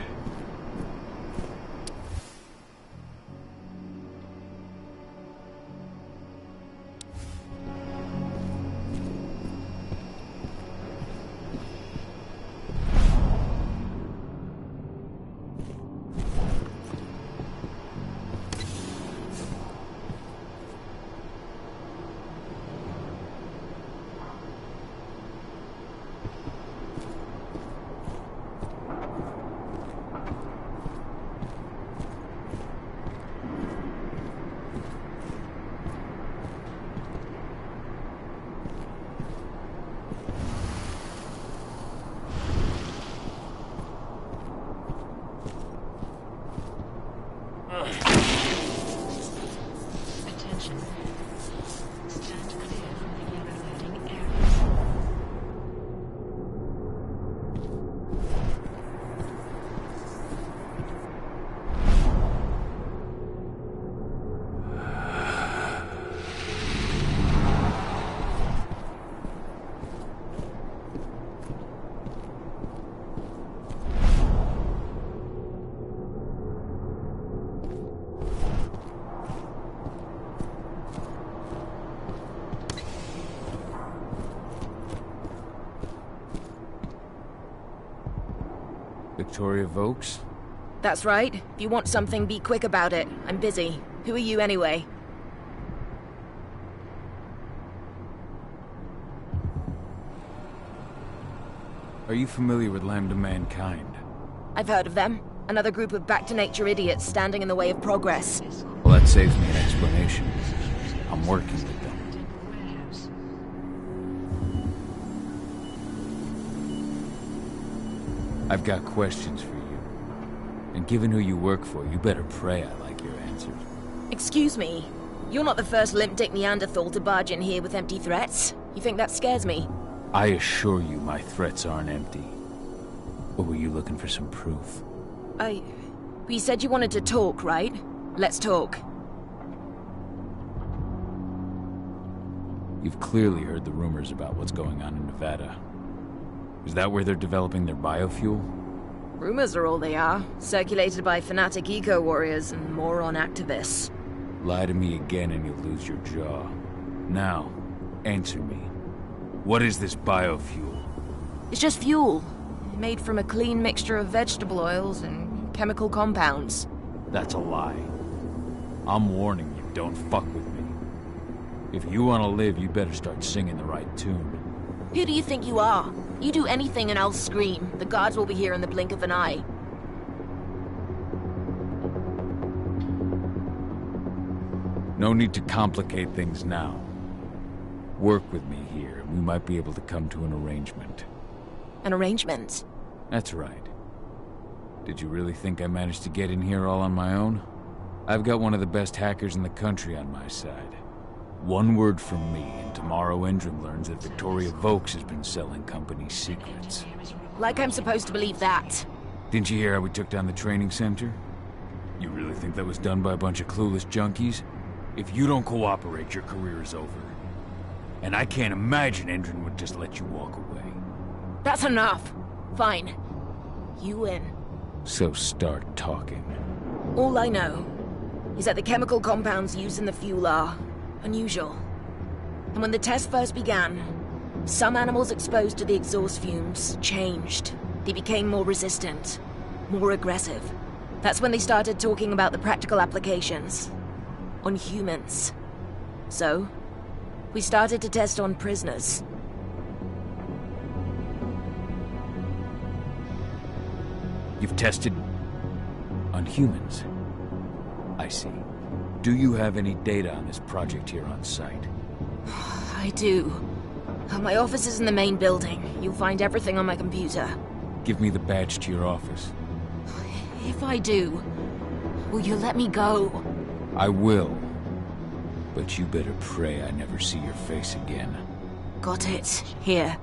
Victoria Vokes? That's right. If you want something, be quick about it. I'm busy. Who are you anyway? Are you familiar with Lambda Mankind? I've heard of them. Another group of back-to-nature idiots standing in the way of progress. Well, that saves me an explanation. I'm working with them. I've got questions for you. And given who you work for, you better pray I like your answers. Excuse me. You're not the first limp-dick Neanderthal to barge in here with empty threats. You think that scares me? I assure you my threats aren't empty. Or were you looking for some proof? You said you wanted to talk, right? Let's talk. You've clearly heard the rumors about what's going on in Nevada. Is that where they're developing their biofuel? Rumors are all they are, circulated by fanatic eco-warriors and moron activists. Lie to me again and you'll lose your jaw. Now, answer me. What is this biofuel? It's just fuel, made from a clean mixture of vegetable oils and chemical compounds. That's a lie. I'm warning you, don't fuck with me. If you want to live, you better start singing the right tune. Who do you think you are? You do anything and I'll scream. The guards will be here in the blink of an eye. No need to complicate things now. Work with me here, and we might be able to come to an arrangement. An arrangement? That's right. Did you really think I managed to get in here all on my own? I've got one of the best hackers in the country on my side. One word from me, and tomorrow Endron learns that Victoria Vokes has been selling company secrets. Like I'm supposed to believe that. Didn't you hear how we took down the training center? You really think that was done by a bunch of clueless junkies? If you don't cooperate, your career is over. And I can't imagine Endron would just let you walk away. That's enough. Fine. You win. So start talking. All I know is that the chemical compounds used in the fuel are unusual. And when the test first began, some animals exposed to the exhaust fumes changed. They became more resistant, more aggressive. That's when they started talking about the practical applications. On humans. So, we started to test on prisoners. You've tested on humans. I see. Do you have any data on this project here on site? I do. My office is in the main building. You'll find everything on my computer. Give me the badge to your office. If I do, will you let me go? I will. But you better pray I never see your face again. Got it. Here.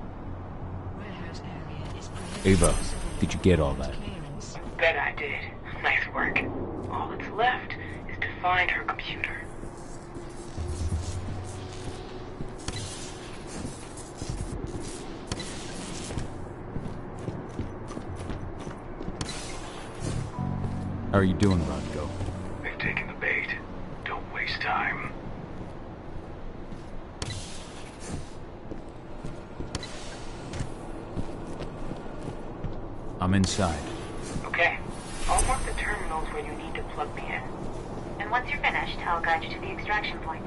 Ava, did you get all that? Bet I did. Nice work. All that's left is to find her computer. How are you doing, Rodko? They've taken the bait. Don't waste time. I'm inside. Okay. I'll mark the terminals where you need to plug me in. And once you're finished, I'll guide you to the extraction point.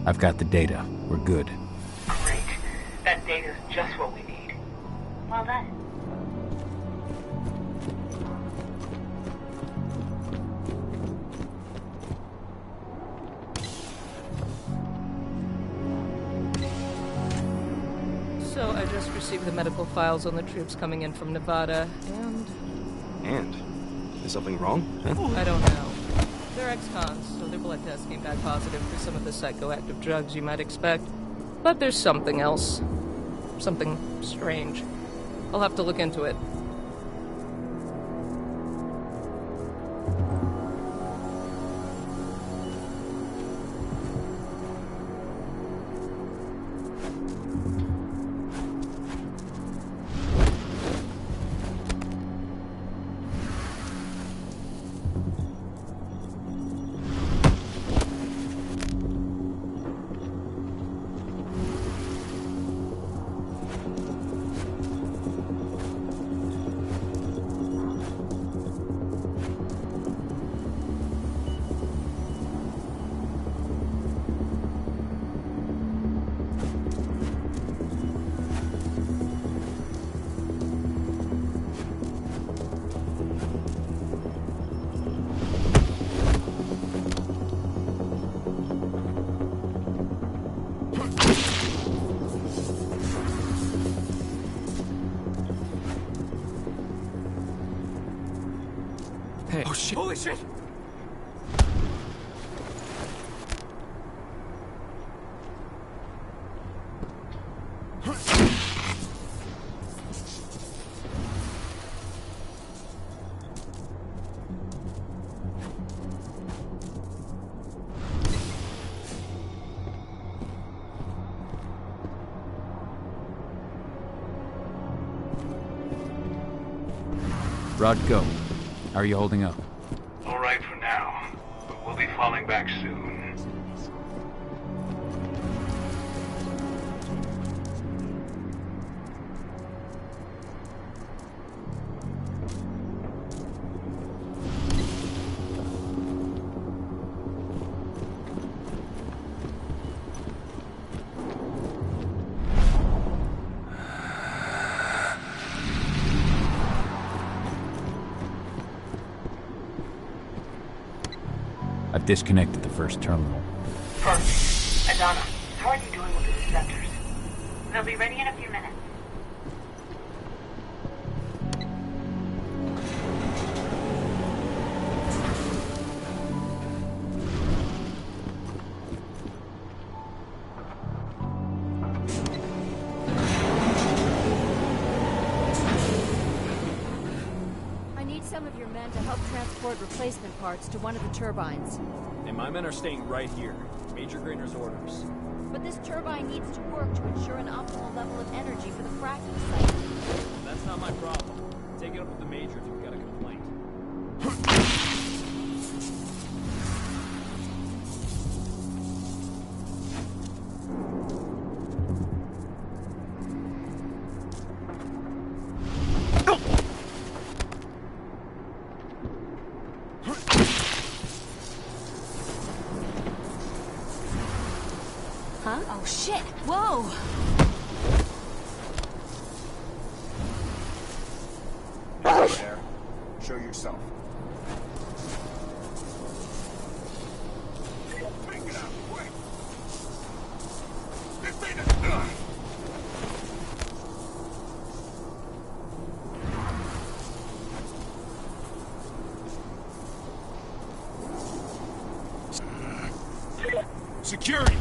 I've got the data. We're good. Great. That data's just what we need. Well done. So I just received the medical files on the troops coming in from Nevada, and... And? Is something wrong? Huh? I don't know. They're ex-cons, so their blood test came back positive for some of the psychoactive drugs you might expect. But there's something else. Something strange. I'll have to look into it. Hey. Oh, shit. Holy shit! Rodko, how are you holding up? All right for now, but we'll be falling back soon. disconnected the first terminal. Perfect. Adana, how are you doing with the receptors? They'll be ready in a few minutes. I need some of your men to help transport replacement parts to one of the turbines. And my men are staying right here. Major Grainer's orders. But this turbine needs to work to ensure an optimal level of energy for the fracking site. That's not my problem. Take it up with the Major if you've got a complaint. Huh? Oh shit! Whoa! Over there. Show yourself. Make it up, quick! This ain't a... Security!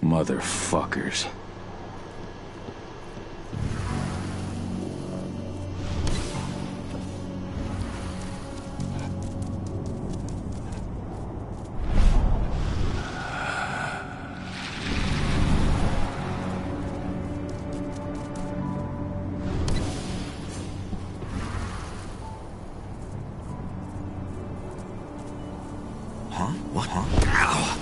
Motherfuckers. Huh? What? Huh? Ow!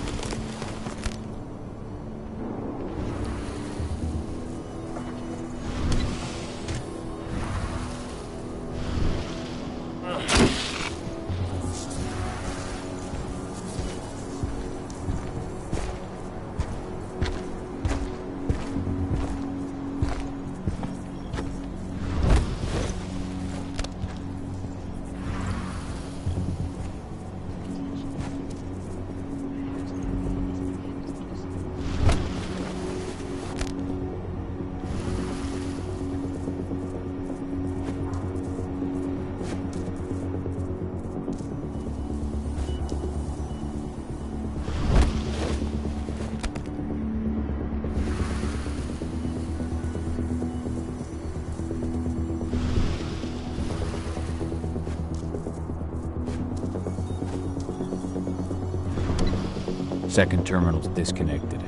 Second terminal's disconnected.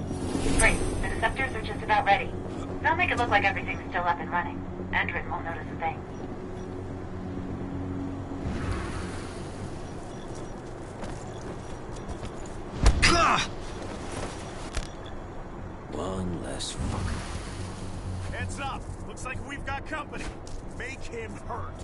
Great. The receptors are just about ready. They'll make it look like everything's still up and running. Endrin won't notice a thing. One less fucker. Heads up! Looks like we've got company. Make him hurt.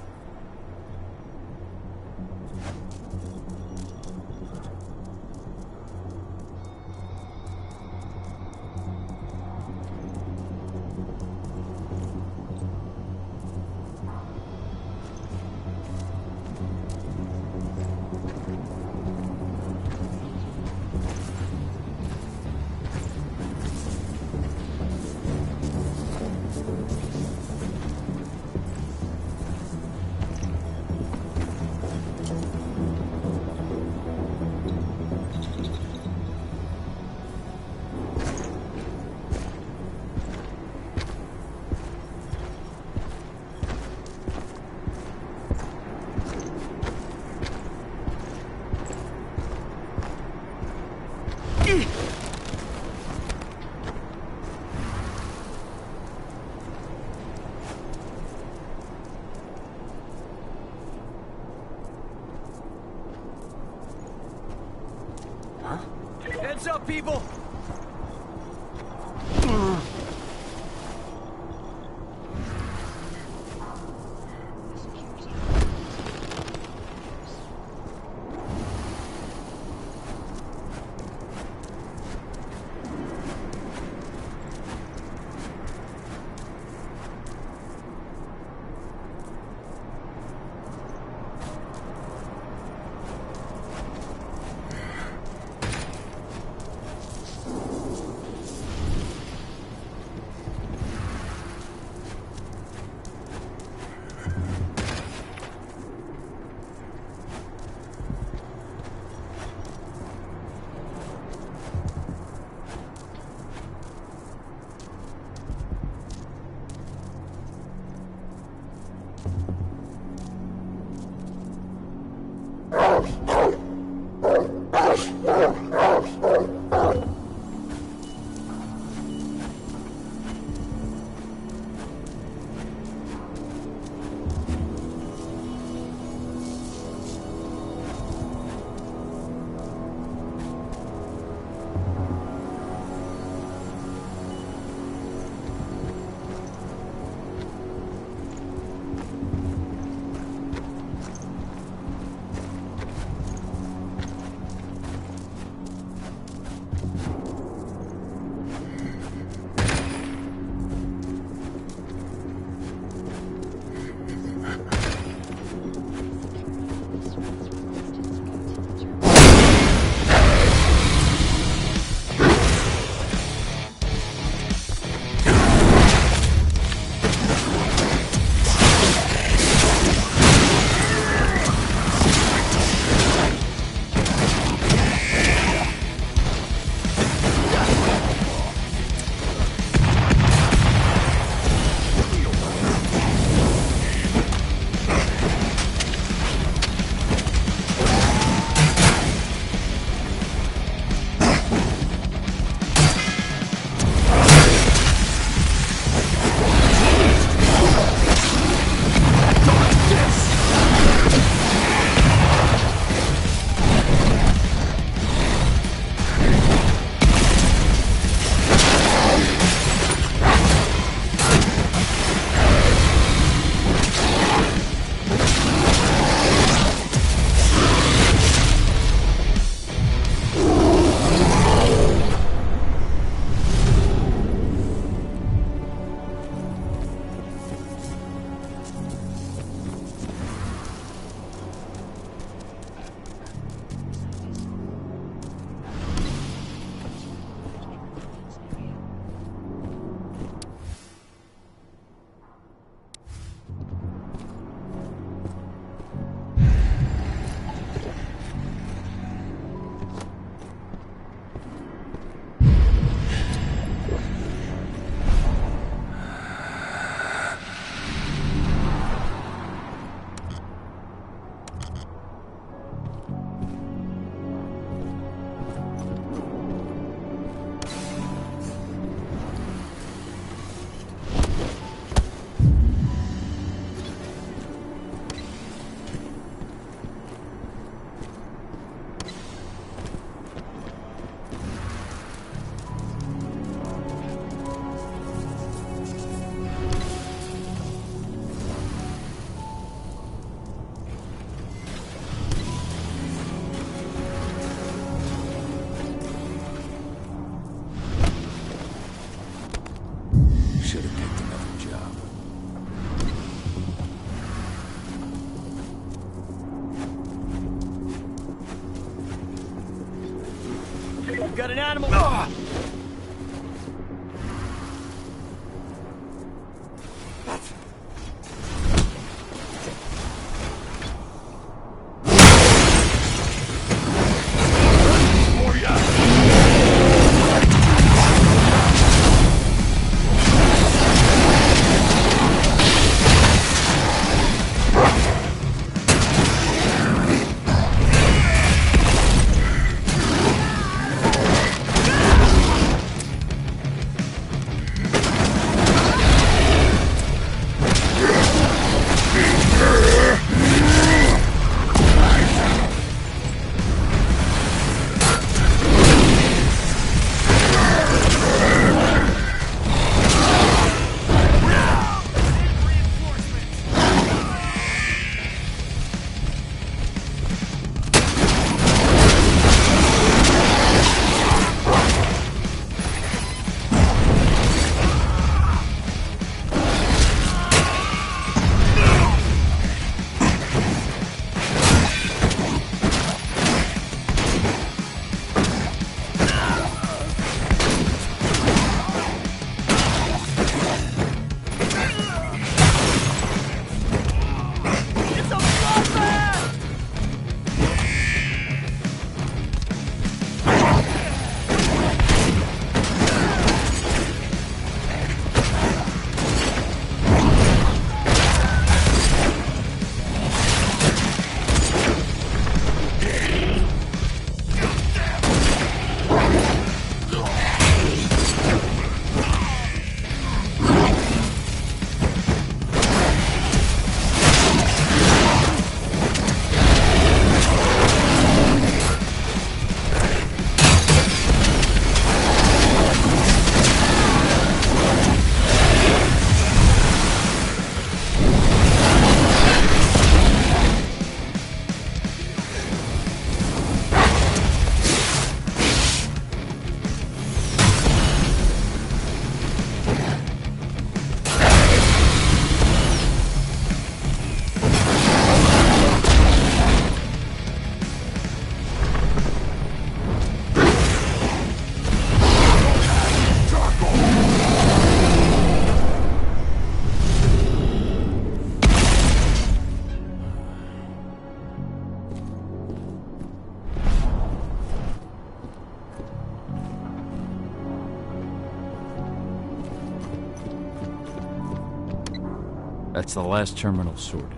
That's the last terminal sorted.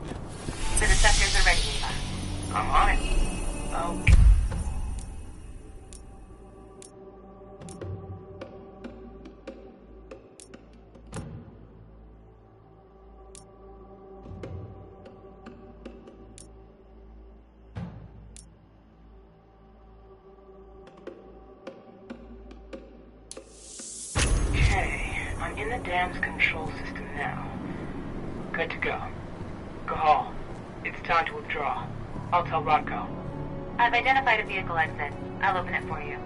The receptors are ready, Eva. I'm on it. Oh. Okay, I'm in the dam's control system now. Good to go. Cahal, it's time to withdraw. I'll tell Rodko. I've identified a vehicle exit. I'll open it for you.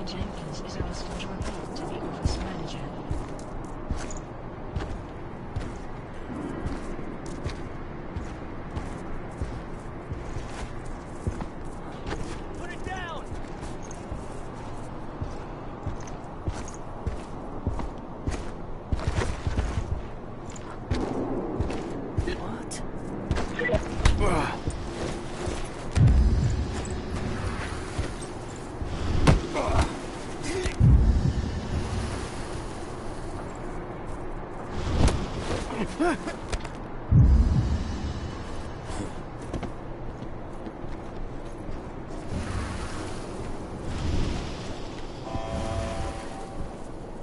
Jenkins is asking to report to the office manager. Put it down!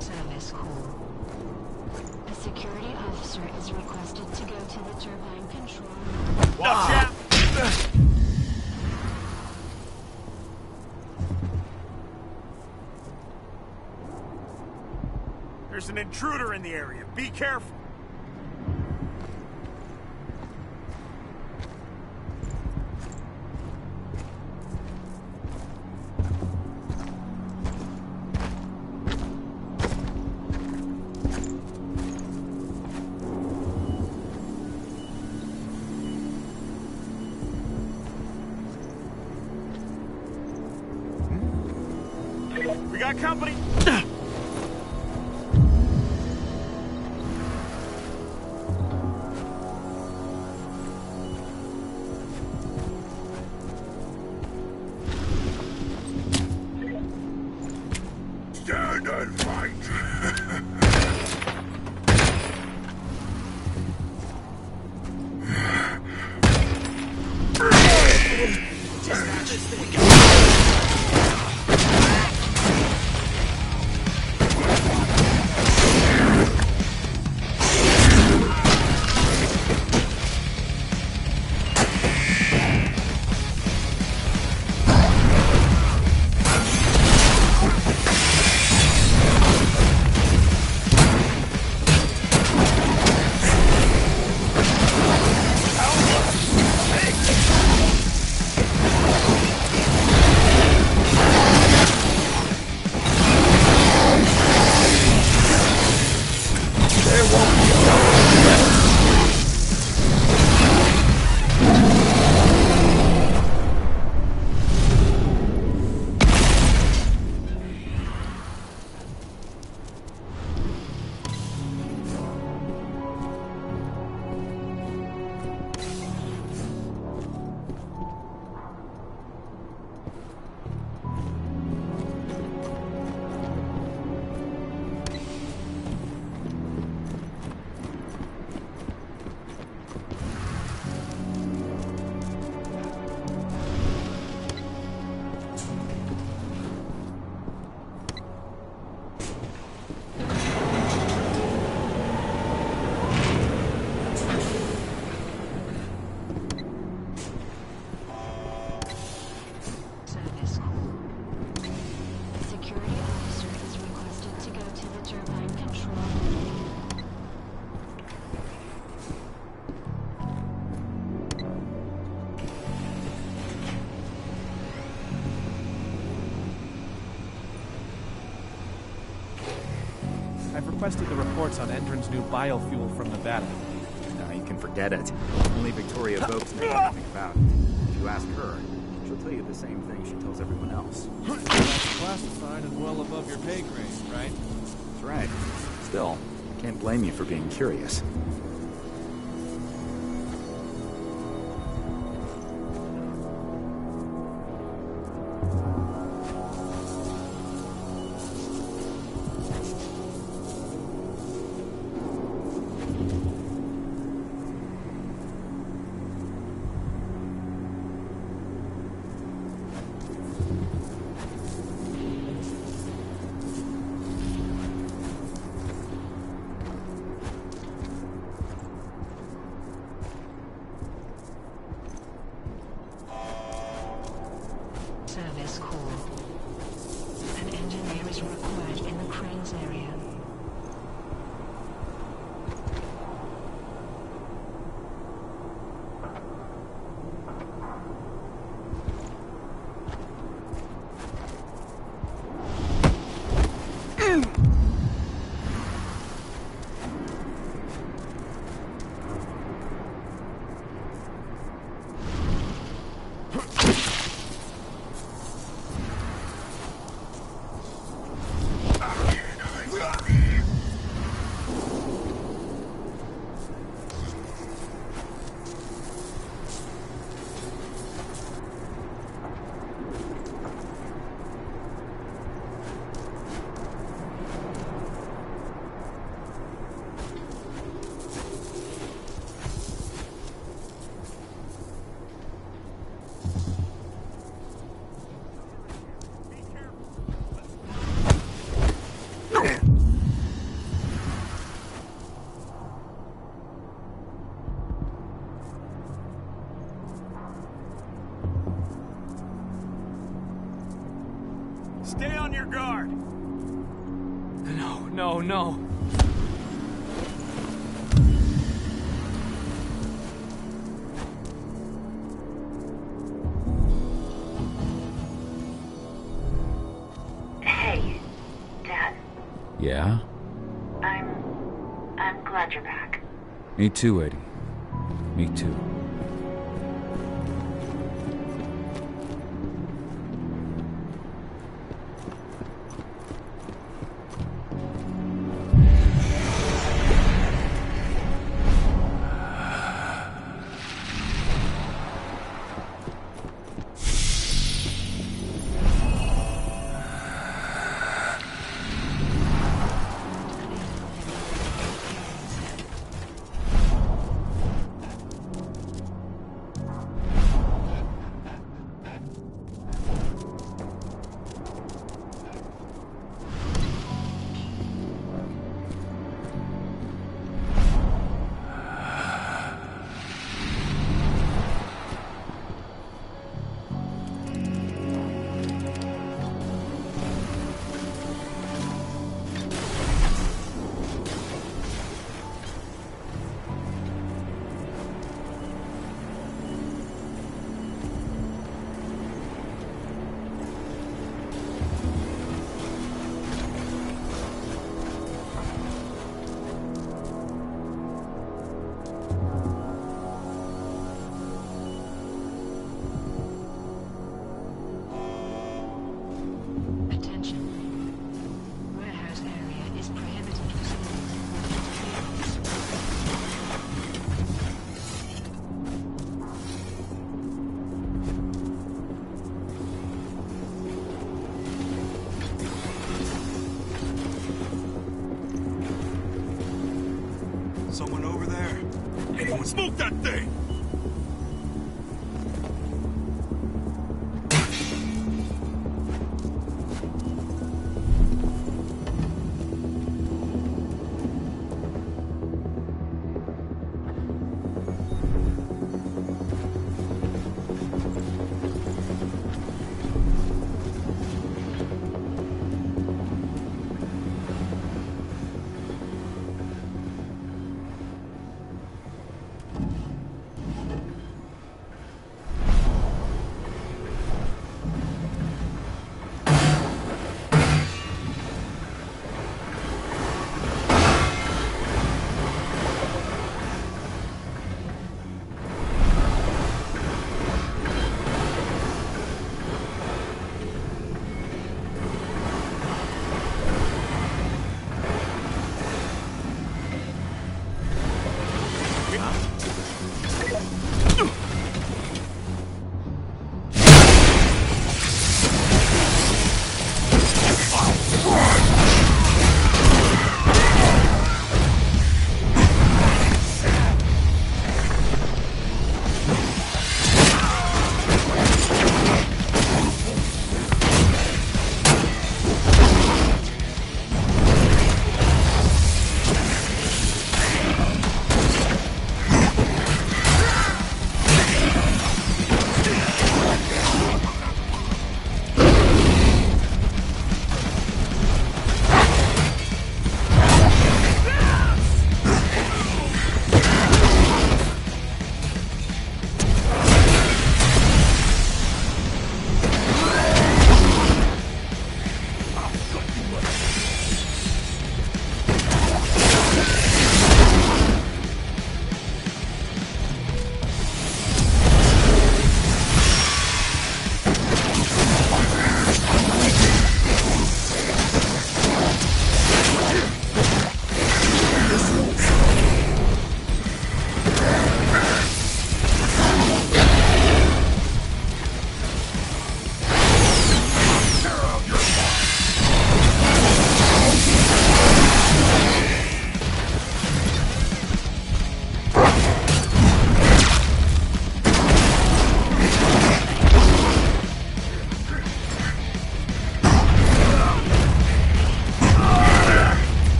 Service call. A security officer is requested to go to the turbine control room. Watch out! There's an intruder in the area. Be careful. We got company. Stand and fight. I've requested the reports on Endron's new biofuel from Nevada. No, you can forget it. Only Victoria Vokes knows anything about it. If you ask her, she'll tell you the same thing she tells everyone else. That's classified and well above your pay grade, right? That's right. Still, can't blame you for being curious. guard! No. Hey, Dad. Yeah? I'm glad you're back. Me too, Eddie. Me too. Someone over there? Anyone smoke that thing?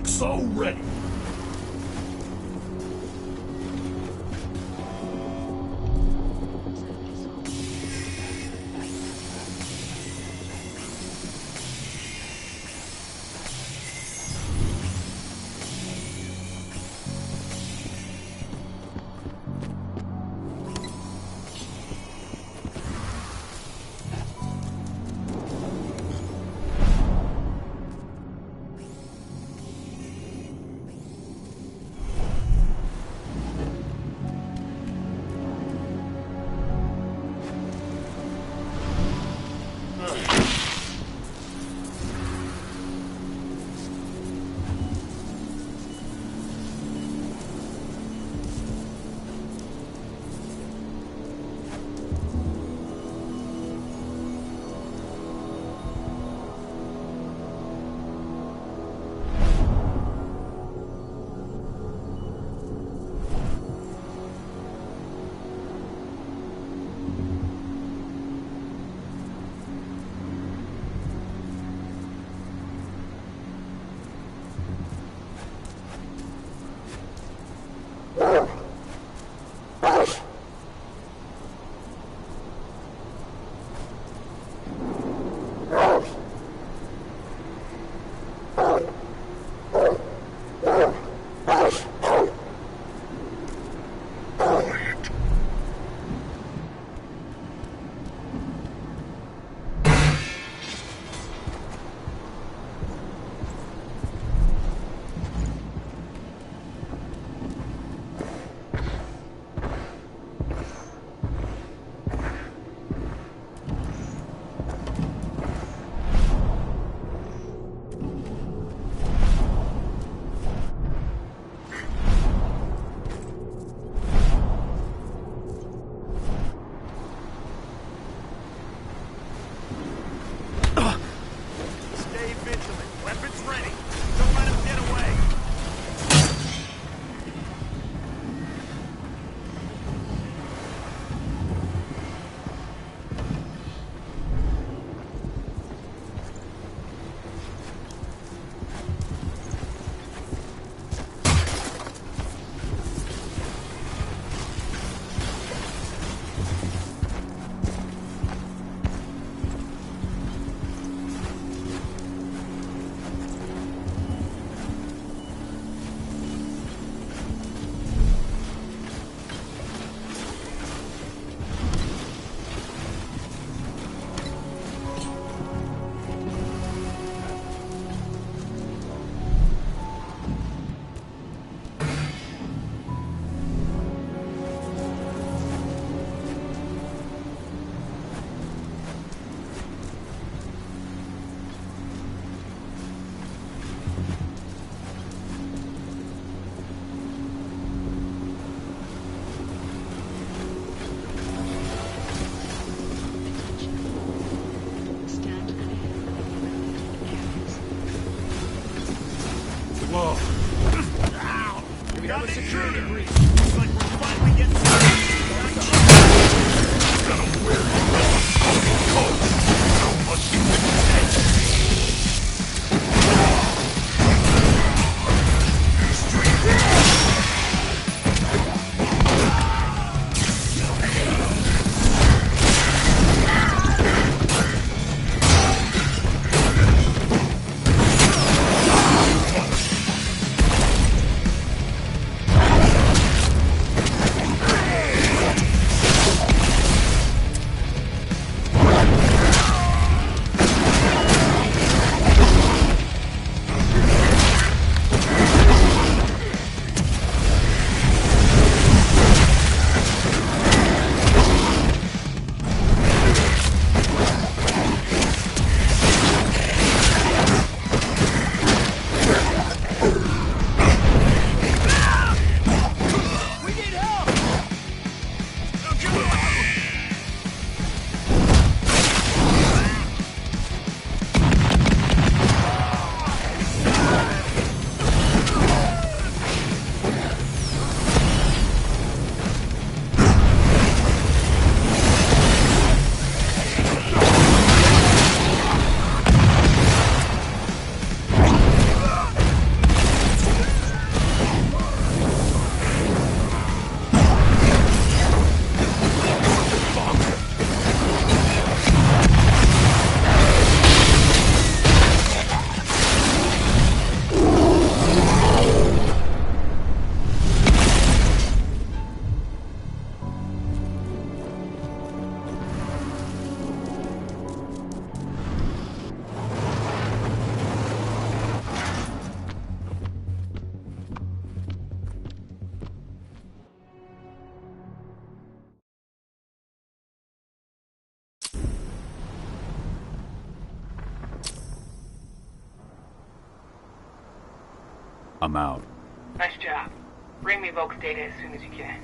XO ready. I'm out. Nice job. Bring me Volk's data as soon as you can.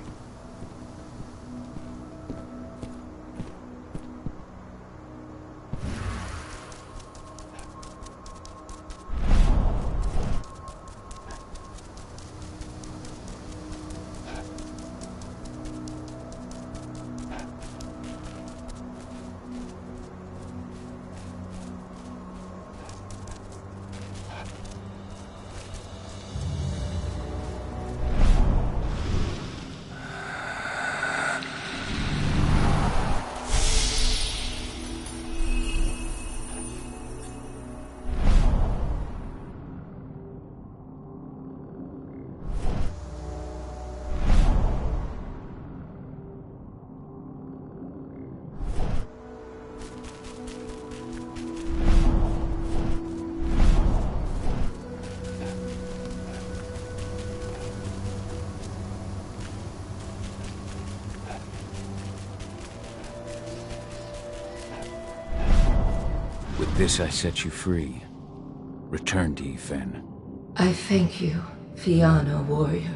With this, I set you free. Return to Yifen. I thank you, Fianna warrior.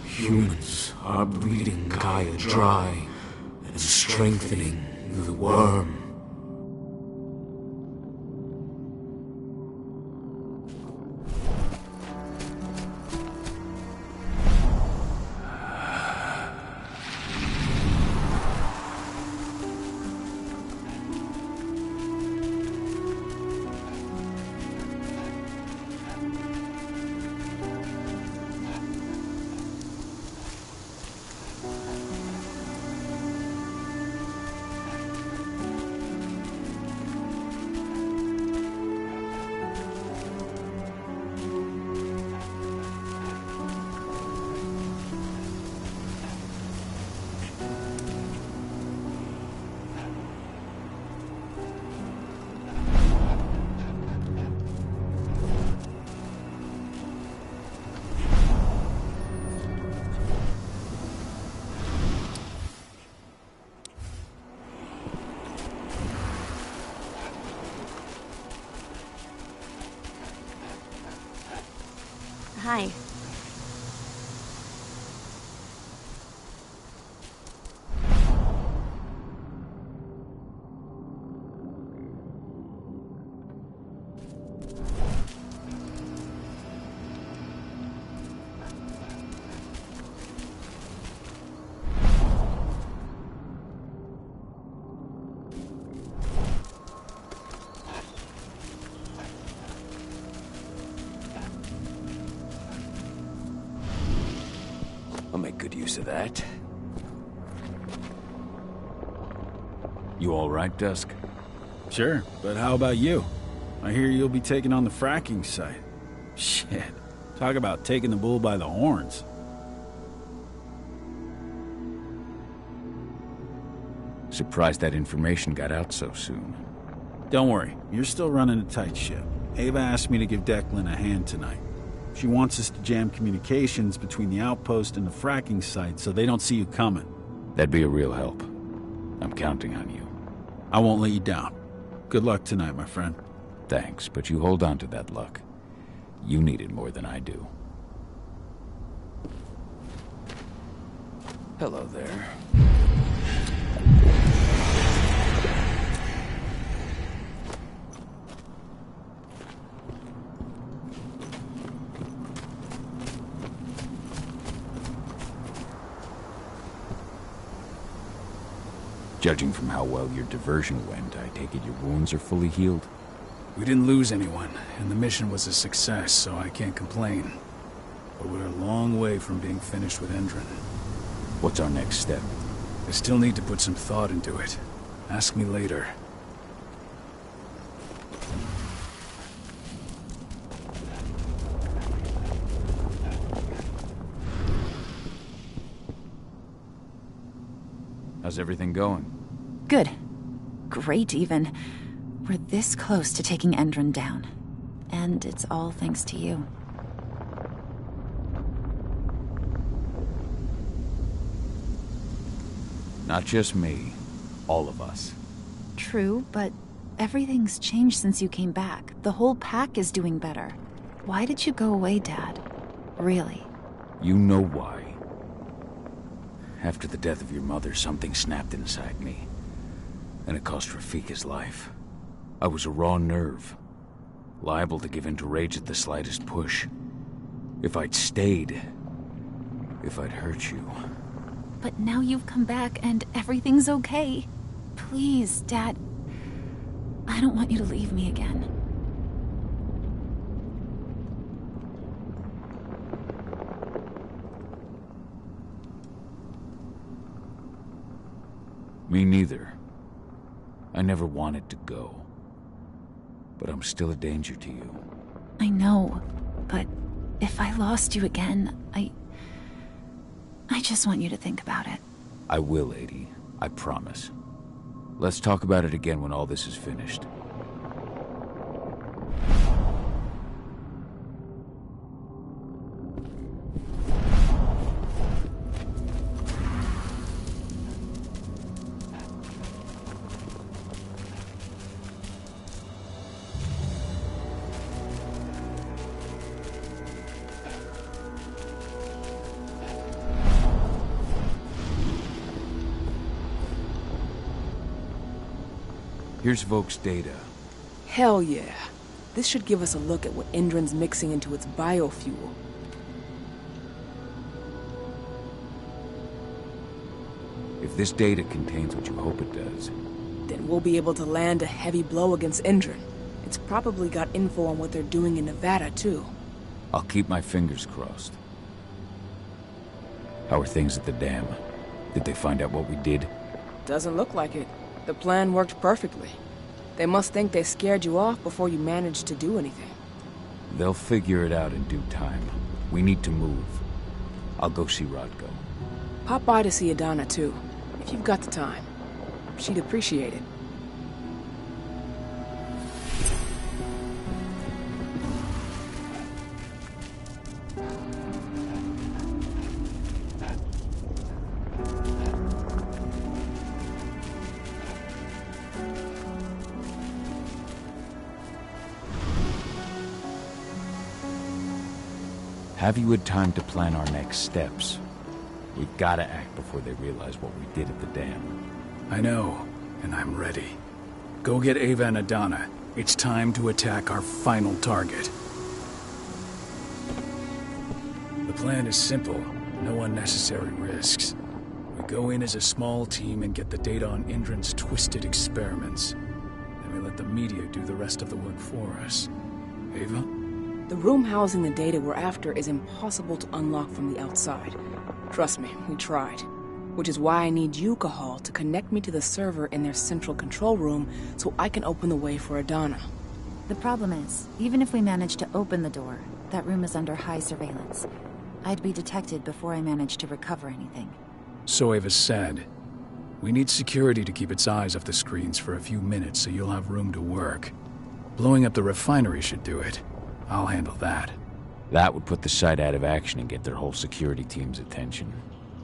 Humans are breeding Gaia dry and strengthening the worm. Hi. I'll make good use of that. You all right, Dusk? Sure, but how about you? I hear you'll be taking on the fracking site. Shit. Talk about taking the bull by the horns. Surprised that information got out so soon. Don't worry, you're still running a tight ship. Ava asked me to give Declan a hand tonight. She wants us to jam communications between the outpost and the fracking site so they don't see you coming. That'd be a real help. I'm counting on you. I won't let you down. Good luck tonight, my friend. Thanks, but you hold on to that luck. You need it more than I do. Hello there. Judging from how well your diversion went, I take it your wounds are fully healed? We didn't lose anyone, and the mission was a success, so I can't complain. But we're a long way from being finished with Endron. What's our next step? I still need to put some thought into it. Ask me later. How's everything going? Good. great even. We're this close to taking Endron down. And it's all thanks to you. Not just me. All of us. True, but everything's changed since you came back. The whole pack is doing better. Why did you go away, Dad? Really? You know why. After the death of your mother, something snapped inside me. And it cost Rafik his life. I was a raw nerve. Liable to give in to rage at the slightest push. If I'd stayed... if I'd hurt you... But now you've come back and everything's okay. Please, Dad. I don't want you to leave me again. Me neither. I never wanted to go. But I'm still a danger to you. I know, but if I lost you again, I just want you to think about it. I will, Adie. I promise. Let's talk about it again when all this is finished. Here's Voke's data. Hell yeah. This should give us a look at what Endron's mixing into its biofuel. If this data contains what you hope it does, then we'll be able to land a heavy blow against Endron. It's probably got info on what they're doing in Nevada, too. I'll keep my fingers crossed. How are things at the dam? Did they find out what we did? Doesn't look like it. The plan worked perfectly. They must think they scared you off before you managed to do anything. They'll figure it out in due time. We need to move. I'll go see Rodko. Pop by to see Adana, too, if you've got the time. She'd appreciate it. Have you had time to plan our next steps? We've gotta act before they realize what we did at the dam. I know, and I'm ready. Go get Ava and Adana. It's time to attack our final target. The plan is simple. No unnecessary risks. We go in as a small team and get the data on Endron's twisted experiments. Then we let the media do the rest of the work for us. Ava? The room housing the data we're after is impossible to unlock from the outside. Trust me, we tried. Which is why I need you, Cahal, to connect me to the server in their central control room so I can open the way for Adana. The problem is, even if we manage to open the door, that room is under high surveillance. I'd be detected before I manage to recover anything. So Ava said. We need security to keep its eyes off the screens for a few minutes so you'll have room to work. Blowing up the refinery should do it. I'll handle that. That would put the site out of action and get their whole security team's attention.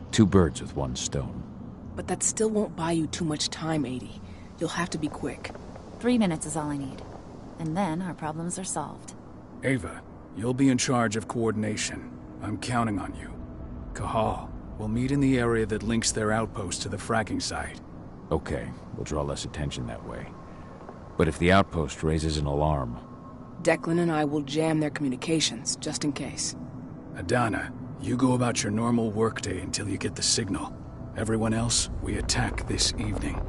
2 birds with 1 stone. But that still won't buy you too much time, Adie. You'll have to be quick. 3 minutes is all I need. And then our problems are solved. Ava, you'll be in charge of coordination. I'm counting on you. Cahal, we'll meet in the area that links their outpost to the fracking site. Okay, we'll draw less attention that way. But if the outpost raises an alarm... Declan and I will jam their communications, just in case. Adana, you go about your normal workday until you get the signal. Everyone else, we attack this evening.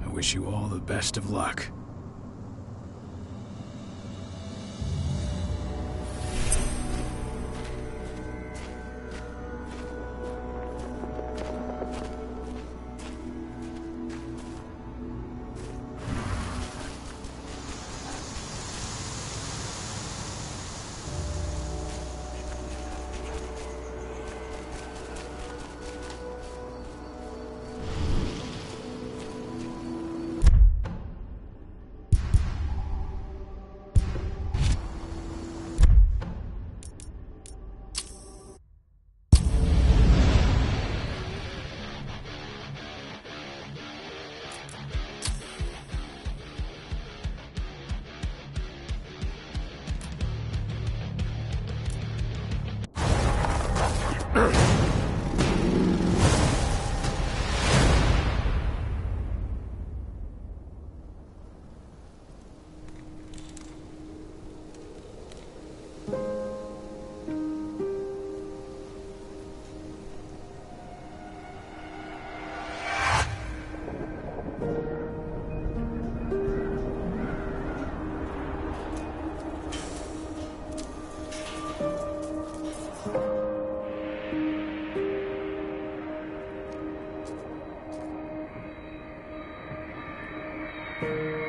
I wish you all the best of luck. you.